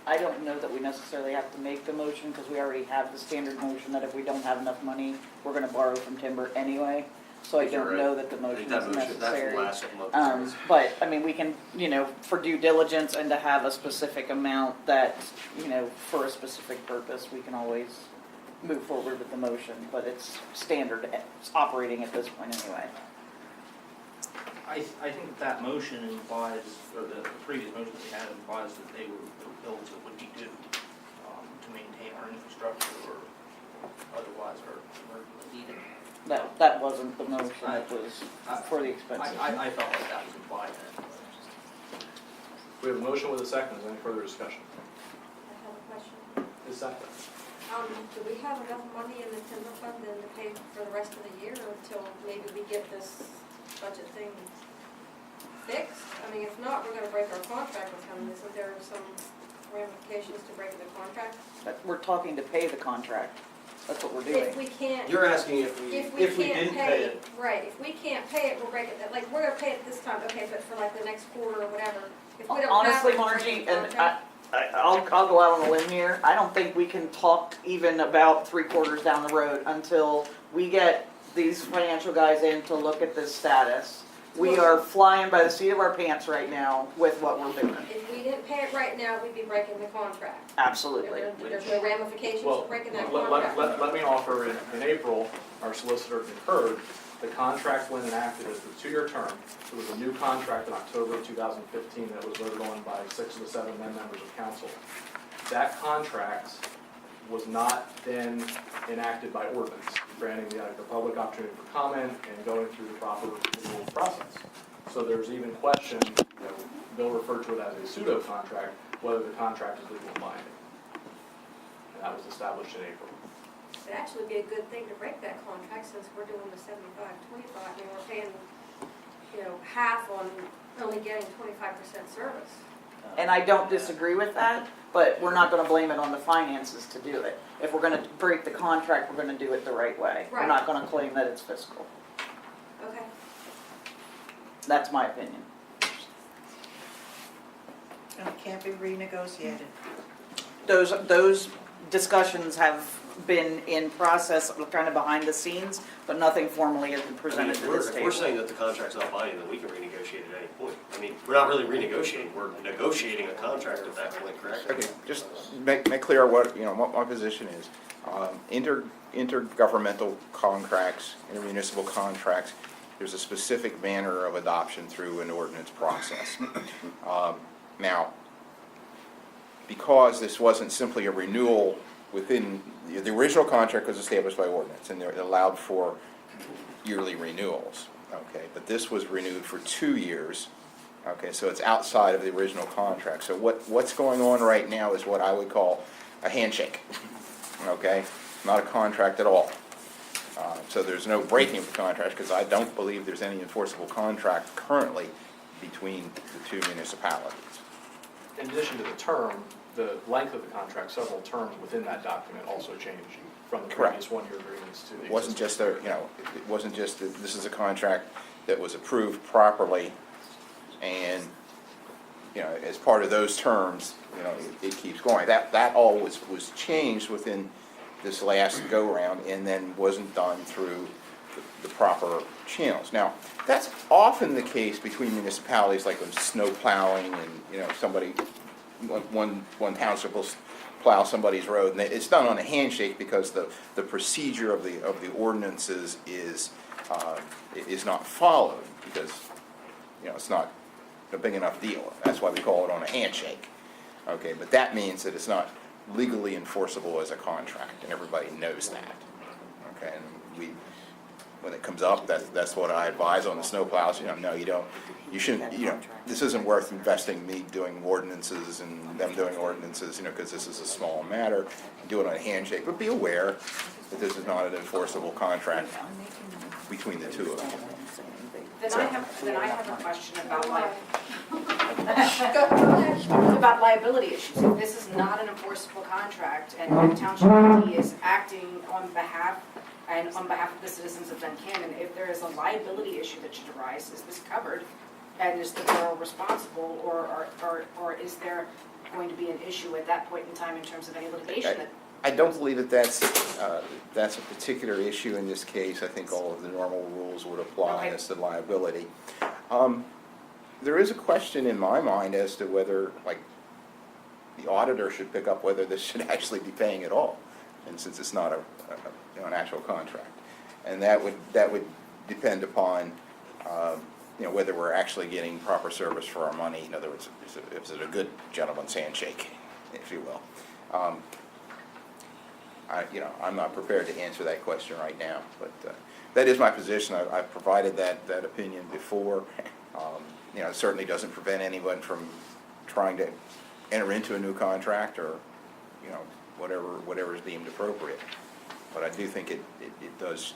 I don't know that we necessarily have to make the motion because we already have the standard motion that if we don't have enough money, we're gonna borrow from timber anyway. So I You're don't right. know that the I motion think is that motion, that's necessary. the last month. But, I mean, we can, for due diligence and to have a specific amount that, for a specific purpose, we can always move forward with the motion, but it's standard, it's operating at this point anyway. I think that motion implies, or the previous motion that we had implies that they were bills that would be due to maintain our infrastructure or otherwise our emergency needed. That wasn't the motion, it was for the expenses. I felt like that was implied in it. We have a motion with a second. Is there any further discussion? I have a question. Is second. Do we have enough money in the timber fund then to pay for the rest of the year until maybe we get this budget thing fixed? I mean, if not, we're gonna break our contract with him. Isn't there some ramifications to breaking the contract? But we're talking to pay the contract, that's what we're doing. If we can't. You're asking if we can't didn't pay it. Right, if we can't pay it, we'll break it, like, we're gonna pay it this time, okay, but for like the next quarter or whatever, if we don't have. Honestly, it, we'll break Margie, the and contract. I'll go out on a limb here, I don't think we can talk even about 3 quarters down the road until we get these financial guys in to look at this status. We are flying by the seat of our pants right now with what we're doing. If we didn't pay it right now, we'd be breaking the contract. Absolutely. There's no ramifications Well, to breaking that let contract. me offer, in April, our solicitor concurred, the contract when enacted is the 2-year term. It was a new contract in October of 2015 that was voted on by 6 of the 7 then members of council. That contract was not then enacted by ordinance, granting the public opportunity for comment and going through the proper renewal process. So there's even question, they'll refer to it as a pseudo-contract, whether the contract is legal and binding. And that was established in April. It'd actually be a good thing to break that contract since we're doing the 75-25. I mean, we're paying, half on only getting 25% service. And I don't disagree with that, but we're not gonna blame it on the finances to do it. If we're gonna break the contract, we're gonna do it the right way. We're Right. not gonna claim that it's fiscal. Okay. That's my opinion. And it can't be renegotiated. Those discussions have been in process, kind of behind the scenes, but nothing formally has been presented to this If table. we're saying that the contract's not binding, then we can renegotiate at any point. I mean, we're not really renegotiating, we're negotiating a contract at that point, correct? Okay, just make clear what my position is. Intergovernmental contracts, intermunicipal contracts, there's a specific manner of adoption through an ordinance process. Now, because this wasn't simply a renewal within, the original contract was established by ordinance, and it allowed for yearly renewals, okay? But this was renewed for 2 years, okay? So it's outside of the original contract. So what's going on right now is what I would call a handshake, okay? Not a contract at all. So there's no breaking of the contract, because I don't believe there's any enforceable contract currently between the 2 municipalities. In addition to the term, the length of the contract, several terms within that document also changed from the Correct. previous 1-year agreements to the It wasn't existing. just it wasn't just that this is a contract that was approved properly, and, as part of those terms, it keeps going. That all was changed within this last go-round, and then wasn't done through the proper channels. Now, that's often the case between municipalities, like when snow plowing and, somebody, one township will plow somebody's road, and it's done on a handshake because the procedure of the ordinances is not followed, because, it's not a big enough deal. That's why we call it on a handshake. Okay, but that means that it's not legally enforceable as a contract, and everybody knows that. Okay, and when it comes up, that's what I advise on the snow plows. No, you don't. You shouldn't. This isn't worth investing me doing ordinances and them doing ordinances. Because this is a small matter. Do it on a handshake, but be aware that this is not an enforceable contract between the two of them. Then I have a question about Go liability issues. If this is not an enforceable contract and Township PD is acting on behalf of the citizens of Duncannon, if there is a liability issue that should arise, is this covered? And is the borough responsible, or is there going to be an issue at that point in time in terms of any litigation? I don't believe that's a particular issue in this case. I think all of the normal rules would apply as to liability. There is a question in my mind as to whether, the auditor should pick up whether this should actually be paying at all, and since it's not an actual contract, and that would depend upon whether we're actually getting proper service for our money. In other words, is it a good gentleman's handshake, if you will? I'm not prepared to answer that question right now, but that is my position. I've provided that opinion before. You know, it certainly doesn't prevent anyone from trying to enter into a new contract or, you know, whatever is deemed appropriate. But I do think it does,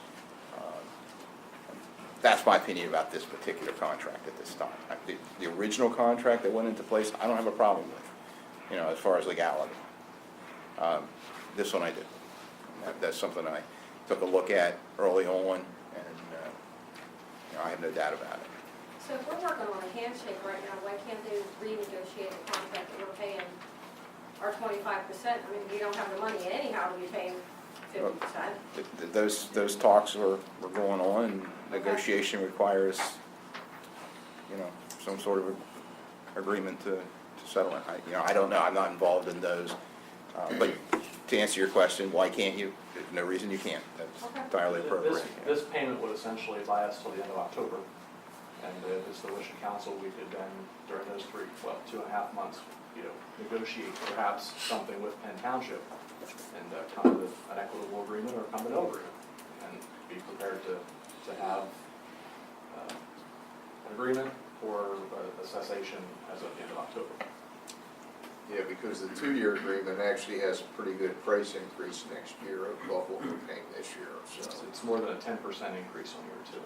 that's my opinion about this particular contract at this time. The original contract that went into place, I don't have a problem with, you know, as far as legality. This one I do. That's something I took a look at early on, and you know, I have no doubt about it. So if we're working on a handshake right now, why can't they renegotiate the contract that we're paying our 25%? I mean, we don't have the money anyhow to be paying 50%. Those talks were going on, and negotiation requires, you know, some sort of agreement to settle it. You know, I don't know, I'm not involved in those. But to answer your question, why can't you? There's no reason you can't. That's entirely appropriate. This payment would essentially buy us till the end of October. And if it's the wish of council, we could then, during those 2.5 months, you know, negotiate perhaps something with Penn Township and come to an equitable agreement or come to no agreement, and be prepared to have an agreement or a cessation as of the end of October. Yeah, because the 2-year agreement actually has a pretty good price increase next year above what we're paying this year, so. It's more than a 10% increase on year 2.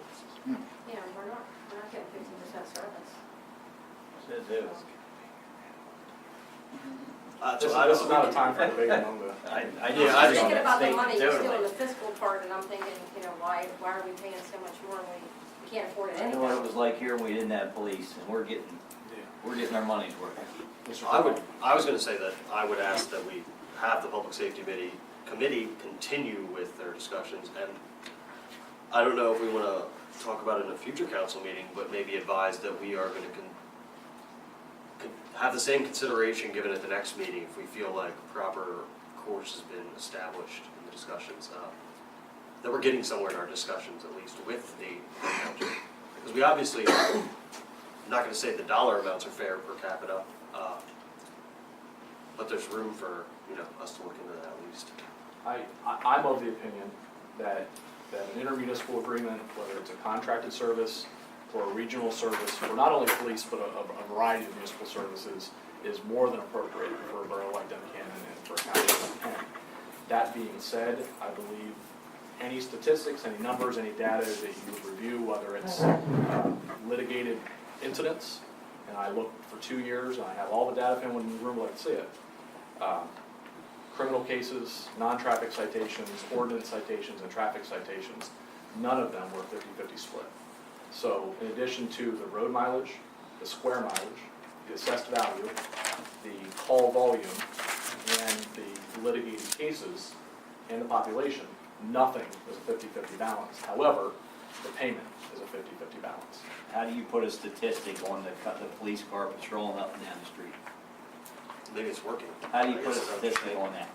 Yeah, we're not getting 15% service. This is not a time for debate among the. I'm thinking about the money, you're still in the fiscal part, and I'm thinking, you know, why are we paying so much more when we can't afford it I know anyway? what it was like here when we didn't have police, and we're getting our money's worth. I was gonna say that I would ask that we have the Public Safety Committee continue with their discussions, and I don't know if we wanna talk about it in a future council meeting, but maybe advise that we are gonna have the same consideration given at the next meeting if we feel like proper course has been established in the discussions, that we're getting somewhere in our discussions, at least with the township. Because we obviously, I'm not gonna say the dollar amounts are fair per capita, but there's room for, you know, us to look into that at least. I'm of the opinion that an intermunicipal agreement, whether it's a contracted service or a regional service, for not only police but a variety of municipal services, is more than appropriate for a borough like Duncannon and for a county like Duncannon. That being said, I believe any statistics, any numbers, any data that you would review, whether it's litigated incidents, and I looked for 2 years and I have all the data, if anyone in the room would like to see it. Criminal cases, non-traffic citations, ordinance citations, and traffic citations, none of them were 50-50 split. So in addition to the road mileage, the square mileage, the assessed value, the call volume, and the litigated cases, and the population, nothing is a 50-50 balance. However, the payment is a 50-50 balance. How do you put a statistic on the police car patrolling up and down the street? Maybe it's working. How do you put a statistic on that?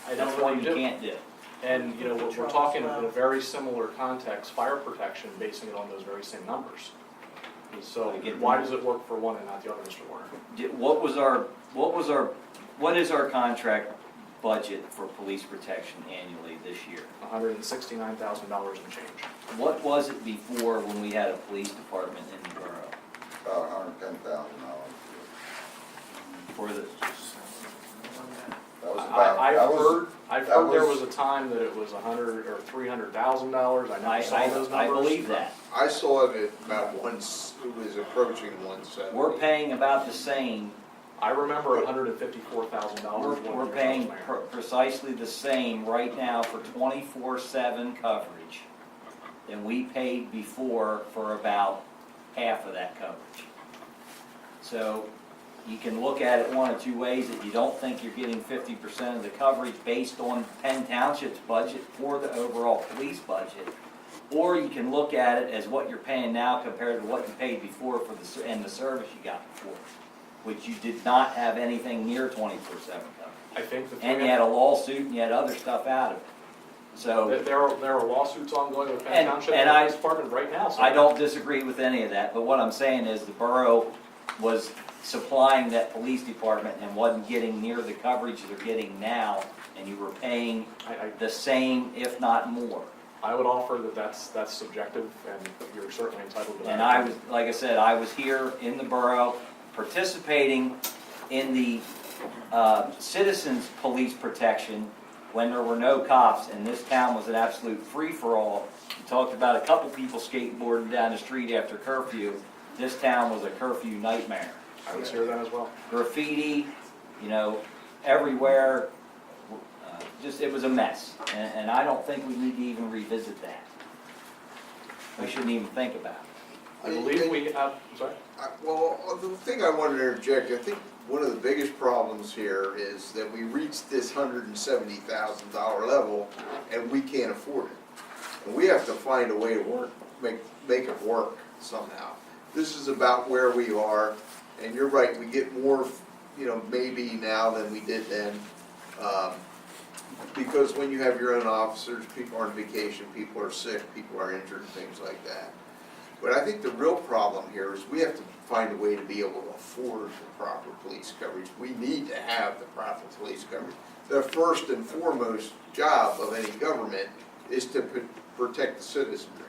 That's That's what one you you do. can't do. And, you know, we're talking in a very similar context, fire protection, basing it on those very same numbers. So why does it work for one and not the other, Mr. Warner? What is our contract budget for police protection annually this year? $169,000 and change. What was it before when we had a police department in the borough? About $110,000. For the, That was I've heard there was a time that it was $100,000 or $300,000. I never saw those numbers. I believe that. I saw it at about it was approaching 170. We're paying about the same. I remember $154,000. We're paying precisely the same right now for 24/7 coverage than we paid before for about half of that coverage. So you can look at it one of two ways, that you don't think you're getting 50% of the coverage based on Penn Township's budget for the overall police budget, or you can look at it as what you're paying now compared to what you paid before for the service you got before, which you did not have anything near 24/7 coverage. I think and you had a lawsuit and you had other stuff out of it. So there are lawsuits ongoing with Penn Township and Police Department right now. So I don't disagree with any of that, but what I'm saying is the borough was supplying that police department and wasn't getting near the coverage they're getting now, and you were paying the same, if not more. I would offer that that's subjective, and you're certainly entitled to that. And I was, like I said, I was here in the borough participating in the citizens' police protection when there were no cops, and this town was an absolute free-for-all. You talked about a couple people skateboarding down the street after curfew. This town was a curfew nightmare. I was here then as well. Graffiti, everywhere. Just, it was a mess. And I don't think we need to even revisit that. We shouldn't even think about it. I believe we have, sorry? Well, the thing I wanted to interject, I think one of the biggest problems here is that we reached this $170,000 level and we can't afford it. And we have to find a way to work, make it work somehow. This is about where we are, and you're right, we get more, maybe now than we did then. Because when you have your own officers, people are on vacation, people are sick, people are injured, things like that. But I think the real problem here is we have to find a way to be able to afford the proper police coverage. We need to have the proper police coverage. The first and foremost job of any government is to protect the citizenry.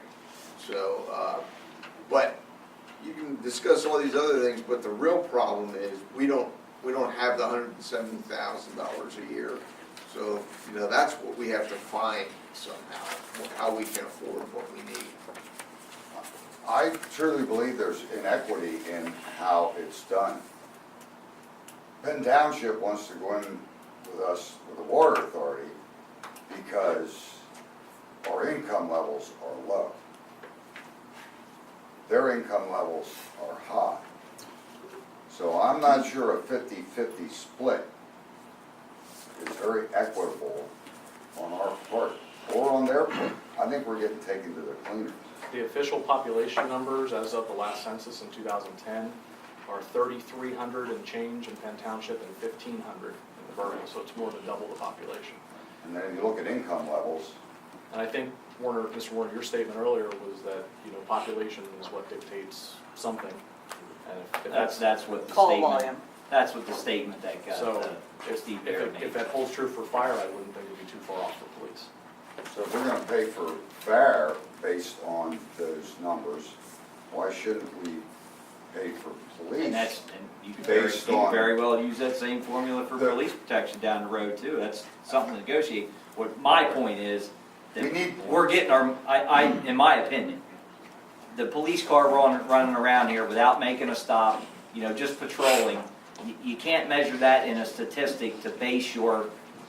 So, but you can discuss all these other things, but the real problem is we don't have the $170,000 a year. So, that's what we have to find somehow, how we can afford what we need. I truly believe there's inequity in how it's done. Penn Township wants to go in with us, with the water authority, because our income levels are low. Their income levels are high. So I'm not sure a 50-50 split is very equitable on our part, or on their part. I think we're getting taken to the cleaners. The official population numbers as of the last census in 2010 are 3,300 and change in Penn Township and 1,500 in the borough, so it's more than double the population. And then if you look at income levels, And I think, Mr. Warner, your statement earlier was that, population is what dictates something. And if That's what the Call statement, volume. that's what the statement that got So, Steve Barrett if made. that holds true for fire, I wouldn't think it'd be too far off for police. so if we're gonna pay for fire based on those numbers, why shouldn't we pay for police? And you could Based on- very well use that same formula for The- police protection down the road too. That's something to negotiate. What my point is, that We need- we're getting in my opinion, the police car running around here without making a stop, just patrolling, you can't measure that in a statistic to base your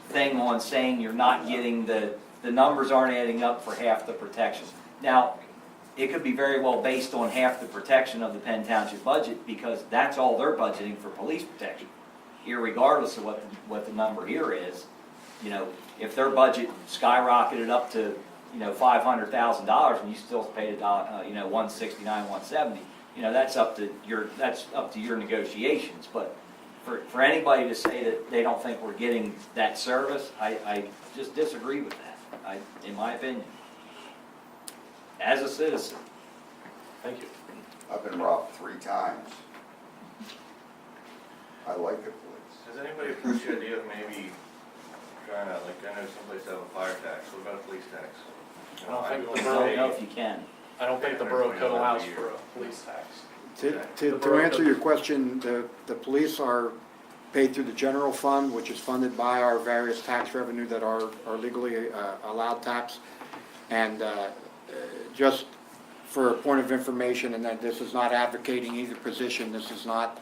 thing on saying you're not getting the numbers aren't adding up for half the protection. Now, it could be very well based on half the protection of the Penn Township budget, because that's all they're budgeting for police protection, irregardless of what the number here is. If their budget skyrocketed up to $500,000 and you still paid $169, $170, that's up to your negotiations. But for anybody to say that they don't think we're getting that service, I just disagree with that. In my opinion, as a citizen. Thank you. I've been robbed 3 times. I like the police. Has anybody approached the idea of maybe trying to, I know someplace have a fire tax, what about a police tax? I don't think the I don't know if you can. I don't think the borough code allows for a police tax. To answer your question, the police are paid through the general fund, which is funded by our various tax revenue that are legally allowed tax. And just for a point of information, and that this is not advocating either position, this is not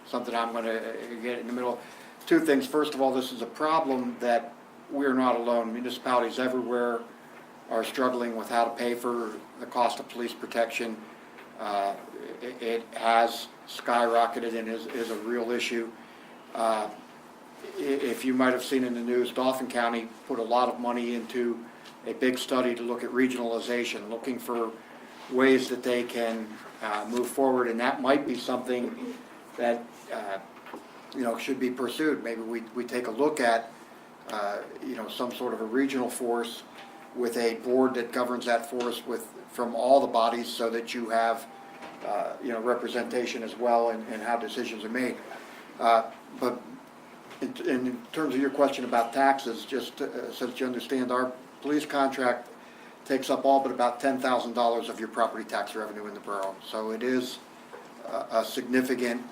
something I'm going to get in the middle. 2 things. First of all, this is a problem that we're not alone. Municipalities everywhere are struggling with how to pay for the cost of police protection. It has skyrocketed and is a real issue. If you might have seen in the news, Dauphin County put a lot of money into a big study to look at regionalization, looking for ways that they can move forward, and that might be something that should be pursued. Maybe we take a look at some sort of a regional force with a board that governs that force from all the bodies, so that you have representation as well in how decisions are made. But in terms of your question about taxes, just so that you understand, our police contract takes up all but about $10,000 of your property tax revenue in the borough. So it is a significant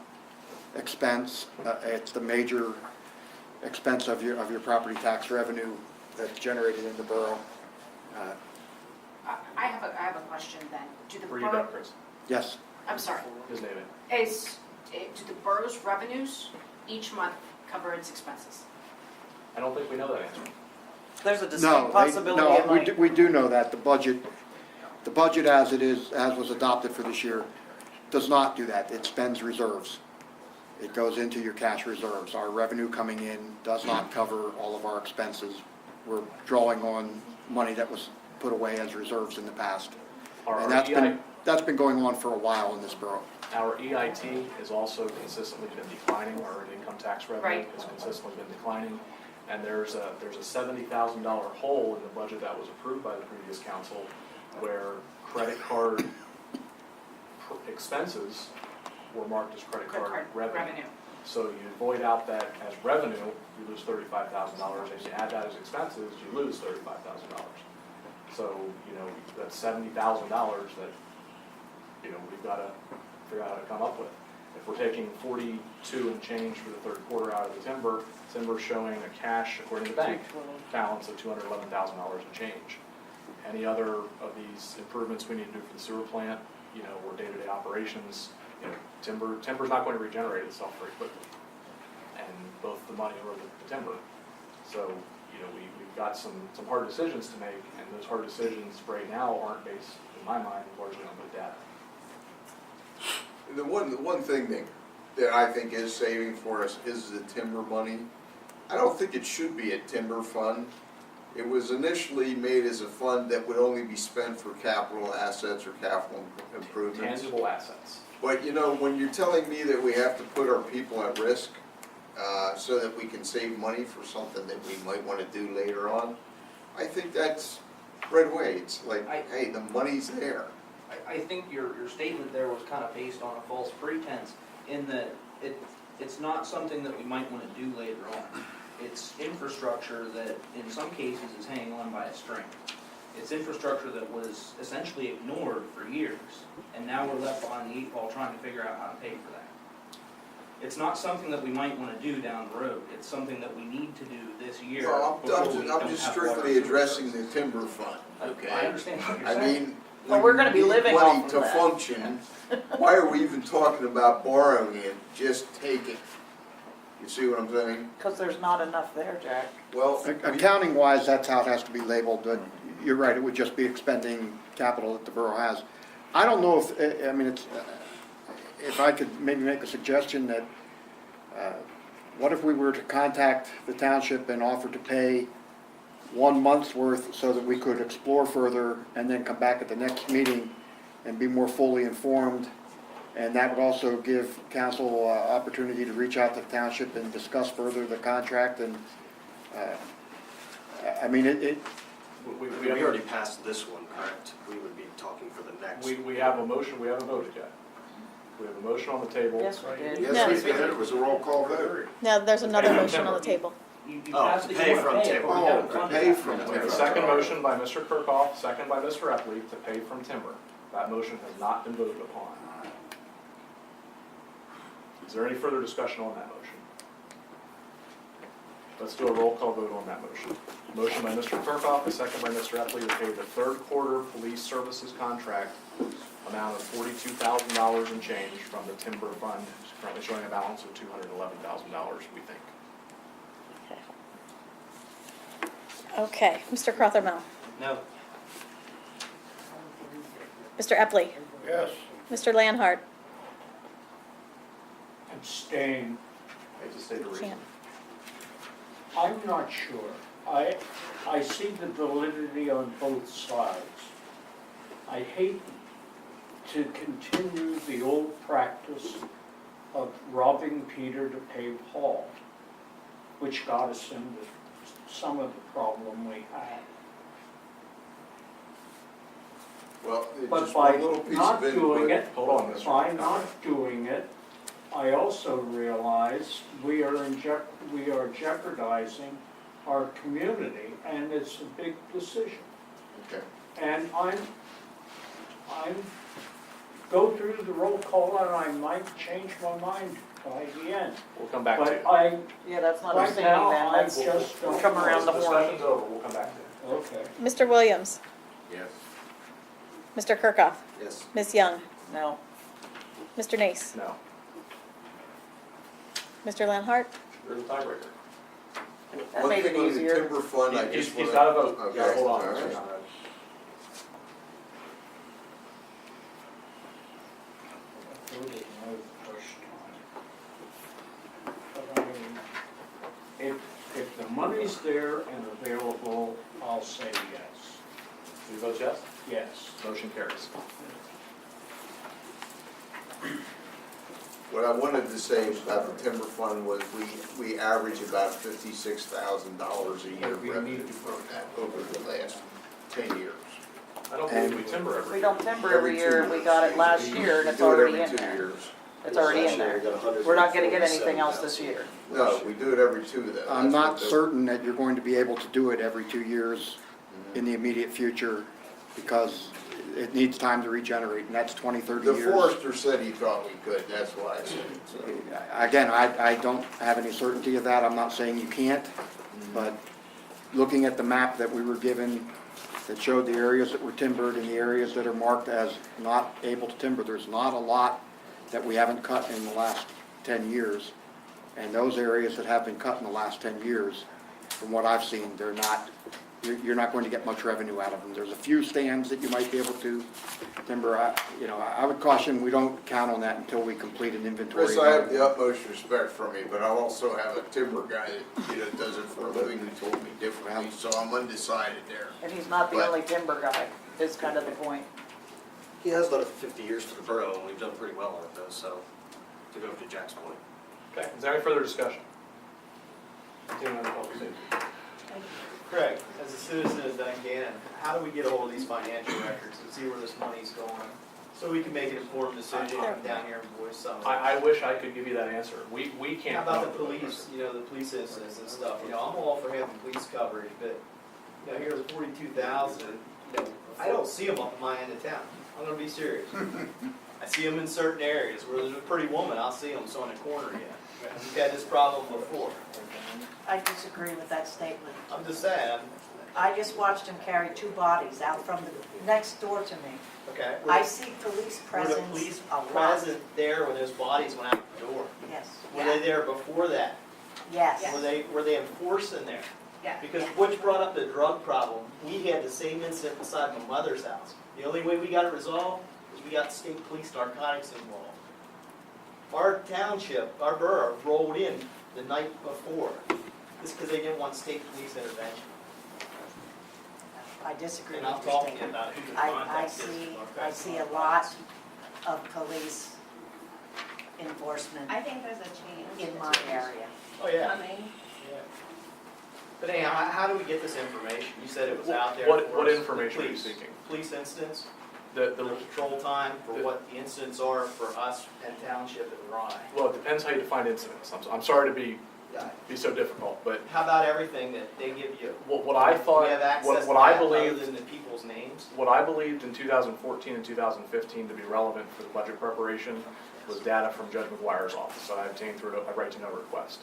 expense. It's the major expense of your property tax revenue that's generated in the borough. I have a question then. Do the Read it borough, up, Chris. Yes. I'm sorry, His name. do the borough's revenues each month cover its expenses? I don't think we know that answer. There's a No, distinct possibility it no, might. we do know that. The budget as it is, as was adopted for this year, does not do that. It spends reserves. It goes into your cash reserves. Our revenue coming in does not cover all of our expenses. We're drawing on money that was put away as reserves in the past. And that's been going on for a while in this borough. Our EIT has also consistently been declining. Our income tax revenue Right. has consistently been declining. And there's a $70,000 hole in the budget that was approved by the previous council where credit card expenses were marked as credit card revenue. So you void out that as revenue, you lose $35,000. If you add that as expenses, you lose $35,000. So, that's $70,000 that, we've got to figure out how to come up with. If we're taking 42 and change for the third quarter out of the timber's showing a cash, according to the bank, balance of $211,000 and change. Any other of these improvements we need to do for the sewer plant, or day-to-day operations, timber's not going to regenerate itself very quickly. And both the money or the timber. So, we've got some hard decisions to make, and those hard decisions right now aren't based, in my mind, largely on good data. The one thing that I think is saving for us is the timber money. I don't think it should be a timber fund. It was initially made as a fund that would only be spent for capital assets or capital improvements. Tangible assets. But when you're telling me that we have to put our people at risk so that we can save money for something that we might want to do later on, I think that's right away. It's like, hey, the money's there. I think your statement there was kind of based on a false pretense in that it's not something that we might want to do later on. It's infrastructure that in some cases is hanging on by a string. It's infrastructure that was essentially ignored for years, and now we're left behind the 8 ball trying to figure out how to pay for that. It's not something that we might want to do down the road. It's something that we need to do this year. Well, I'm just strictly addressing the services. timber fund, okay? I understand what you're I saying. mean, Well, we're gonna be living off money of to that. function, why are we even talking about borrowing it? Just take it. You see what I'm saying? Because there's not enough there, Jack. Well, Accounting wise, that's how it has to be labeled. You're right, it would just be expending capital that the borough has. I don't know if I could maybe make a suggestion that, what if we were to contact the township and offer to pay 1 month's worth so that we could explore further and then come back at the next meeting and be more fully informed? And that would also give council opportunity to reach out to the township and discuss further the contract and, We already passed this one, correct? We would be talking for the next. We have a motion, we haven't voted yet. We have a motion on the table. Yes, we did. Yes, we did. It was a roll call vote. No, there's another motion on the table. You Oh, passed to it, pay you wanna from pay it, timber. but we haven't to funded pay that. from We have timber. a second motion by Mr. Kirkhoff, second by Mr. Epley to pay from timber. That motion has not been voted upon. Is there any further discussion on that motion? Let's do a roll call vote on that motion. Motion by Mr. Kirkhoff, a second by Mr. Epley to pay the third quarter police services contract amount of $42,000 and change from the timber fund, currently showing a balance of $211,000, we think. Okay, Mr. Crothermel. No. Mr. Epley. Yes. Mr. Lanhart. Abstain. I just state a reason. Can't. I'm not sure. I see the validity on both sides. I hate to continue the old practice of robbing Peter to pay Paul, which got us into some of the problem we had. Well, it's But just by one little piece not of doing input. it, Hold on, Mr. by not doing it, I also realize we are jeopardizing our community, and it's a big decision. Okay. And go through the roll call and I might change my mind by the end. We'll come back to you. But Yeah, that's not a right singing now, then, I that's just don't come around the Once horn. discussion's over, we'll come back to you. Okay. Mr. Williams, Yes. Mr. Kirkhoff, Yes. Ms. Young, No. Mr. Nace, No. Mr. Lanhart, You're the tiebreaker. That One made thing it on the easier. timber fund, I He's just wanna. got a vote. Okay, Yeah, hold on. all right. Mr. Conrad. I voted no the first time. But I mean, if the money's there and available, I'll say yes. Do you vote yes? Yes. Motion carries. What I wanted to say about the timber fund was we average about $56,000 a year revenue from that over the last 10 years. I don't believe we timber every We year. don't timber every year, we got it last year and it's We do it already every in 2 there. years. It's already in there. We're not gonna get anything else this year. No, we do it every 2 though. I'm That's not what the- certain that you're going to be able to do it every 2 years in the immediate future because it needs time to regenerate, and that's 20, 30 The years. forester said he thought we could, that's why I said it. So. Again, I don't have any certainty of that, I'm not saying you can't, but looking at the map that we were given that showed the areas that were timbered and the areas that are marked as not able to timber, there's not a lot that we haven't cut in the last 10 years. And those areas that have been cut in the last 10 years, from what I've seen, they're not, you're not going to get much revenue out of them. There's a few stands that you might be able to timber. I would caution, we don't count on that until we complete an inventory. Chris, I have the utmost respect for me, but I also have a timber guy that does it for a living who told me differently, so I'm undecided there. And he's not the But- only timber guy, is kind of the point. He has done it for 50 years for the borough, and we've done pretty well on it though, so, to go to Jack's point. Okay, is there any further discussion? Continuing on the public safety. Craig, as a citizen of Duncannon, how do we get a hold of these financial records and see where this money's going? So we can make an informed decision down here in Boys Summit. I wish I could give you that answer. We can't. How about the police, the police incidents and stuff? I'm all for having police coverage, but, here's 42,000, I don't see them up in my end of town. I'm gonna be serious. I see them in certain areas where there's a pretty woman, I'll see them, so in a corner yet. We've had this problem before. I disagree with that statement. I'm just saying, I just watched him carry 2 bodies out from the next door to me. okay. I see police Were the presence police a lot. present there when those bodies went out the door? Yes. Were they there before that? Yes. Were they enforcing there? Yeah. Because Butch brought up the drug problem. We had the same incident beside my mother's house. The only way we got it resolved was we got state police narcotics involved. Our township, our borough, rolled in the night before, just because they didn't want state police intervention. I disagree And with I'll your talk to you statement. about who the I contact is. see, Okay. I see a lot of police enforcement I think there's a change. in my area. Oh, yeah. Coming. Yeah. But anyhow, how do we get this information? You said it was out there. What for us. information are you Police. seeking? Police incidents, The the patrol time for what the incidents are for us and township and Rye. Well, it depends how you define incidents. I'm sorry to be so difficult, but How about everything that they give you? what I Do thought, we have access what to I that other believed, than the people's names? what I believed in 2014 and 2015 to be relevant for the budget preparation was data from Judge McGuire's office that I obtained through a right-to-know request.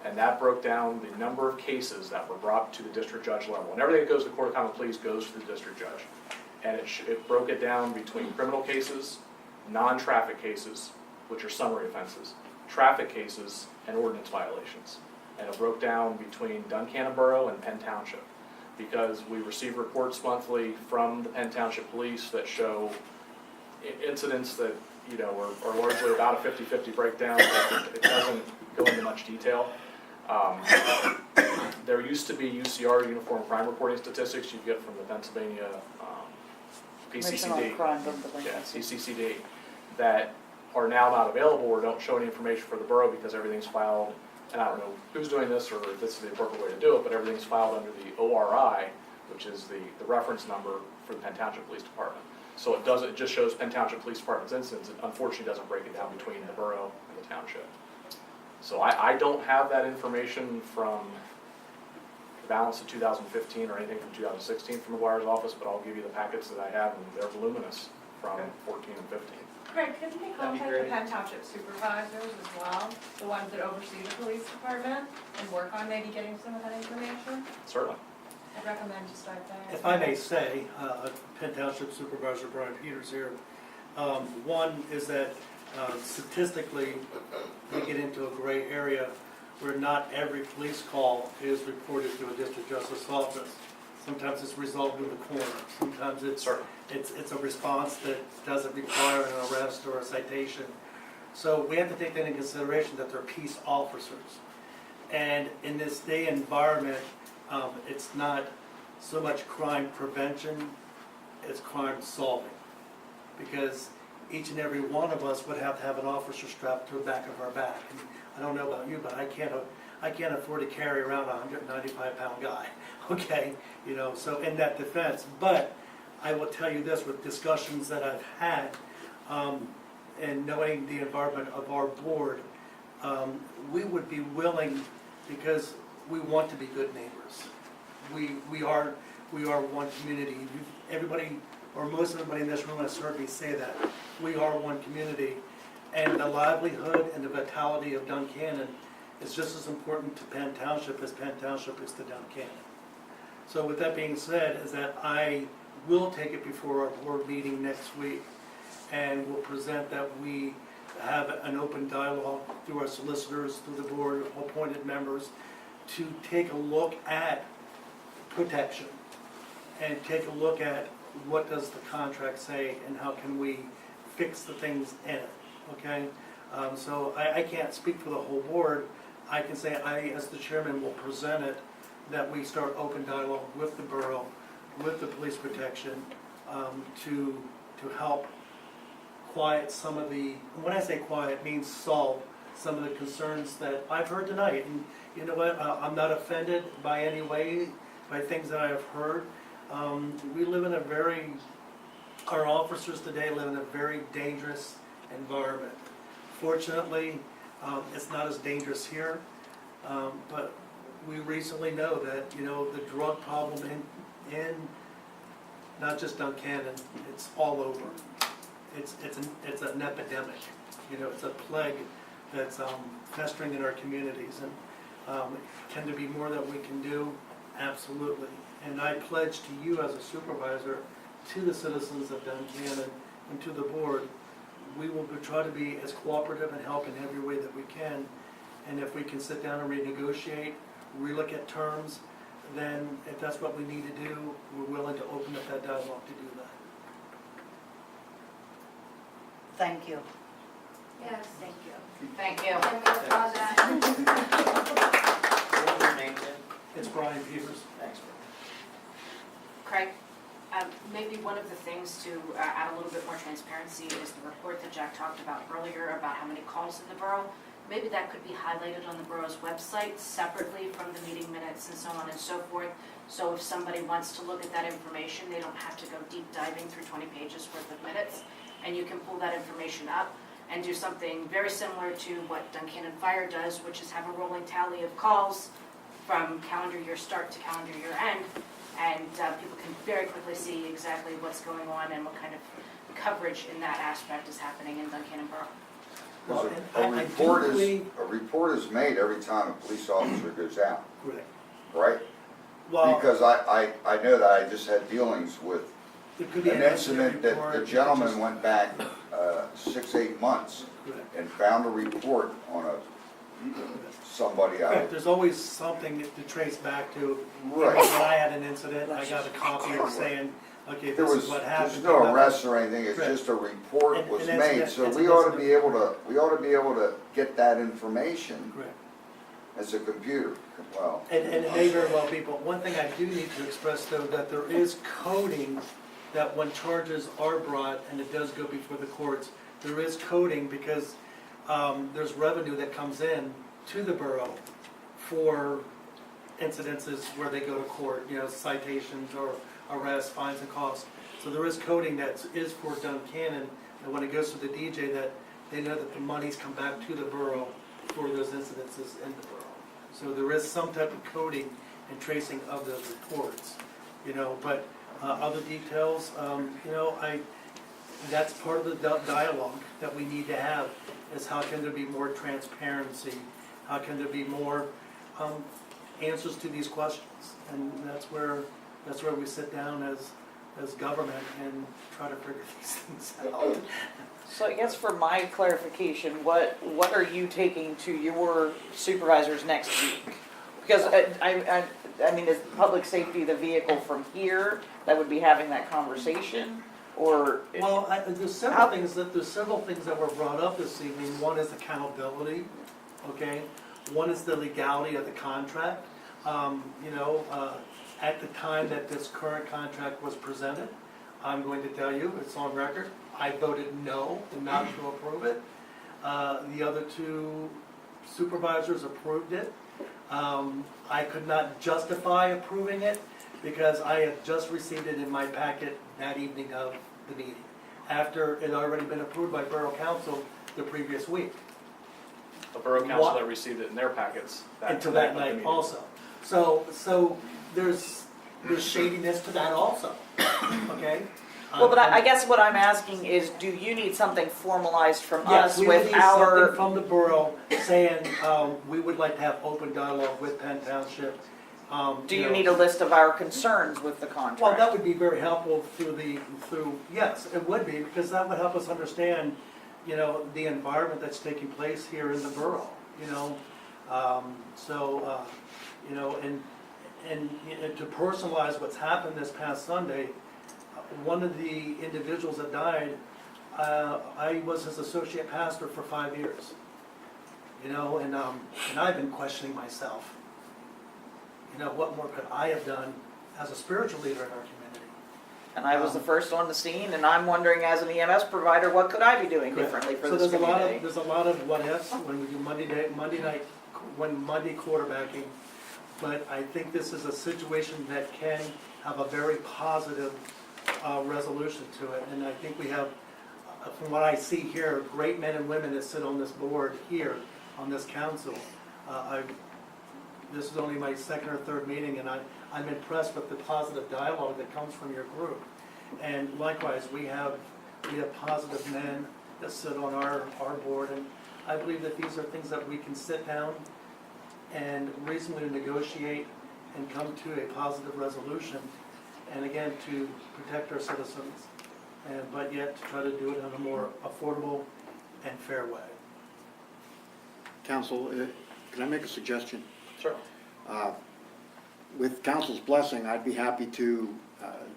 And that broke down the number of cases that were brought to the district judge level. And everything that goes to the Court of Common Pleas goes to the district judge. And it broke it down between criminal cases, non-traffic cases, which are summary offenses, traffic cases, and ordinance violations. And it broke down between Duncannon Borough and Penn Township, because we receive reports monthly from the Penn Township Police that show incidents that, are largely about a 50-50 breakdown, but it doesn't go into much detail. There used to be UCR, Uniform Crime Reporting Statistics, you'd get from the Pennsylvania Commission PCCD. on Crime and Delinquency. Yeah, CCCD, that are now not available or don't show any information for the borough because everything's filed, and I don't know who's doing this or if this is the appropriate way to do it, but everything's filed under the ORI, which is the reference number for the Penn Township Police Department. So it just shows Penn Township Police Department's incidents. It unfortunately doesn't break it down between the borough and the township. So I don't have that information from the balance of 2015 or anything from 2016 from McGuire's office, but I'll give you the packets that I have, and they're voluminous from 14 and 15. Greg, couldn't we That'd be contact great. the Penn Township supervisors as well, the ones that oversee the police department, and work on maybe getting some of that information? Certainly. I'd recommend you start there. If I may say, Penn Township Supervisor Brian Peters here, one is that statistically, we get into a gray area where not every police call is reported to a district justice office. Sometimes it's resolved in the corner. Sometimes it's a response that doesn't require an arrest or a citation. So we have to take that into consideration that they're peace officers. And in this day environment, it's not so much crime prevention, it's crime solving. Because each and every one of us would have to have an officer strapped to the back of our back. And I don't know about you, but I can't afford to carry around a 195-pound guy, okay? You know, so in that defense. But I will tell you this, with discussions that I've had, and knowing the environment of our board, we would be willing, because we want to be good neighbors. We are one community. Everybody, or most everybody in this room has heard me say that. We are one community, and the livelihood and the vitality of Duncannon is just as important to Penn Township as Penn Township is to Duncannon. So with that being said, is that I will take it before our board meeting next week, and will present that we have an open dialogue through our solicitors, through the board, appointed members, to take a look at protection and take a look at what does the contract say and how can we fix the things in it, okay? So I can't speak for the whole board. I can say I, as the chairman, will present it, that we start open dialogue with the borough, with the police protection, to help quiet some of the, when I say quiet, it means solve some of the concerns that I've heard tonight. And you know what, I'm not offended by any way by things that I have heard. We live in a our officers today live in a very dangerous environment. Fortunately, it's not as dangerous here, but we recently know that, you know, the drug problem in not just Duncannon, it's all over. It's an epidemic, you know, it's a plague that's festering in our communities, and can there be more that we can do? Absolutely. And I pledge to you as a supervisor, to the citizens of Duncannon, and to the board, we will try to be as cooperative and help in every way that we can. And if we can sit down and renegotiate, relook at terms, then if that's what we need to do, we're willing to open up that dialogue to do that. Thank you. Yes. Thank you. Thank you. What's your name, Jim? It's Brian Peters. Thanks. Craig, maybe one of the things to add a little bit more transparency is the report that Jack talked about earlier about how many calls in the borough. Maybe that could be highlighted on the borough's website separately from the meeting minutes and so on and so forth. So if somebody wants to look at that information, they don't have to go deep diving through 20 pages worth of minutes. And you can pull that information up and do something very similar to what Duncannon Fire does, which is have a rolling tally of calls from calendar year start to calendar year end. And people can very quickly see exactly what's going on and what kind of coverage in that aspect is happening in Duncannon Borough. Well, A report is made every time a police officer goes out, Correct. right? Well, Because I know that I just had dealings with it could be an incident that the report, gentleman went back 6-8 months Correct. and found a report on somebody out. Correct. There's always something to trace back to. Right. When I had an incident, I got a copy of saying, okay, There this was, is what happened. there's no arrest or anything, it's Correct. just a report And- was and made, it's so an we ought to incident. be able to get that information Correct. as a computer, well. And it may very well be, but one thing I do need to express though, that there is coding that when charges are brought, and it does go before the courts, there is coding because there's revenue that comes in to the borough for incidences where they go to court, you know, citations or arrests, fines and costs. So there is coding that is for Duncannon, and when it goes to the DJ, that they know that the monies come back to the borough for those incidences in the borough. So there is some type of coding and tracing of those reports, you know, but other details, you know, that's part of the dialogue that we need to have, is how can there be more transparency? How can there be more answers to these questions? And that's where we sit down as government and try to figure these things out. So I guess for my clarification, what are you taking to your supervisors next week? Because I mean, is public safety the vehicle from here that would be having that conversation? Or? Well, there's several things that were brought up this evening. One is accountability, okay? One is the legality of the contract. You know, at the time that this current contract was presented, I'm going to tell you, it's on record, I voted no, not to approve it. The other two supervisors approved it. I could not justify approving it because I had just received it in my packet that evening of the meeting, after it had already been approved by Borough Council the previous week. The Borough Council that received it in their packets. Until that night also. So there's shadiness to that also, okay? Well, but I guess what I'm asking is, do you need something formalized from us Yes, we with need our? something from the borough saying, we would like to have open dialogue with Penn Township. Do you need a list of our concerns with the contract? Well, that would be very helpful yes, it would be, because that would help us understand, you know, the environment that's taking place here in the borough, you know? You know, and to personalize what's happened this past Sunday, one of the individuals that died, I was his associate pastor for 5 years, you know, and I've been questioning myself. You know, what more could I have done as a spiritual leader in our community? And I was the first on the scene, and I'm wondering, as an EMS provider, what could I be doing differently for this community? There's a lot of what ifs when we do Monday quarterbacking, but I think this is a situation that can have a very positive resolution to it, and I think we have, from what I see here, great men and women that sit on this board here, on this council. This is only my second or third meeting, and I'm impressed with the positive dialogue that comes from your group. And likewise, we have positive men that sit on our board, and I believe that these are things that we can sit down and reasonably negotiate and come to a positive resolution, and again, to protect our citizens, but yet to try to do it in a more affordable and fair way. Council, can I make a suggestion? Sure. With council's blessing, I'd be happy to,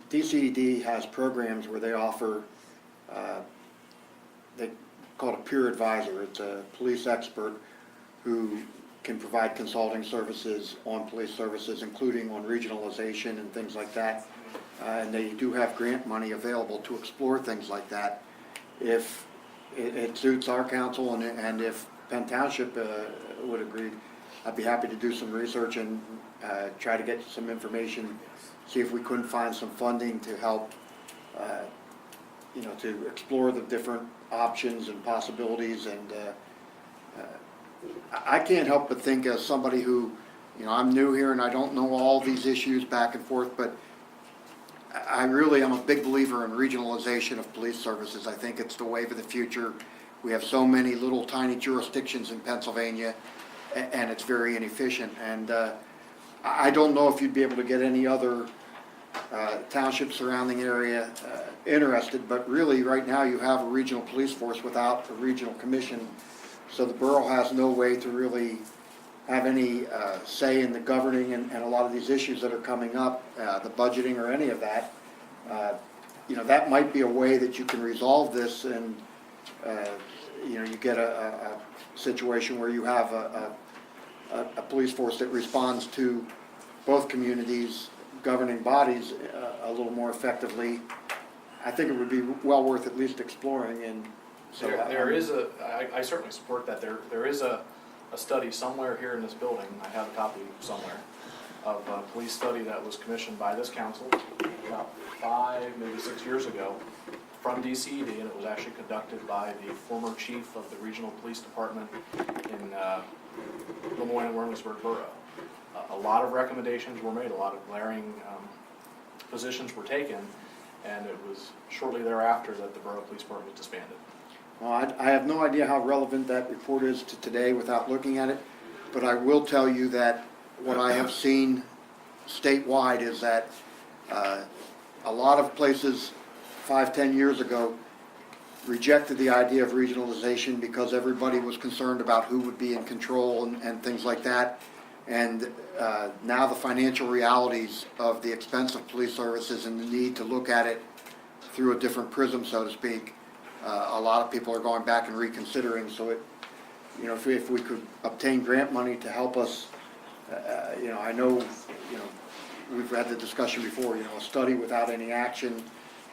DCED has programs where they offer, they call it a peer advisor. It's a police expert who can provide consulting services on police services, including on regionalization and things like that. And they do have grant money available to explore things like that. If it suits our council and if Penn Township would agree, I'd be happy to do some research and try to get some information, see if we couldn't find some funding to help, you know, to explore the different options and possibilities. And I can't help but think, as somebody who, you know, I'm new here and I don't know all these issues back and forth, but I really am a big believer in regionalization of police services. I think it's the wave of the future. We have so many little tiny jurisdictions in Pennsylvania, and it's very inefficient. And I don't know if you'd be able to get any other township surrounding area interested, but really right now you have a regional police force without a regional commission, so the borough has no way to really have any say in the governing and a lot of these issues that are coming up, the budgeting or any of that. You know, that might be a way that you can resolve this, and you know, you get a situation where you have a police force that responds to both communities' governing bodies a little more effectively. I think it would be well worth at least exploring. And so I certainly support that. There is a study somewhere here in this building, I have a copy somewhere, of a police study that was commissioned by this council about 5, maybe 6 years ago from DCED, and it was actually conducted by the former chief of the regional police department in Lemoyne and Williamsburg Borough. A lot of recommendations were made, a lot of glaring positions were taken, and it was shortly thereafter that the Borough Police Department was disbanded. Well, I have no idea how relevant that report is to today without looking at it, but I will tell you that what I have seen statewide is that a lot of places 5-10 years ago rejected the idea of regionalization because everybody was concerned about who would be in control and things like that. And now the financial realities of the expense of police services and the need to look at it through a different prism, so to speak, a lot of people are going back and reconsidering. So it, you know, if we could obtain grant money to help us, you know, I know, you know, we've had the discussion before, you know, a study without any action,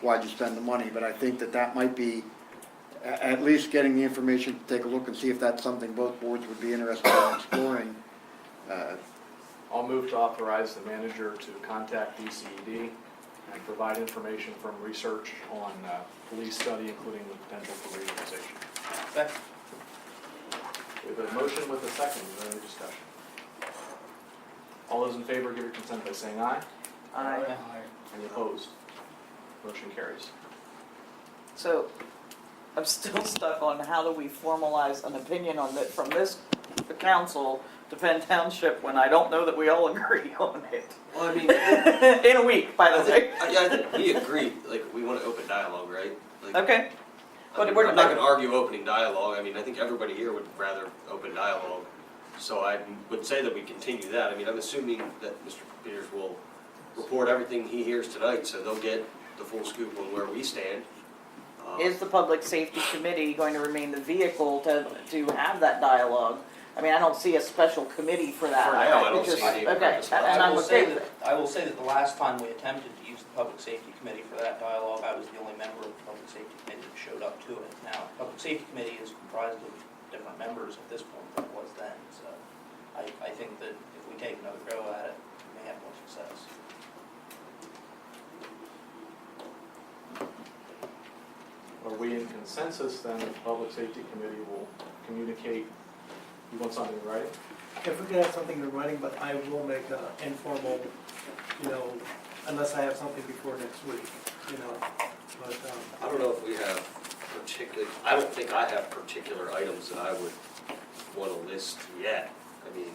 why'd you spend the money? But I think that that might be at least getting the information to take a look and see if that's something both boards would be interested in exploring. I'll move to authorize the manager to contact DCED and provide information from research on police study, including the potential for regionalization. Second. We have a motion with a second. Is there any discussion? All those in favor give your consent by saying aye. Aye. Any opposed? Motion carries. So, I'm still stuck on how do we formalize an opinion on that from this council to Penn Township when I don't know that we all agree on it. Well, I mean, In a week, by the way. I think we agree, like, we want to open dialogue, right? Like, Okay. I mean, I'm not going to argue opening dialogue. I mean, I think everybody here would rather open dialogue. So I would say that we continue that. I mean, I'm assuming that Mr. Peters will report everything he hears tonight, so they'll get the full scoop on where we stand. Is the Public Safety Committee going to remain the vehicle to have that dialogue? I mean, I don't see a special committee for that. For now, I don't Just- see any Okay, purpose for that. and I'm okay with it. I will say that the last time we attempted to use the Public Safety Committee for that dialogue, I was the only member of the Public Safety Committee who showed up to it. Now, the Public Safety Committee is comprised of different members at this point than it was then, so I think that if we take another go at it, we may have more success. Are we in consensus then that the Public Safety Committee will communicate? You want something in writing? If we could have something in writing, but I will make an informal, you know, unless I have something before next week, you know, but, I don't know if we have I don't think I have particular items that I would want to list yet. I mean,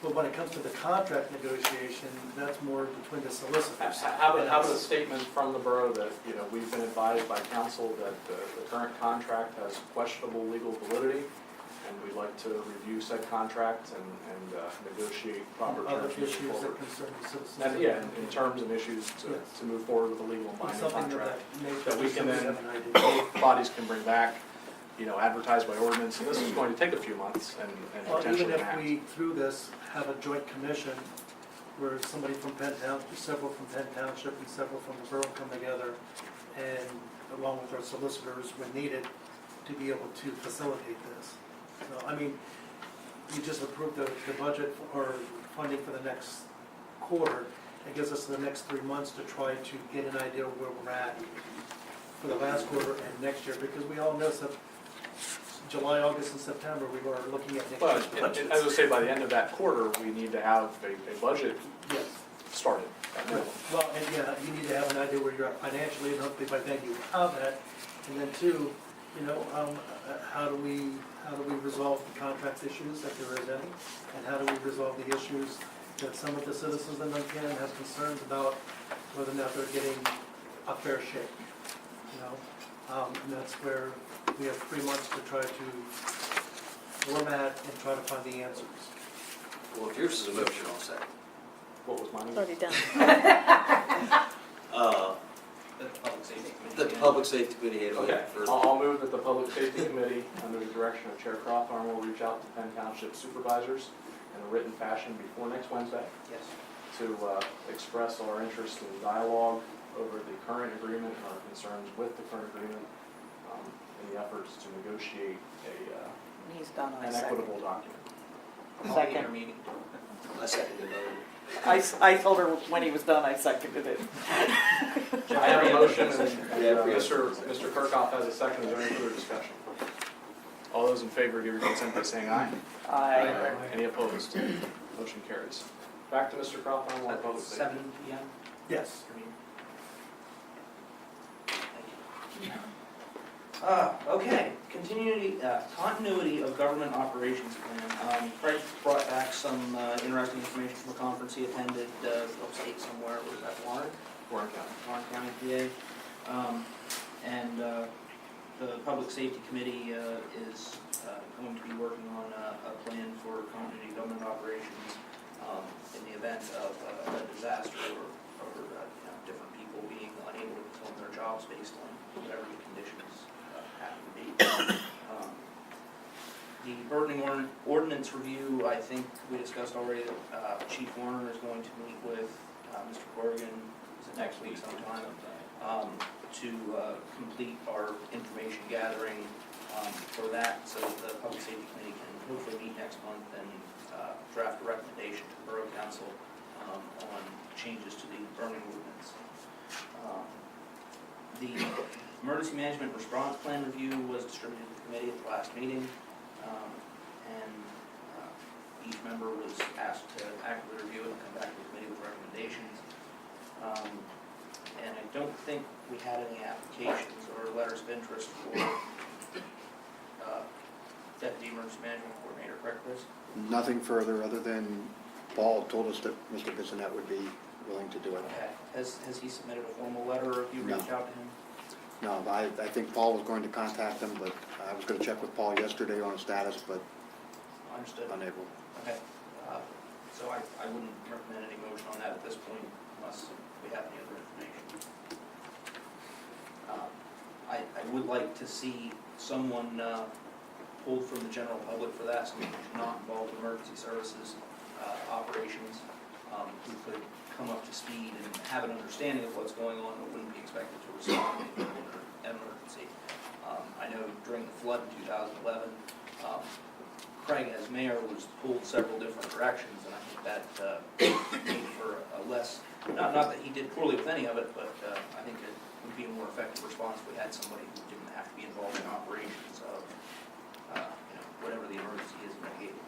but when it comes to the contract negotiation, that's more between the solicitors. How about a statement from the borough that, you know, we've been advised by council that the current contract has questionable legal validity, and we'd like to review said contract and negotiate proper Other terms moving issues that forward. concern the citizens. And, yeah, in terms and issues to move forward with a legal and binding Something of contract. that nature, That we can so then, have an idea. bodies can bring back, you know, advertised by ordinance, and this is going to take a few months and Well, potentially even an if act. we, through this, have a joint commission where somebody from Penn Township, several from Penn Township and several from the borough come together and along with our solicitors when needed to be able to facilitate this. So, I mean, you just approved the budget or funding for the next quarter. It gives us the next 3 months to try to get an idea of where we're at for the last quarter and next year, because we all know that July, August, and September, we were looking at next year's But, budgets. as I say, by the end of that quarter, we need to have a budget Yes. started. at minimum. Well, and yeah, you need to have an idea where you're at financially, and hopefully by then you have that. And then two, you know, how do we resolve the contract issues, if there is any? And how do we resolve the issues that some of the citizens in Duncannon have concerns about whether or not they're getting a fair shake, you know? And that's where we have 3 months to try to format and try to find the answers. well, if yours is a motion, I'll second. What was mine? It's already done. The Public Safety Committee had Okay, for I'll move that the Public Safety Committee, under the direction of Chair Crawthorne, will reach out to Penn Township supervisors in a written fashion before next Wednesday Yes. to express our interest in dialogue over the current agreement and our concerns with the current agreement in the efforts to negotiate He's done, I an second. equitable document. Second. I seconded I told her when he was done, I seconded it. I have a motion, and Mr. Kirkhoff has a second. Is there any further discussion? All those in favor give your consent by saying aye. Aye. Any opposed? Motion carries. Back to Mr. Crawford on public safety. 7 PM? Yes. Okay, continuity of government operations plan. Craig brought back some interesting information from a conference he attended upstate somewhere, was that Warren? Warren County. Warren County, PA. And the Public Safety Committee is going to be working on a plan for continuity government operations in the event of a disaster or different people being unable to perform their jobs based on whatever the conditions happen to be. The burdening ordinance review, I think we discussed already, that Chief Warner is going to meet with Mr. Corrigan, is it next week sometime, to complete our information gathering for that, so that the Public Safety Committee can hopefully meet next month and draft a recommendation to the Borough Council on changes to the burning ordinance. The Emergency Management Response Plan review was distributed to the committee at the last meeting, and each member was asked to actively review it and come back to the committee with recommendations. And I don't think we had any applications or letters of interest for Deputy Emergency Management Coordinator, correct, Chris? Nothing further other than Paul told us that Mr. Bissonette would be willing to do it. Okay. Has he submitted a formal letter, or have you No. reached out to him? No, I think Paul was going to contact him, but I was going to check with Paul yesterday on his status, but Understood. unable. Okay. So I wouldn't recommend any motion on that at this point unless we have any other information. I would like to see someone pulled from the general public for that, someone who's not involved in emergency services operations, who could come up to speed and have an understanding of what's going on, but wouldn't be expected to respond in an emergency. I know during the flood in 2011, Craig, as mayor, was pulled several different directions, and I think that made for a less, not that he did poorly with any of it, but I think it would be a more effective response if we had somebody who didn't have to be involved in operations of whatever the emergency is mitigated.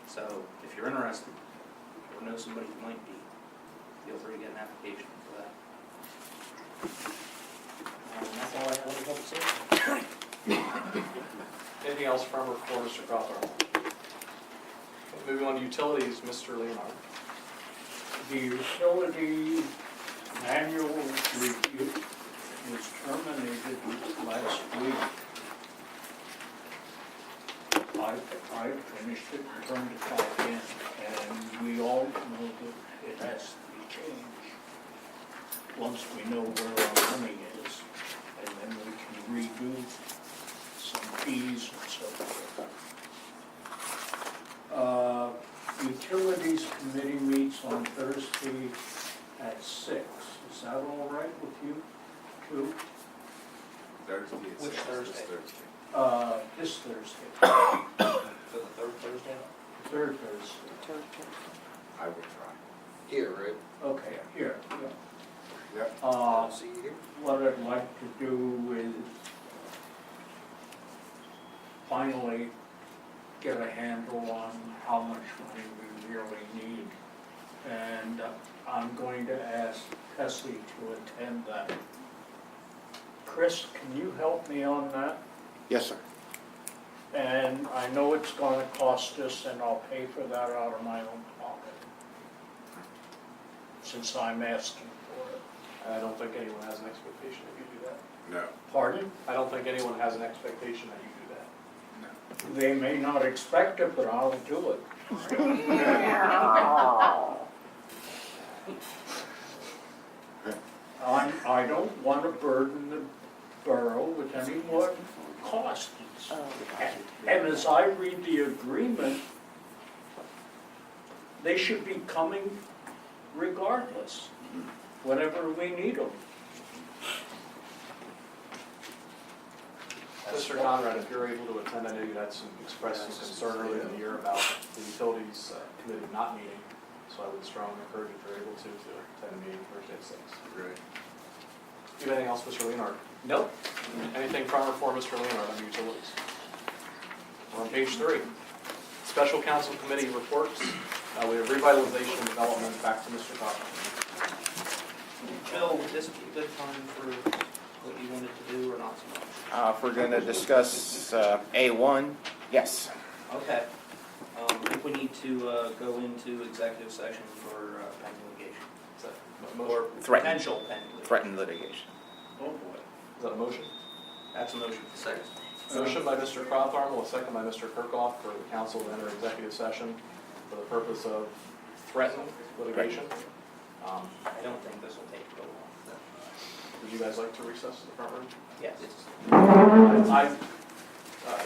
So if you're interested, or know somebody who might be, feel free to get an application for that. That's all I have on the public safety. Anything else from or for Mr. Crawford? Moving on to utilities, Mr. Leonard. The utility manual review was terminated last week. I finished it and turned it back in, and we all know that it has to be changed once we know where our money is, and then we can redo some fees and so forth. Utilities Committee meets on Thursday at 6. Is that all right with you, too? Thursday. Which Thursday? This Thursday. For the third Thursday? Third Thursday. I will try. Here, right? Okay, here, yeah. Yep. See you here? What I'd like to do is finally get a handle on how much money we really need. And I'm going to ask Tessie to attend that. Chris, can you help me on that? Yes, sir. And I know it's gonna cost us, and I'll pay for that out of my own pocket, since I'm asking for it. I don't think anyone has an expectation that you do that. No. Pardon? I don't think anyone has an expectation that you do that. They may not expect it, but I'll do it. I don't want to burden the borough with any more costs. And as I read the agreement, they should be coming regardless, whenever we need them. Mr. Conrad, if you're able to attend, I know you had expressed some concern earlier in the year about the utilities committee not meeting, so I would strongly encourage if you're able to attend a meeting Thursday at 6. Great. Do you have anything else, Mr. Leonard? Nope. Anything from or for Mr. Leonard on the utilities? We're on page 3. Special Council Committee reports. We have revitalization and development, back to Mr. Cochran. Bill, would this be a good time for what you wanted to do or not so much? If we're going to discuss A1, yes. Okay. I think we need to go into executive session for pending litigation. Is that a Or motion? potential pending litigation. Threatened litigation. Oh, boy. Is that a motion? That's a motion. Second. Motion by Mr. Crawthorne, a second by Mr. Kirkhoff for the council to enter executive session for the purpose of threatened litigation. I don't think this will take real long. Would you guys like to recess to the front room? Yes.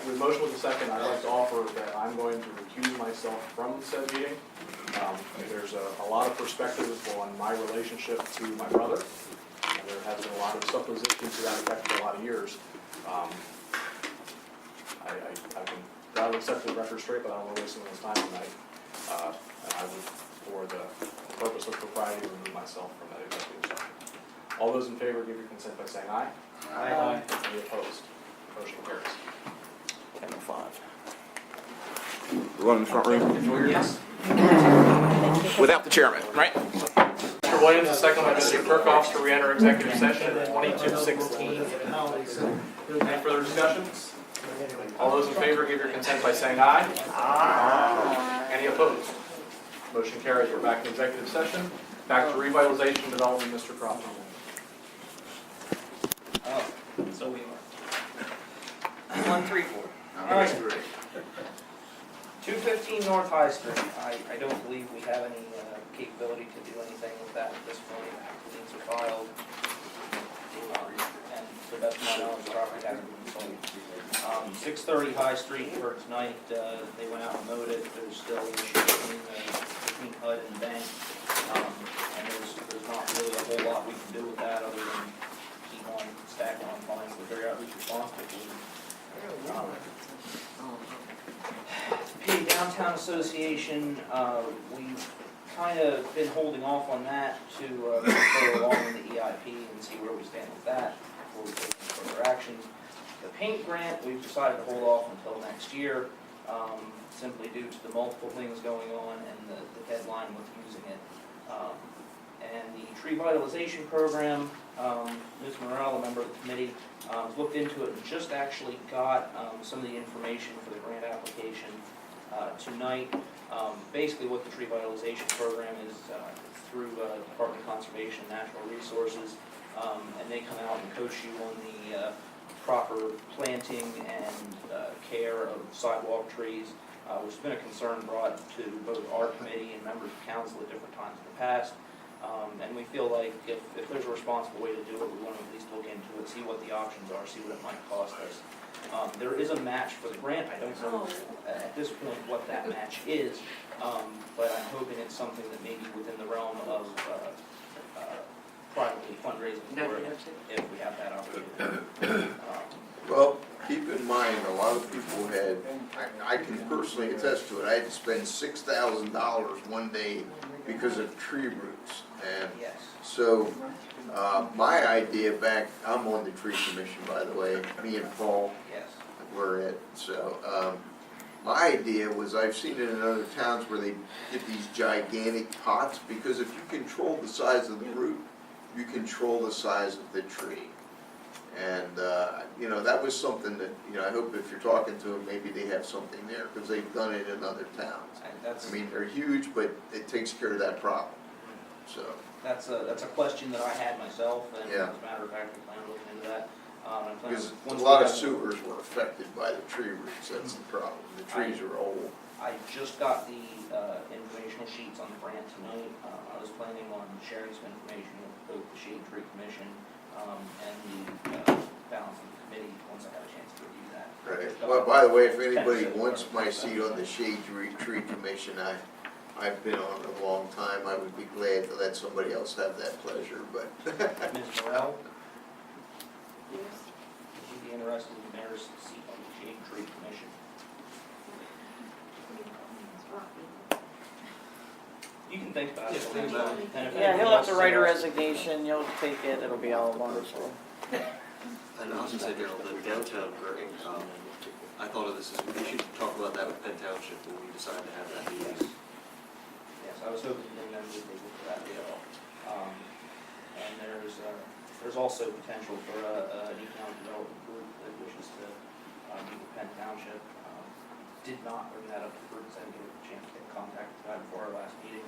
With motion with a second, I'd like to offer that I'm going to recuse myself from said meeting. There's a lot of perspective on my relationship to my brother, and there has been a lot of supposition to that effect for a lot of years. I can gladly set the record straight, but I don't want to waste anyone's time tonight. And I would, for the purpose of propriety, remove myself from that executive session. All those in favor give your consent by saying aye. Aye. Any opposed? Motion carries. 10:05. We're going in the front room Yes. without the chairman, right? Mr. Williams, a second by Mr. Kirkhoff to re-enter executive session at 22:16. Any further discussions? All those in favor give your consent by saying aye. Aye. Any opposed? Motion carries. We're back in executive session. Back to revitalization development, Mr. Crawford. So we are. 134. All right. 215 North High Street. I don't believe we have any capability to do anything with that at this point. Liens are filed. And to the best of my knowledge, the property hasn't been sold. 630 High Street, for tonight, they went out and mowed it. There's still an issue between HUD and the bank. And there's not really a whole lot we can do with that other than keep on stacking on fines to figure out who's responsible for it. The Downtown Association, we've kind of been holding off on that to go along in the EIP and see where we stand with that before we take any further actions. The paint grant, we've decided to hold off until next year, simply due to the multiple things going on and the deadline with using it. And the tree vitalization program, Ms. Morrell, a member of the committee, looked into it and just actually got some of the information for the grant application tonight. Basically what the tree vitalization program is through Department of Conservation and Natural Resources, and they come out and coach you on the proper planting and care of sidewalk trees, which has been a concern brought to both our committee and members of council at different times in the past. And we feel like if there's a responsible way to do it, we want to at least look into it, see what the options are, see what it might cost us. There is a match for the grant. I don't know at this point what that match is, but I'm hoping it's something that may be within the realm of privately fundraising for it if we have that opportunity. Well, keep in mind, a lot of people had, I can personally attest to it, I had to spend $6,000 one day because of tree roots. And Yes. so, my idea back, I'm on the tree commission, by the way, me and Paul Yes. were it, so, my idea was, I've seen it in other towns where they get these gigantic pots, because if you control the size of the root, you control the size of the tree. And, you know, that was something that, you know, I hope if you're talking to them, maybe they have something there, because they've done it in other towns. I mean, they're huge, but it takes care of that problem, so. That's a question that I had myself, and Yeah. as a matter of fact, we plan on looking into that. I plan Because on- a once lot we of have- sewers were affected by the tree roots, that's the problem, the trees are old. I just got the informational sheets on the grant tonight. I was planning on sharing some information with both the Shade Tree Commission and the balance of the committee once I have a chance to review that. Right, well, by the way, if anybody wants my seat on the Shade Tree Commission, I've been on it a long time, I would be glad to let somebody else have that pleasure, but. Ms. Morrell? Yes. Would you be interested in the mayor's seat on the Shade Tree Commission? You can think about it. Yeah, And if Yeah, anybody he'll have wants to write a say- resignation, you'll take it, it'll be all wonderful. And I was gonna say, Daryl, the downtown grant, I thought of this as, we should talk about that with Penn Township when we decide to have that meeting. I was hoping to bring them to the table for that deal. And there's also potential for an economic development group that wishes to meet with Penn Township. Did not bring that up to Bruce, I didn't get a chance to get in contact with that before our last meeting,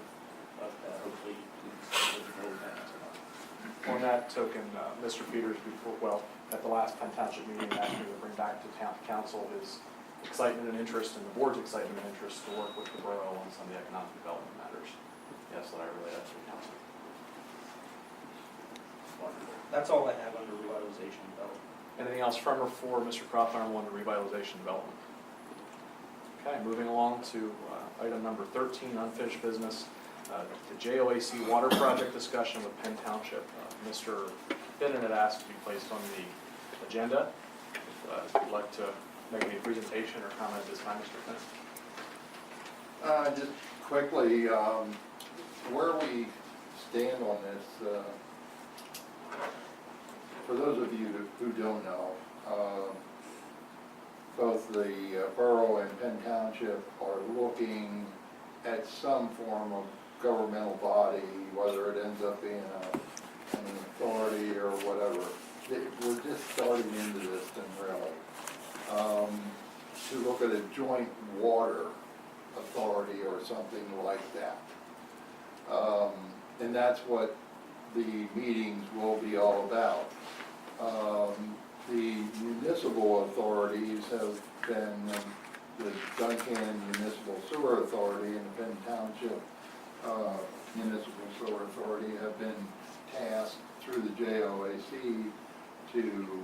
but hopefully we can still go with that. On that token, Mr. Peters, at the last Penn Township meeting, asked me to bring back to town council his excitement and interest, and the board's excitement and interest to work with the borough on some of the economic development matters. Yes, that I relay that to the council. Wonderful. That's all I have under revitalization and development. Anything else from or for Mr. Crawford on the revitalization development? Okay, moving along to item number 13, unfinished business, the JOAC water project discussion with Penn Township. Mr. Finnan had asked to be placed on the agenda. If you'd like to make any presentation or comment at this time, Mr. Finnan. Just quickly, where we stand on this, for those of you who don't know, both the borough and Penn Township are looking at some form of governmental body, whether it ends up being an authority or whatever. We're just starting into this thing really. To look at a joint water authority or something like that. And that's what the meetings will be all about. The municipal authorities have been, the Duncannon Municipal Sewer Authority and the Penn Township Municipal Sewer Authority have been tasked through the JOAC to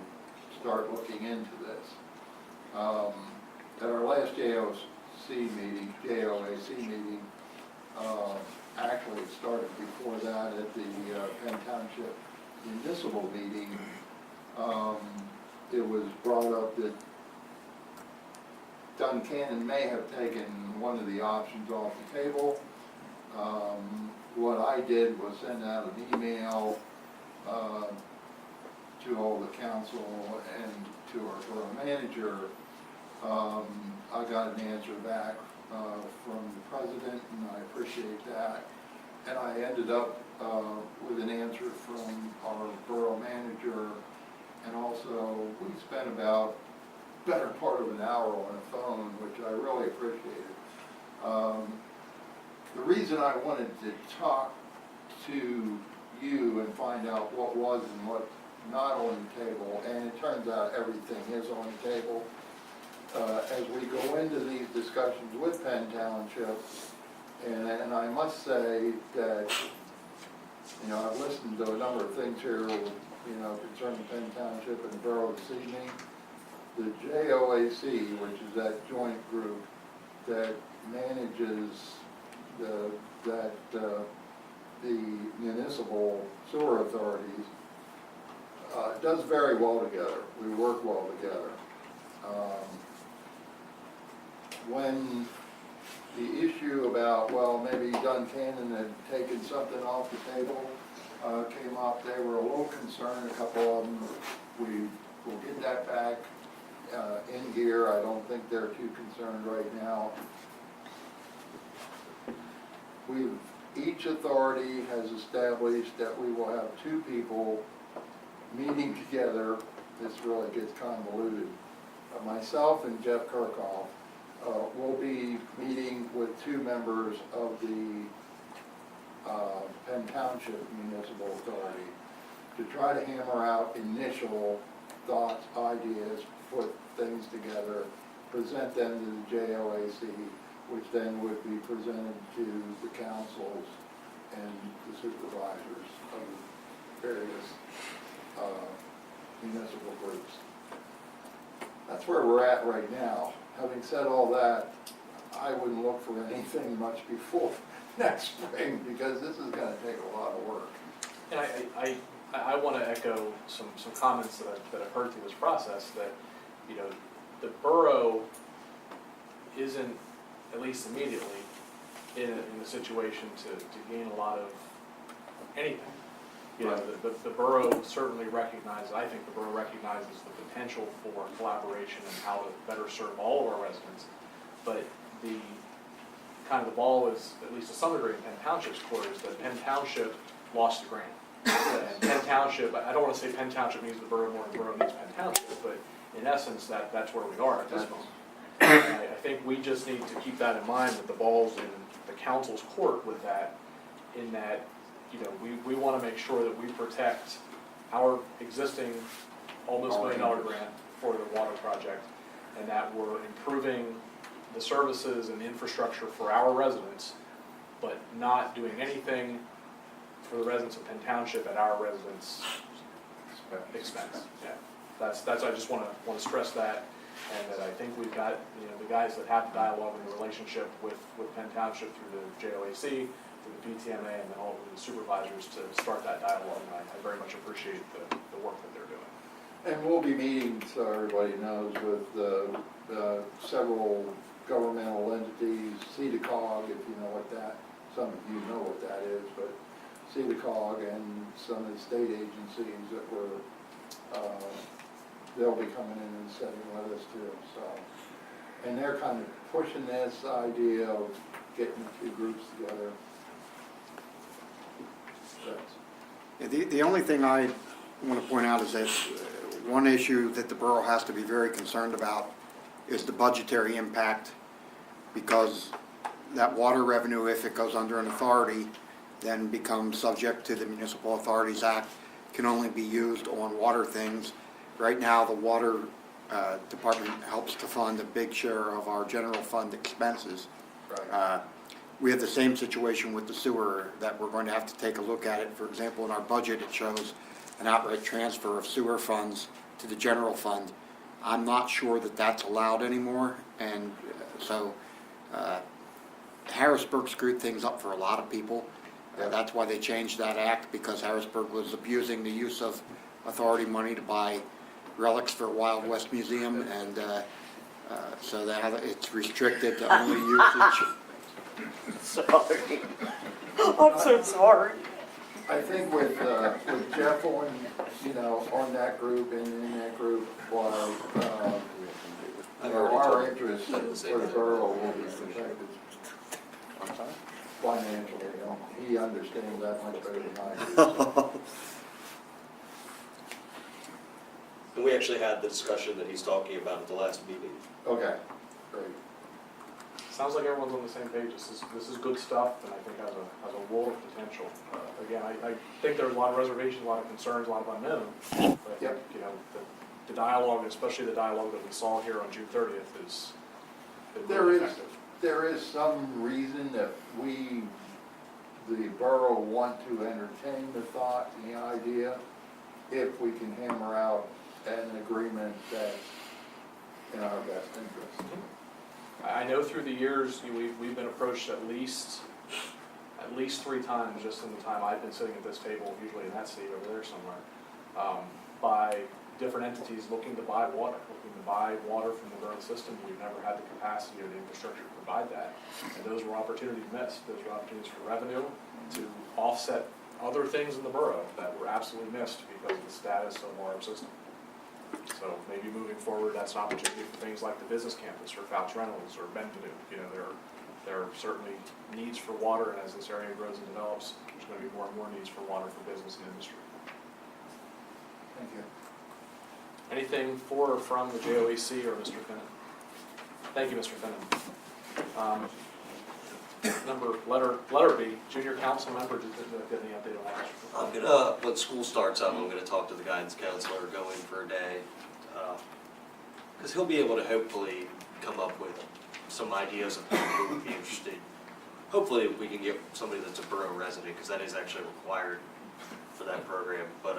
start looking into this. At our last JOAC meeting, actually it started before that at the Penn Township Municipal meeting, it was brought up that Duncannon may have taken one of the options off the table. What I did was send out an email to all the council and to our borough manager. I got an answer back from the president, and I appreciate that. And I ended up with an answer from our borough manager, and also we spent about better part of an hour on the phone, which I really appreciated. The reason I wanted to talk to you and find out what was and what not on the table, and it turns out everything is on the table. As we go into these discussions with Penn Township, and I must say that, I've listened to a number of things here, concerning Penn Township and the borough this evening. The JOAC, which is that joint group that manages the municipal sewer authorities, does very well together. We work well together. When the issue about, well, maybe Duncannon had taken something off the table came up, they were a little concerned, a couple of them. We will get that back in gear. I don't think they're too concerned right now. Each authority has established that we will have two people meeting together. This really gets convoluted. Myself and Jeff Kirkhoff will be meeting with two members of the Penn Township Municipal Authority to try to hammer out initial thoughts, ideas, put things together, present them to the JOAC, which then would be presented to the councils and the supervisors of various municipal groups. That's where we're at right now. Having said all that, I wouldn't look for anything much before next spring, because this is gonna take a lot of work. And I want to echo some comments that I've heard through this process, that, the borough isn't, at least immediately, in a situation to gain a lot of anything. The borough certainly recognizes, I think the borough recognizes the potential for collaboration and how to better serve all of our residents, but the kind of the ball is, at least to some degree, in Penn Township's court, is that Penn Township lost the grant. And Penn Township, I don't want to say Penn Township means the borough more than the borough means Penn Township, but in essence, that's where we are at this moment. And I think we just need to keep that in mind, that the ball's in the council's court with that, in that, we want to make sure that we protect our existing almost $1 million grant for the water project, and that we're improving the services and the infrastructure for our residents, but not doing anything for the residents of Penn Township at our residents' expense. Yeah, that's. I just want to stress that, and that I think we've got the guys that have the dialogue and the relationship with Penn Township through the JOAC, through the PTMA, and then all of the supervisors to start that dialogue. And I very much appreciate the work that they're doing. And we'll be meeting, so everybody knows, with several governmental entities, CEDACOG, if you know what that, some of you know what that is, but CEDACOG and some of the state agencies that they'll be coming in and sitting with us too, so. And they're kind of pushing this idea of getting a few groups together. The only thing I want to point out is that one issue that the borough has to be very concerned about is the budgetary impact, because that water revenue, if it goes under an authority, then becomes subject to the Municipal Authorities Act, can only be used on water things. Right now, the water department helps to fund a big share of our general fund expenses. We have the same situation with the sewer, that we're going to have to take a look at it. For example, in our budget, it shows an outright transfer of sewer funds to the general fund. I'm not sure that that's allowed anymore, and so Harrisburg screwed things up for a lot of people. That's why they changed that act, because Harrisburg was abusing the use of authority money to buy relics for Wild West Museum, and so that it's restricted to only usage. Sorry. I'm so sorry. I think with Jeff on, on that group and in that group, while our interests for the borough will be protected financially. He understands that much better than I do. And we actually had the discussion that he's talking about at the last meeting. Okay, great. Sounds like everyone's on the same page. This is good stuff, and I think has a world of potential. Again, I think there's a lot of reservations, a lot of concerns, a lot of unknown. But I think, the dialogue, especially the dialogue that we saw here on June 30th, is really effective. There is some reason that we, the borough, want to entertain the thought and the idea, if we can hammer out an agreement that's in our best interest. I know through the years, we've been approached at least 3 times, just in the time I've been sitting at this table, usually in that seat over there somewhere, by different entities looking to buy water from the borough system. We've never had the capacity or the infrastructure to provide that. And those were opportunities missed. Those were opportunities for revenue to offset other things in the borough that were absolutely missed because of the status of our system. So maybe moving forward, that's an opportunity for things like the business campus or Fouch Reynolds or Benvenue. There are certainly needs for water, and as this area grows and develops, there's going to be more and more needs for water for business and industry. Thank you. Anything for or from the JOAC or Mr. Finnan? Thank you, Mr. Finnan. Letter B, junior council member, did you get any update on that? I'm gonna, when school starts up, I'm gonna talk to the guidance counselor, go in for a day, because he'll be able to hopefully come up with some ideas of people who would be interested. Hopefully we can get somebody that's a borough resident, because that is actually required for that program, but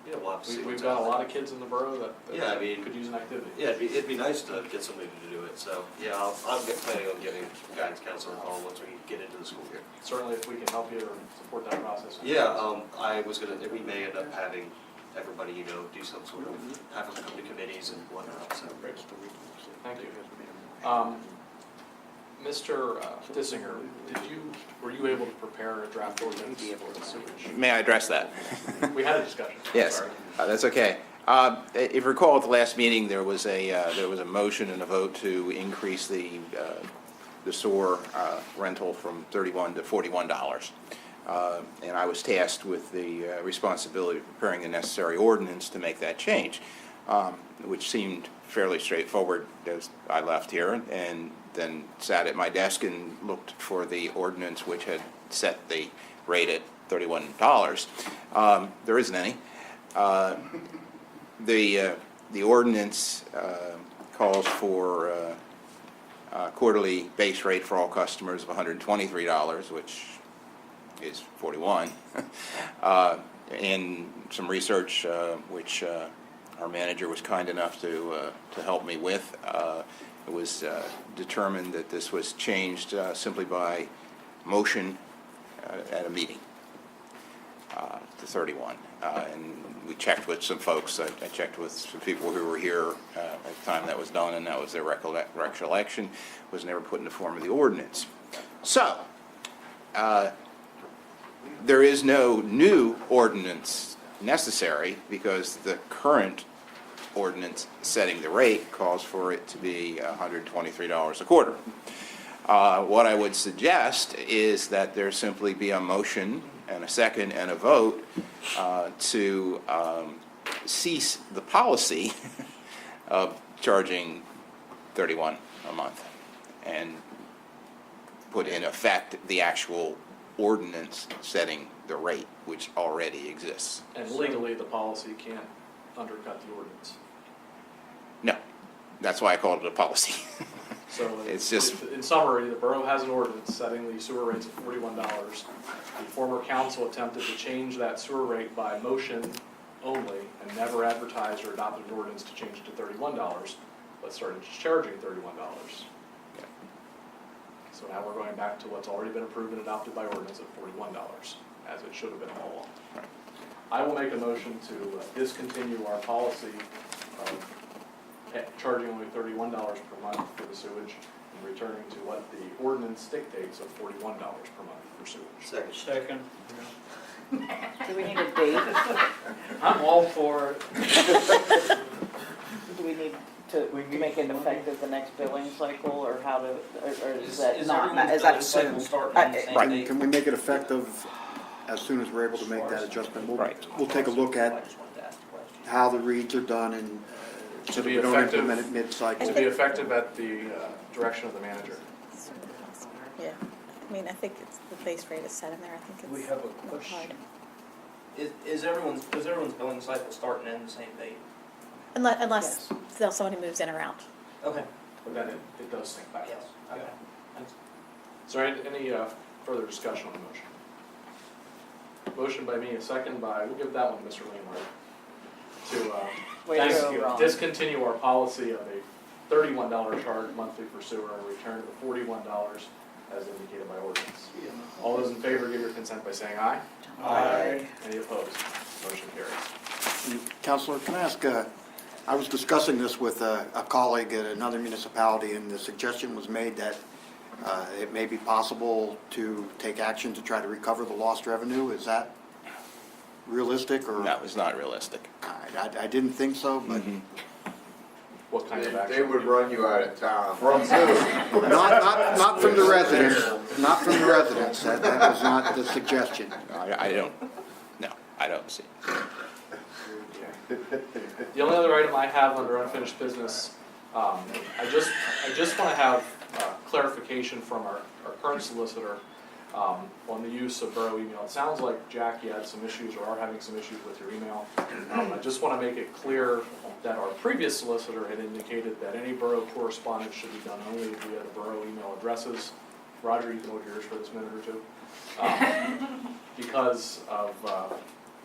we'll have to see. We've got a lot of kids in the borough that could use an activity. Yeah, it'd be nice to get somebody to do it, so yeah, I'm planning on giving guidance counselor a call once we get into the school year. Certainly if we can help you or support that process. Yeah, we may end up having everybody, do some sort of, have them come to committees and whatnot, so. Thank you. Mr. Dissinger, were you able to prepare a draft ordinance for the sewage? May I address that? We had a discussion. Yes, that's okay. If you recall, at the last meeting, there was a motion and a vote to increase the the sewer rental from $31 to $41. And I was tasked with the responsibility of preparing the necessary ordinance to make that change, which seemed fairly straightforward as I left here, and then sat at my desk and looked for the ordinance which had set the rate at $31. There isn't any. The ordinance calls for a quarterly base rate for all customers of $123, which is $41. And some research which our manager was kind enough to help me with, it was determined that this was changed simply by motion at a meeting to 31. And we checked with some folks. I checked with some people who were here at the time that was done, and that was their recollection. It was never put in the form of the ordinance. So, there is no new ordinance necessary because the current ordinance setting the rate calls for it to be $123 a quarter. What I would suggest is that there simply be a motion and a second and a vote to cease the policy of charging $31 a month and put in effect the actual ordinance setting the rate, which already exists. And legally, the policy can't undercut the ordinance. No, that's why I called it a policy. So It's just- in summary, the borough has an ordinance setting the sewer rates at $41. The former council attempted to change that sewer rate by motion only and never advertised or adopted an ordinance to change it to $31, but started charging $31. So now we're going back to what's already been approved and adopted by ordinance at $41, as it should have been all along. I will make a motion to discontinue our policy of charging only $31 per month for the sewage and returning to what the ordinance dictates of $41 per month for sewage. Second. Do we need a date? I'm all for it. Do we need to make it effective the next billing cycle, or how to, or is that not, is that assumed? Can we make it effective as soon as we're able to make that adjustment? We'll take a look at how the reads are done and so that we don't implement it mid-cycle. To be effective at the direction of the manager. Yeah, I mean, I think it's, the base rate is set in there, I think it's. We have a not question. hard. Does everyone's billing cycle start and end the same date? Unless there's someone who moves in or out. Okay. But then it does sync back. Yes, okay. Thanks. Is there any further discussion on the motion? Motion by me, a second by, we'll give that one to Mr. Wainwright. To discontinue our policy of a $31 charge monthly for sewer and return to the $41 as indicated by ordinance. All those in favor give your consent by saying aye. Aye. Any opposed? Motion carries. Counselor, can I ask, I was discussing this with a colleague at another municipality, and the suggestion was made that it may be possible to take action to try to recover the lost revenue. Is that realistic, or? No, it's not realistic. I didn't think so, but. What kind of action? They would run you out of town. From who? Not from the residents, not from the residents. That was not the suggestion. I don't see it. The only other item I have under unfinished business, I just want to have clarification from our current solicitor on the use of borough email. It sounds like, Jack, you had some issues or are having some issues with your email. I just want to make it clear that our previous solicitor had indicated that any borough correspondence should be done only via the borough email addresses. Roger, you can hold yours for this minute or two. Because of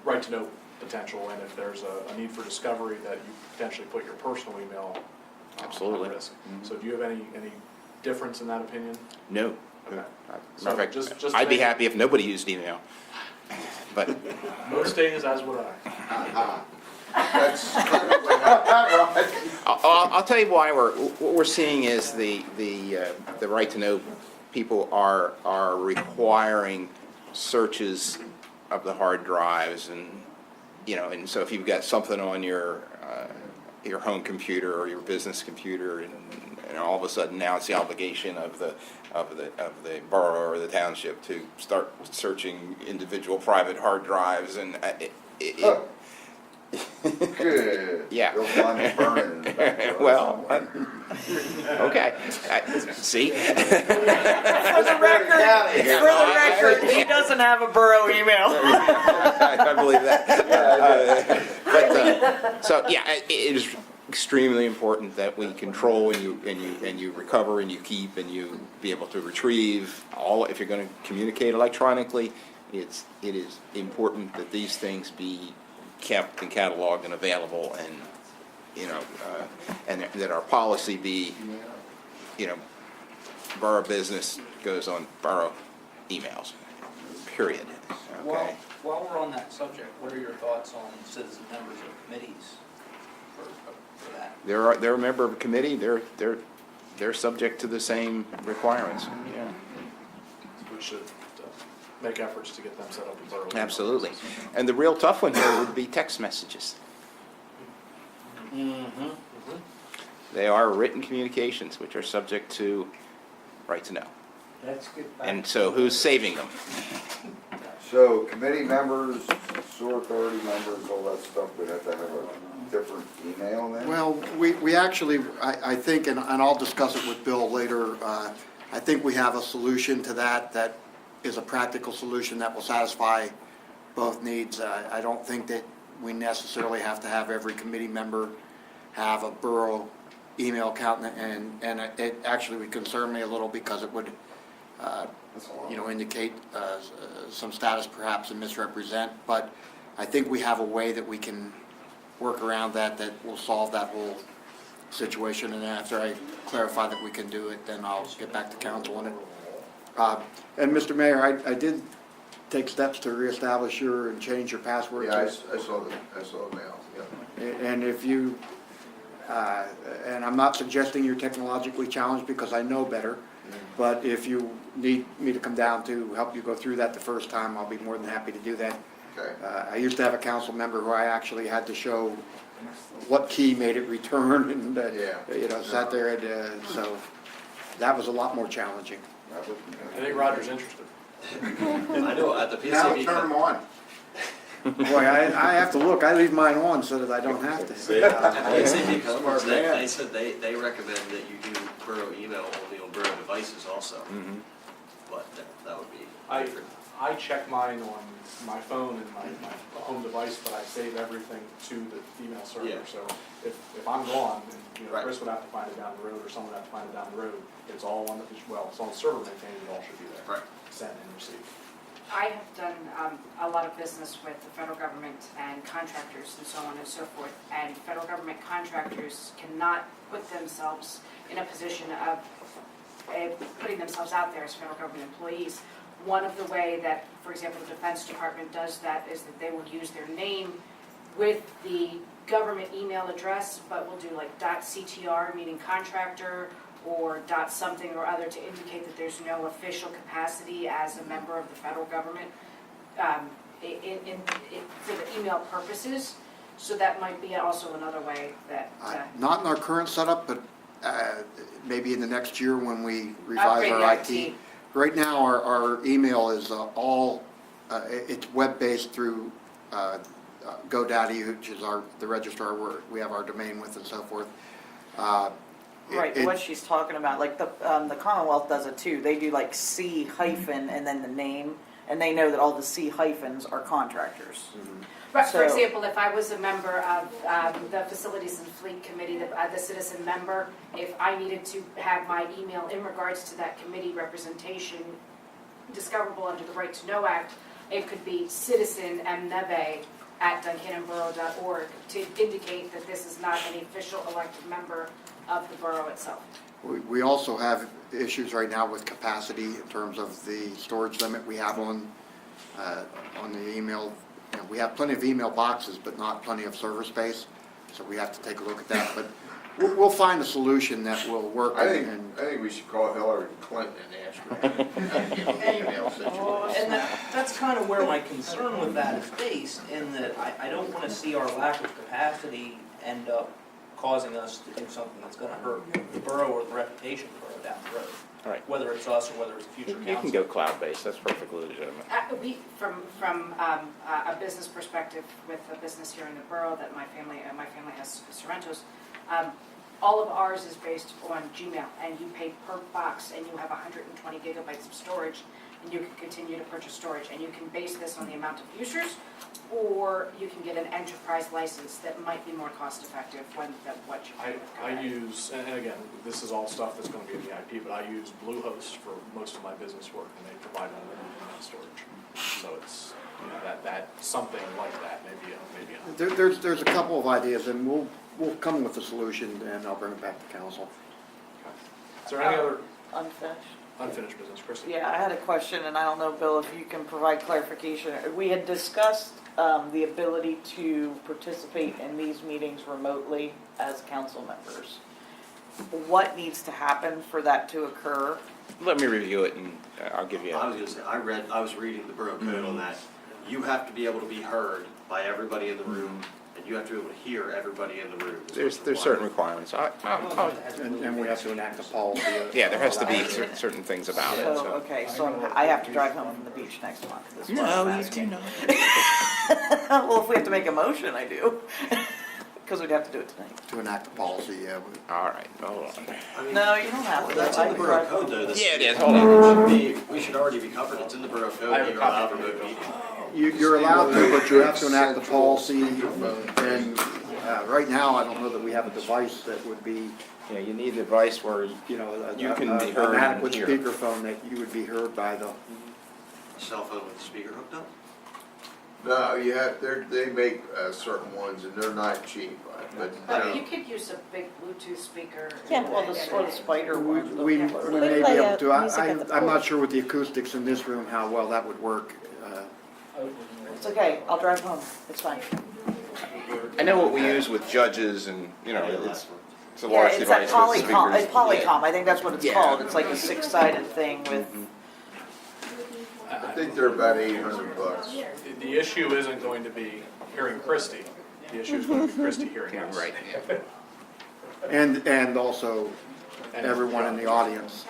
right to know potential, and if there's a need for discovery, that you potentially put your personal email Absolutely. at risk. So do you have any difference in that opinion? No. Okay. Matter of fact, just to I'd be make- happy if nobody used email. But Most days, as would I. That's I'll tell you why what we're seeing is the right to know people are requiring searches of the hard drives, and and so if you've got something on your home computer or your business computer, and and all of a sudden now it's the obligation of the borough or the township to start searching individual private hard drives and yeah. You'll find it burning in the back. Well, okay. See? For the record, he doesn't have a borough email. I believe that. So yeah, it is extremely important that we control and you recover and you keep and you be able to retrieve all. If you're going to communicate electronically, it is important that these things be kept and cataloged and available, and and that our policy be, borough business goes on borough emails. Period. Okay. While we're on that subject, what are your thoughts on citizen members of committees for that? They're a member of a committee. They're subject to the same requirements. Yeah. We should make efforts to get them set up in borough. Absolutely. And the real tough one here would be text messages. Mm-hmm. They are written communications, which are subject to right to know. Let's get back. And so who's saving them? So committee members, sewer authority members, all that stuff, we'd have to have a different email then? Well, we actually, I think, and I'll discuss it with Bill later, I think we have a solution to that is a practical solution that will satisfy both needs. I don't think that we necessarily have to have every committee member have a borough email account, and it actually would concern me a little because it would, indicate some status perhaps and misrepresent, but I think we have a way that we can work around that will solve that whole situation, and after I clarify that we can do it, then I'll get back to council on it. And Mr. Mayor, I did take steps to reestablish and change your password. Yeah, I saw the mail, yeah. And if you, and I'm not suggesting you're technologically challenged because I know better, but if you need me to come down to help you go through that the first time, I'll be more than happy to do that. Okay. I used to have a council member who I actually had to show what key made it return and, sat there and, so that was a lot more challenging. I think Roger's interested. I know, at the PCB. Now turn them on. Boy, I have to look. I leave mine on so that I don't have to. At the PCB conference, they said they recommend that you do borough email only on borough devices also. Mm-hmm. But that would be. I check mine on my phone and my home device, but I save everything to the email server. Yeah. So if I'm gone, and Right. Chris would have to find it down the road, or someone would have to find it down the road, it's all on it's on the server maintained, it all should be there. Right. Sent and received. I have done a lot of business with the federal government and contractors and so on and so forth, and federal government contractors cannot put themselves in a position of putting themselves out there as federal government employees. One of the way that, for example, the Defense Department does that is that they will use their name with the government email address, but will do like .ctr, meaning contractor, or something or other to indicate that there's no official capacity as a member of the federal government for the email purposes. So that might be also another way that. Not in our current setup, but maybe in the next year when we revise our IT. Right now, our email is it's web-based through GoDaddy, which is the registrar where we have our domain with and so forth. Right, what she's talking about, like the Commonwealth does it too. They do like C hyphen and then the name, and they know that all the C hyphens are contractors. Mm-hmm. But for example, if I was a member of the Facilities and Fleet Committee, the citizen member, if I needed to have my email in regards to that committee representation discoverable under the Right to Know Act, it could be citizenmneve@duncannonborough.org to indicate that this is not an official elected member of the borough itself. We also have issues right now with capacity in terms of the storage limit we have on the email. We have plenty of email boxes, but not plenty of server space, so we have to take a look at that. But we'll find a solution that will work. I think we should call Hillary Clinton and ask her an email situation. And that's kind of where my concern with that is based, in that I don't want to see our lack of capacity end up causing us to do something that's gonna hurt the borough or the reputation of the borough down the road. Right. Whether it's us or whether it's a future You council. can go cloud-based, that's perfectly legitimate. From a business perspective, with a business here in the borough that my family has Sorrento's, all of ours is based on Gmail, and you pay per box, and you have 120 gigabytes of storage, and you can continue to purchase storage, and you can base this on the amount of users, or you can get an enterprise license that might be more cost-effective than what you pay. I use, and again, this is all stuff that's gonna be in the IP, but I use Bluehost for most of my business work, and they provide unlimited internet storage. So it's, you know, that something like that, maybe There's a couple of ideas, and we'll come with a solution, and I'll bring it back to council. Is there any other Unfinished business, Christie? Yeah, I had a question, and I don't know, Bill, if you can provide clarification. We had discussed the ability to participate in these meetings remotely as council members. What needs to happen for that to occur? Let me review it and I'll give you I was gonna say, I was reading the borough code on that. You have to be able to be heard by everybody in the room, and you have to be able to hear everybody in the room. There's certain requirements. And we have to enact a policy. Yeah, there has to be certain things about it. So, okay, so I have to drive home from the beach next month. is what No, I'm you asking. do not. Well, if we have to make a motion, I do. Because we'd have to do it tonight. To enact a policy, yeah. All right, hold on. No, you don't have to. That's in the borough code though. This- Yeah, it is. Hold on. We should already be covered. It's in the borough code. I have a You're copy allowed of to it. vote meeting. You're allowed to, but you have to enact the policy, and right now, I don't know that we have a device that would be, Yeah, you need a device where you know, you can be heard an and adequate hear. speakerphone that you would be heard by the, Cell phone with the speaker hooked up? No, you have, they make certain ones and they're not cheap, but. But you could use a big Bluetooth speaker. Yeah. Or the spider one. we may play be able to. music at the I'm pool. not sure with the acoustics in this room how well that would work. It's okay, I'll drive home. It's fine. I know what we use with judges and, you know, it's a Yeah, large it's that device with Polycom, speakers. it's Polycom, I think that's what it's Yeah. called. It's like a six-sided thing with, I think they're about $800. The issue isn't going to be hearing Christie. The issue is going to be Christie hearing us. Right. And also And everyone in the audience.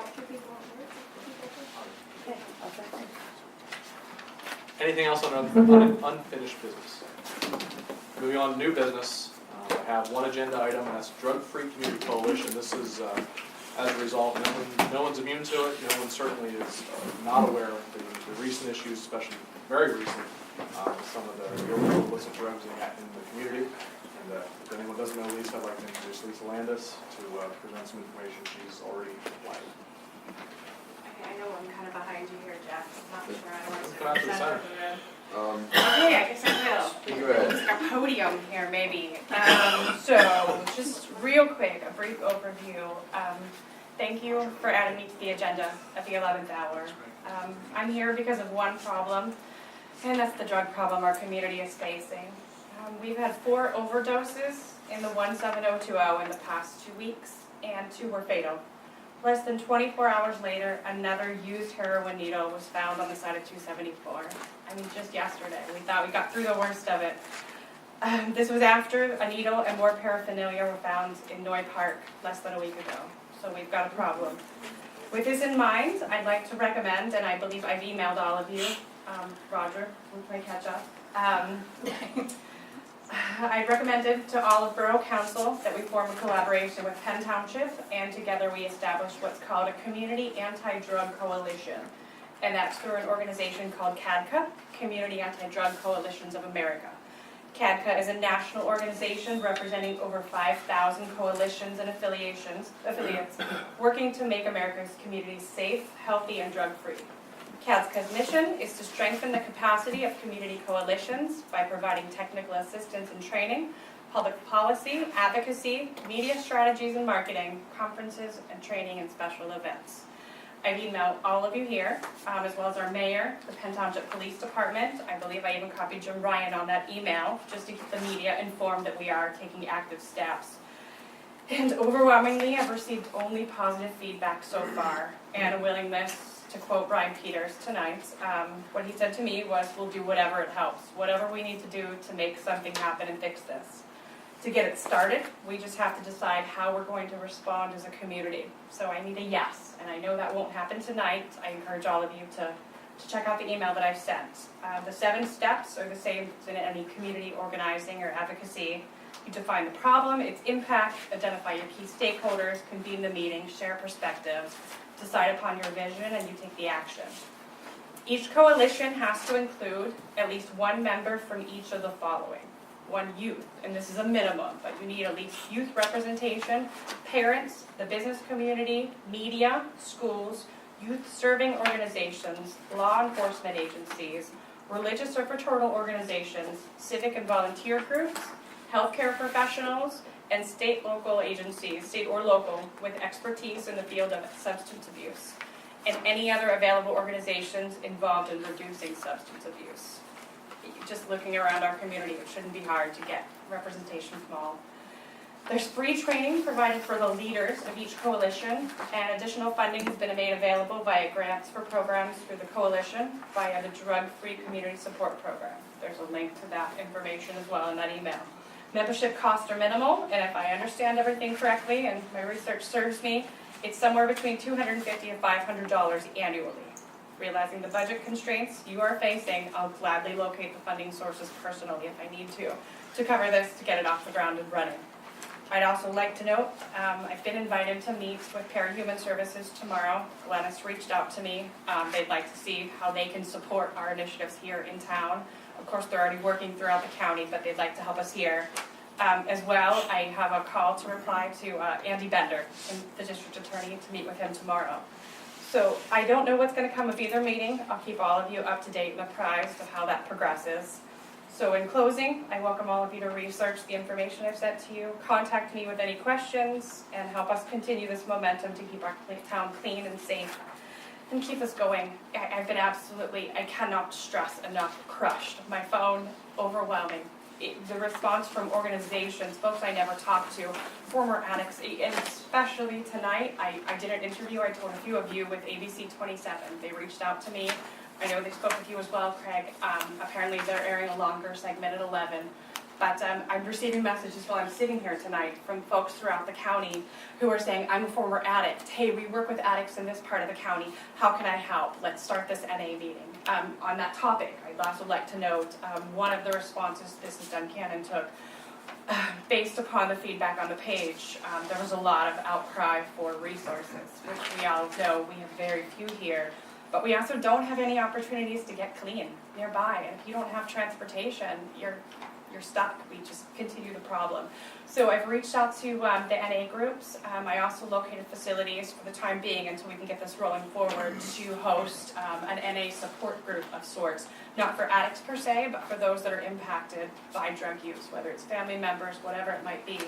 Anything else on unfinished business? Moving on to new business, I have one agenda item, and that's Drug-Free Community Coalition. This is, as a result, no one's immune to it. No one certainly is not aware of the recent issues, especially very recent, some of the illegal illicit drugs in the community. And if anyone doesn't know Lisa, I'd like to introduce Lisa Landis to present some information she's already provided. Okay, I know I'm kind of behind you here, Jeff. I'm not sure I want to Come out to the present center. over there. Okay, I guess I will. Go ahead. It's a podium here, maybe. So, just real quick, a brief overview. Thank you for adding me to the agenda at the 11th hour. I'm here because of one problem, and that's the drug problem our community is facing. We've had 4 overdoses in the 17020 in the past 2 weeks, and 2 were fatal. Less than 24 hours later, another used heroin needle was found on the side of 274. I mean, just yesterday. We thought we got through the worst of it. This was after a needle and more paraphernalia were found in Noy Park less than a week ago. So we've got a problem. With this in mind, I'd like to recommend, and I believe I've emailed all of you, Roger, with my catch up. I recommended to all of Borough Council that we form a collaboration with Penn Township, and together we establish what's called a Community Anti-Drug Coalition. And that's through an organization called CADCA, Community Anti-Drug Coalitions of America. CADCA is a national organization representing over 5,000 coalitions and affiliates, working to make America's communities safe, healthy, and drug-free. CADCA's mission is to strengthen the capacity of community coalitions by providing technical assistance and training, public policy, advocacy, media strategies and marketing, conferences and training and special events. I've emailed all of you here, as well as our mayor, the Penn Township Police Department. I believe I even copied Jim Ryan on that email, just to keep the media informed that we are taking active steps. And overwhelmingly, I've received only positive feedback so far, and a willingness, to quote Brian Peters tonight, what he said to me was, we'll do whatever it helps, whatever we need to do to make something happen and fix this. To get it started, we just have to decide how we're going to respond as a community. So I need a yes, and I know that won't happen tonight. I encourage all of you to check out the email that I've sent. The 7 steps are the same as in any community organizing or advocacy. You define the problem, its impact, identify your key stakeholders, convene the meeting, share perspectives, decide upon your vision, and you take the action. Each coalition has to include at least one member from each of the following. 1 youth, and this is a minimum, but you need at least youth representation, parents, the business community, media, schools, youth serving organizations, law enforcement agencies, religious or fraternal organizations, civic and volunteer groups, healthcare professionals, and state local agencies, state or local, with expertise in the field of substance abuse, and any other available organizations involved in reducing substance abuse. Just looking around our community, it shouldn't be hard to get representation from all. There's free training provided for the leaders of each coalition, and additional funding has been made available via grants for programs through the coalition via the Drug-Free Community Support Program. There's a link to that information as well in that email. Membership costs are minimal, and if I understand everything correctly, and my research serves me, it's somewhere between $250 and $500 annually. Realizing the budget constraints you are facing, I'll gladly locate the funding sources personally if I need to cover this to get it off the ground and running. I'd also like to note, I've been invited to meet with Parahuman Services tomorrow. Glennis reached out to me. They'd like to see how they can support our initiatives here in town. Of course, they're already working throughout the county, but they'd like to help us here. As well, I have a call to reply to Andy Bender, the district attorney, to meet with him tomorrow. So I don't know what's going to come of either meeting. I'll keep all of you up to date and apprised of how that progresses. So in closing, I welcome all of you to research the information I've sent to you, contact me with any questions, and help us continue this momentum to keep our town clean and safe and keep us going. I've been I cannot stress enough, crushed. My phone, overwhelming. The response from organizations, folks I never talked to, former addicts, and especially tonight, I did an interview, I told a few of you, with ABC 27. They reached out to me. I know they spoke with you as well, Craig. Apparently they're airing a longer segment at 11. But I'm receiving messages while I'm sitting here tonight from folks throughout the county who are saying, I'm a former addict. Hey, we work with addicts in this part of the county. How can I help? Let's start this NA meeting. On that topic, I'd also like to note one of the responses Mrs. Duncannon took, based upon the feedback on the page, there was a lot of outcry for resources, which we all know we have very few here. But we also don't have any opportunities to get clean nearby. And if you don't have transportation, you're stuck. We just continue the problem. So I've reached out to the NA groups. I also located facilities for the time being until we can get this rolling forward to host an NA support group of sorts. Not for addicts per se, but for those that are impacted by drug use, whether it's family members, whatever it might be.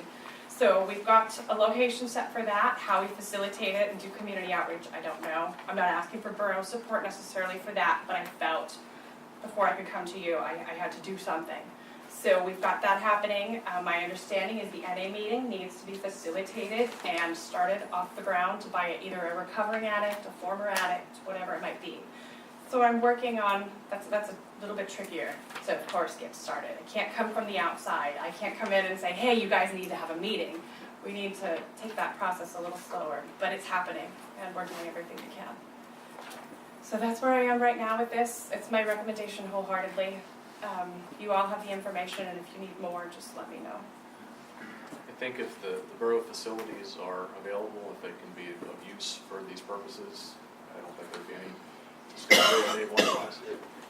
So we've got a location set for that. How we facilitate it and do community outreach, I don't know. I'm not asking for borough support necessarily for that, but I felt before I could come to you, I had to do something. So we've got that happening. My understanding is the NA meeting needs to be facilitated and started off the ground by either a recovering addict, a former addict, whatever it might be. So I'm working on, that's a little bit trickier to, of course, get started. It can't come from the outside. I can't come in and say, hey, you guys need to have a meeting. We need to take that process a little slower, but it's happening, and we're doing everything we can. So that's where I am right now with this. It's my recommendation wholeheartedly. You all have the information, and if you need more, just let me know. I think if the borough facilities are available, if they can be of use for these purposes, I don't think there'd be any discussion of otherwise.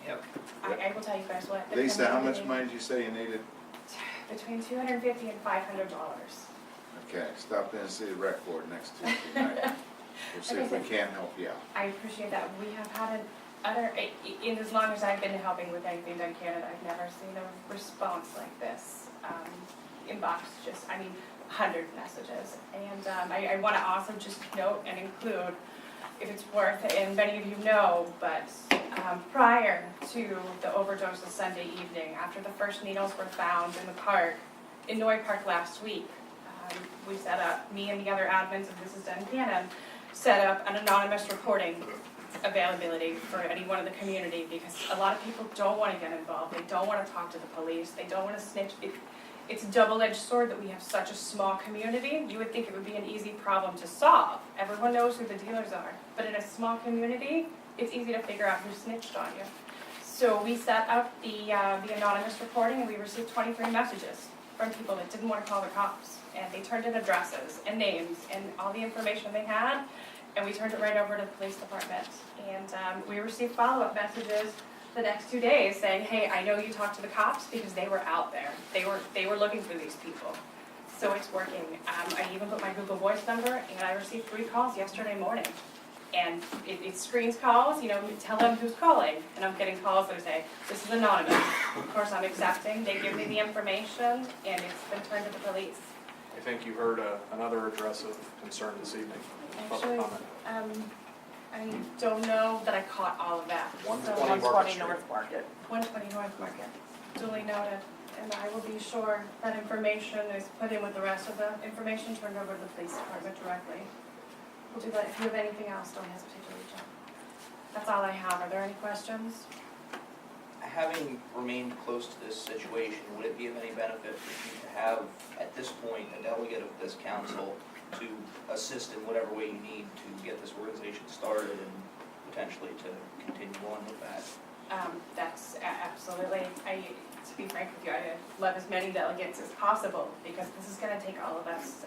Yep. I will tell you guys what. Lisa, how much money did you say you needed? Between $250 and $500. Okay, stop in and see the rec board next Tuesday night. We'll see if we can help you out. I appreciate that. We have had in as long as I've been helping with anything done Canada, I've never seen a response like this. Inbox just, 100 messages. And I want to also just note and include, if it's worth it, and many of you know, but prior to the overdoses Sunday evening, after the first needles were found in the park, in Noy Park last week, we set up, me and the other admins of Mrs. Duncannon, set up an anonymous reporting availability for anyone in the community, because a lot of people don't want to get involved. They don't want to talk to the police. They don't want to snitch. It's a double-edged sword that we have such a small community. You would think it would be an easy problem to solve. Everyone knows who the dealers are. But in a small community, it's easy to figure out who snitched on you. So we set up the anonymous reporting, and we received 23 messages from people that didn't want to call the cops. And they turned in addresses and names and all the information they had, and we turned it right over to the police department. And we received follow-up messages the next 2 days saying, hey, I know you talked to the cops because they were out there. They were looking for these people. So it's working. I even put my Google Voice number, and I received 3 calls yesterday morning. And it screens calls, you tell them who's calling. And I'm getting calls that say, this is anonymous. Of course, I'm accepting. They give me the information, and it's been turned to the police. I think you heard another address of concern this evening. Actually, Public comment. I don't know that I caught all of that. 120 120 North Market. 120 North Market, duly noted. And I will be sure that information is put in with the rest of the information turned over to the police department directly. We'll do that. If you have anything else, don't hesitate to reach out. That's all I have. Are there any questions? Having remained close to this situation, would it be of any benefit for you to have, at this point, a delegate of this council to assist in whatever way you need to get this organization started and potentially to continue on with that? That's absolutely, to be frank with you, I love as many delegates as possible because this is going to take all of us.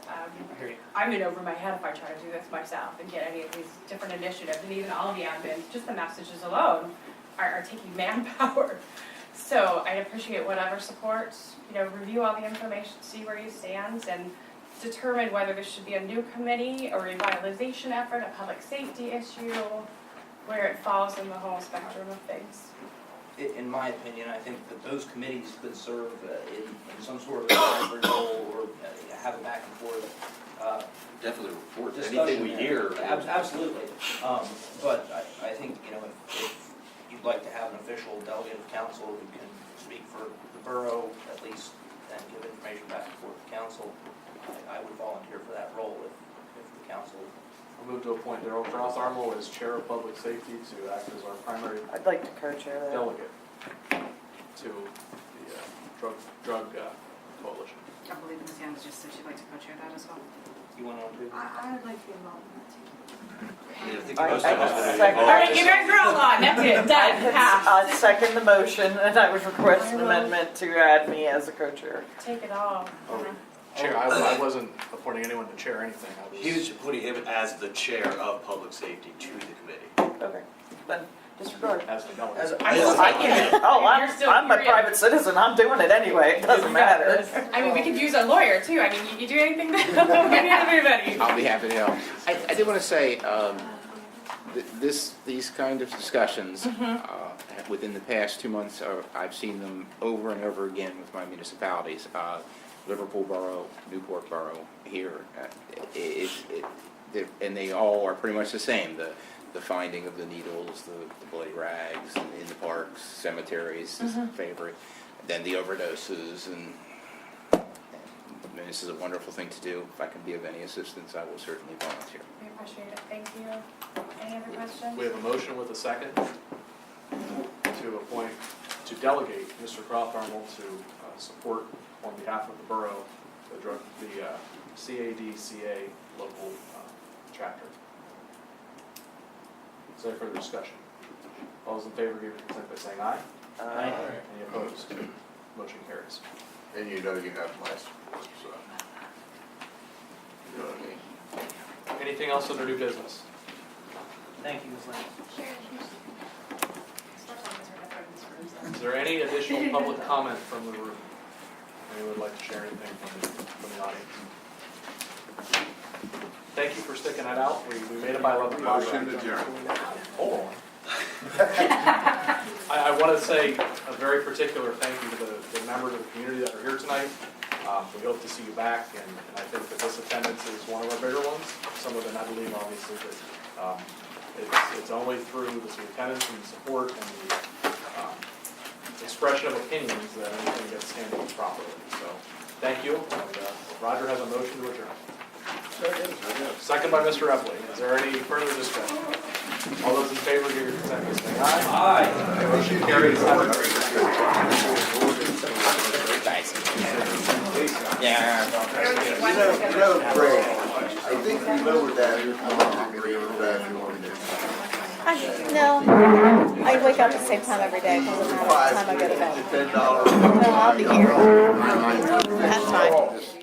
I'm in over my head if I try to do this myself and get any of these different initiatives, and even all the admin, just the messages alone are taking manpower. So I appreciate whatever support, review all the information, see where you stand, and determine whether this should be a new committee, a revitalization effort, a public safety issue, where it falls in the whole spectrum of things. In my opinion, I think that those committees could serve in some sort of advisory role or have a back and forth. Definitely report discussion anything we there. hear. Absolutely. But I think, if you'd like to have an official delegate of council who can speak for the borough, at least, and give information back and forth to council, I would volunteer for that role if the council. I'll move to appoint Darrell Crotharmel as Chair of Public Safety to act as our primary I'd like to co-chair that. delegate to the drug coalition. I believe Ms. Young just said she'd like to co-chair that as well. You want to do? I would like to be involved in that too. I think most of us would be Second. All right, you guys are all on. That's it. Done. Passed. I'll second the motion, and I would request an amendment to add me as a co-chair. Take it all. Chair, I wasn't appointing anyone to chair anything. He was putting him as the chair of public safety to the committee. Okay, then disregard. As the delegate. I'm a private citizen, I'm doing it anyway, it doesn't matter. I mean, we could use a lawyer too. I mean, you do anything that we need everybody. I'll be happy to help. I did want to say, these kind of discussions, within the past 2 months, I've seen them over and over again with my municipalities. Liverpool Borough, Newport Borough here, and they all are pretty much the same. The finding of the needles, the bloody rags in the parks, cemeteries is a favorite. Then the overdoses, and this is a wonderful thing to do. If I can be of any assistance, I will certainly volunteer. We appreciate it. Thank you. Any other questions? We have a motion with a second to delegate Mr. Crotharmel to support on behalf of the borough, the CADCA local chapter. Is there further discussion? All those in favor give your consent by saying aye. Aye. Any opposed? Motion carries. And you have my support, so. You know what I mean? Anything else under new business? Thank you, Ms. Lance. Is there any additional public comment from the room? Anyone would like to share anything from the audience? Thank you for sticking that out. We made it by 11 o'clock. Motion adjourned. Hold on. I want to say a very particular thank you to the members of the community that are here tonight. We hope to see you back, and I think that this attendance is one of our bigger ones. Some of them I believe, obviously, but it's only through this attendance and support and the expression of opinions that anything gets handled properly. So, thank you. And, Roger has a motion to adjourn. Second by Mr. Epley. Is there any further discussion? All those in favor give your consent by saying aye. Aye. Motion carries. Have a great day. Greg, I think you remember that, No, I wake up at the same time every day, doesn't matter what time I go to bed. $10. No, I'll be here. That's fine.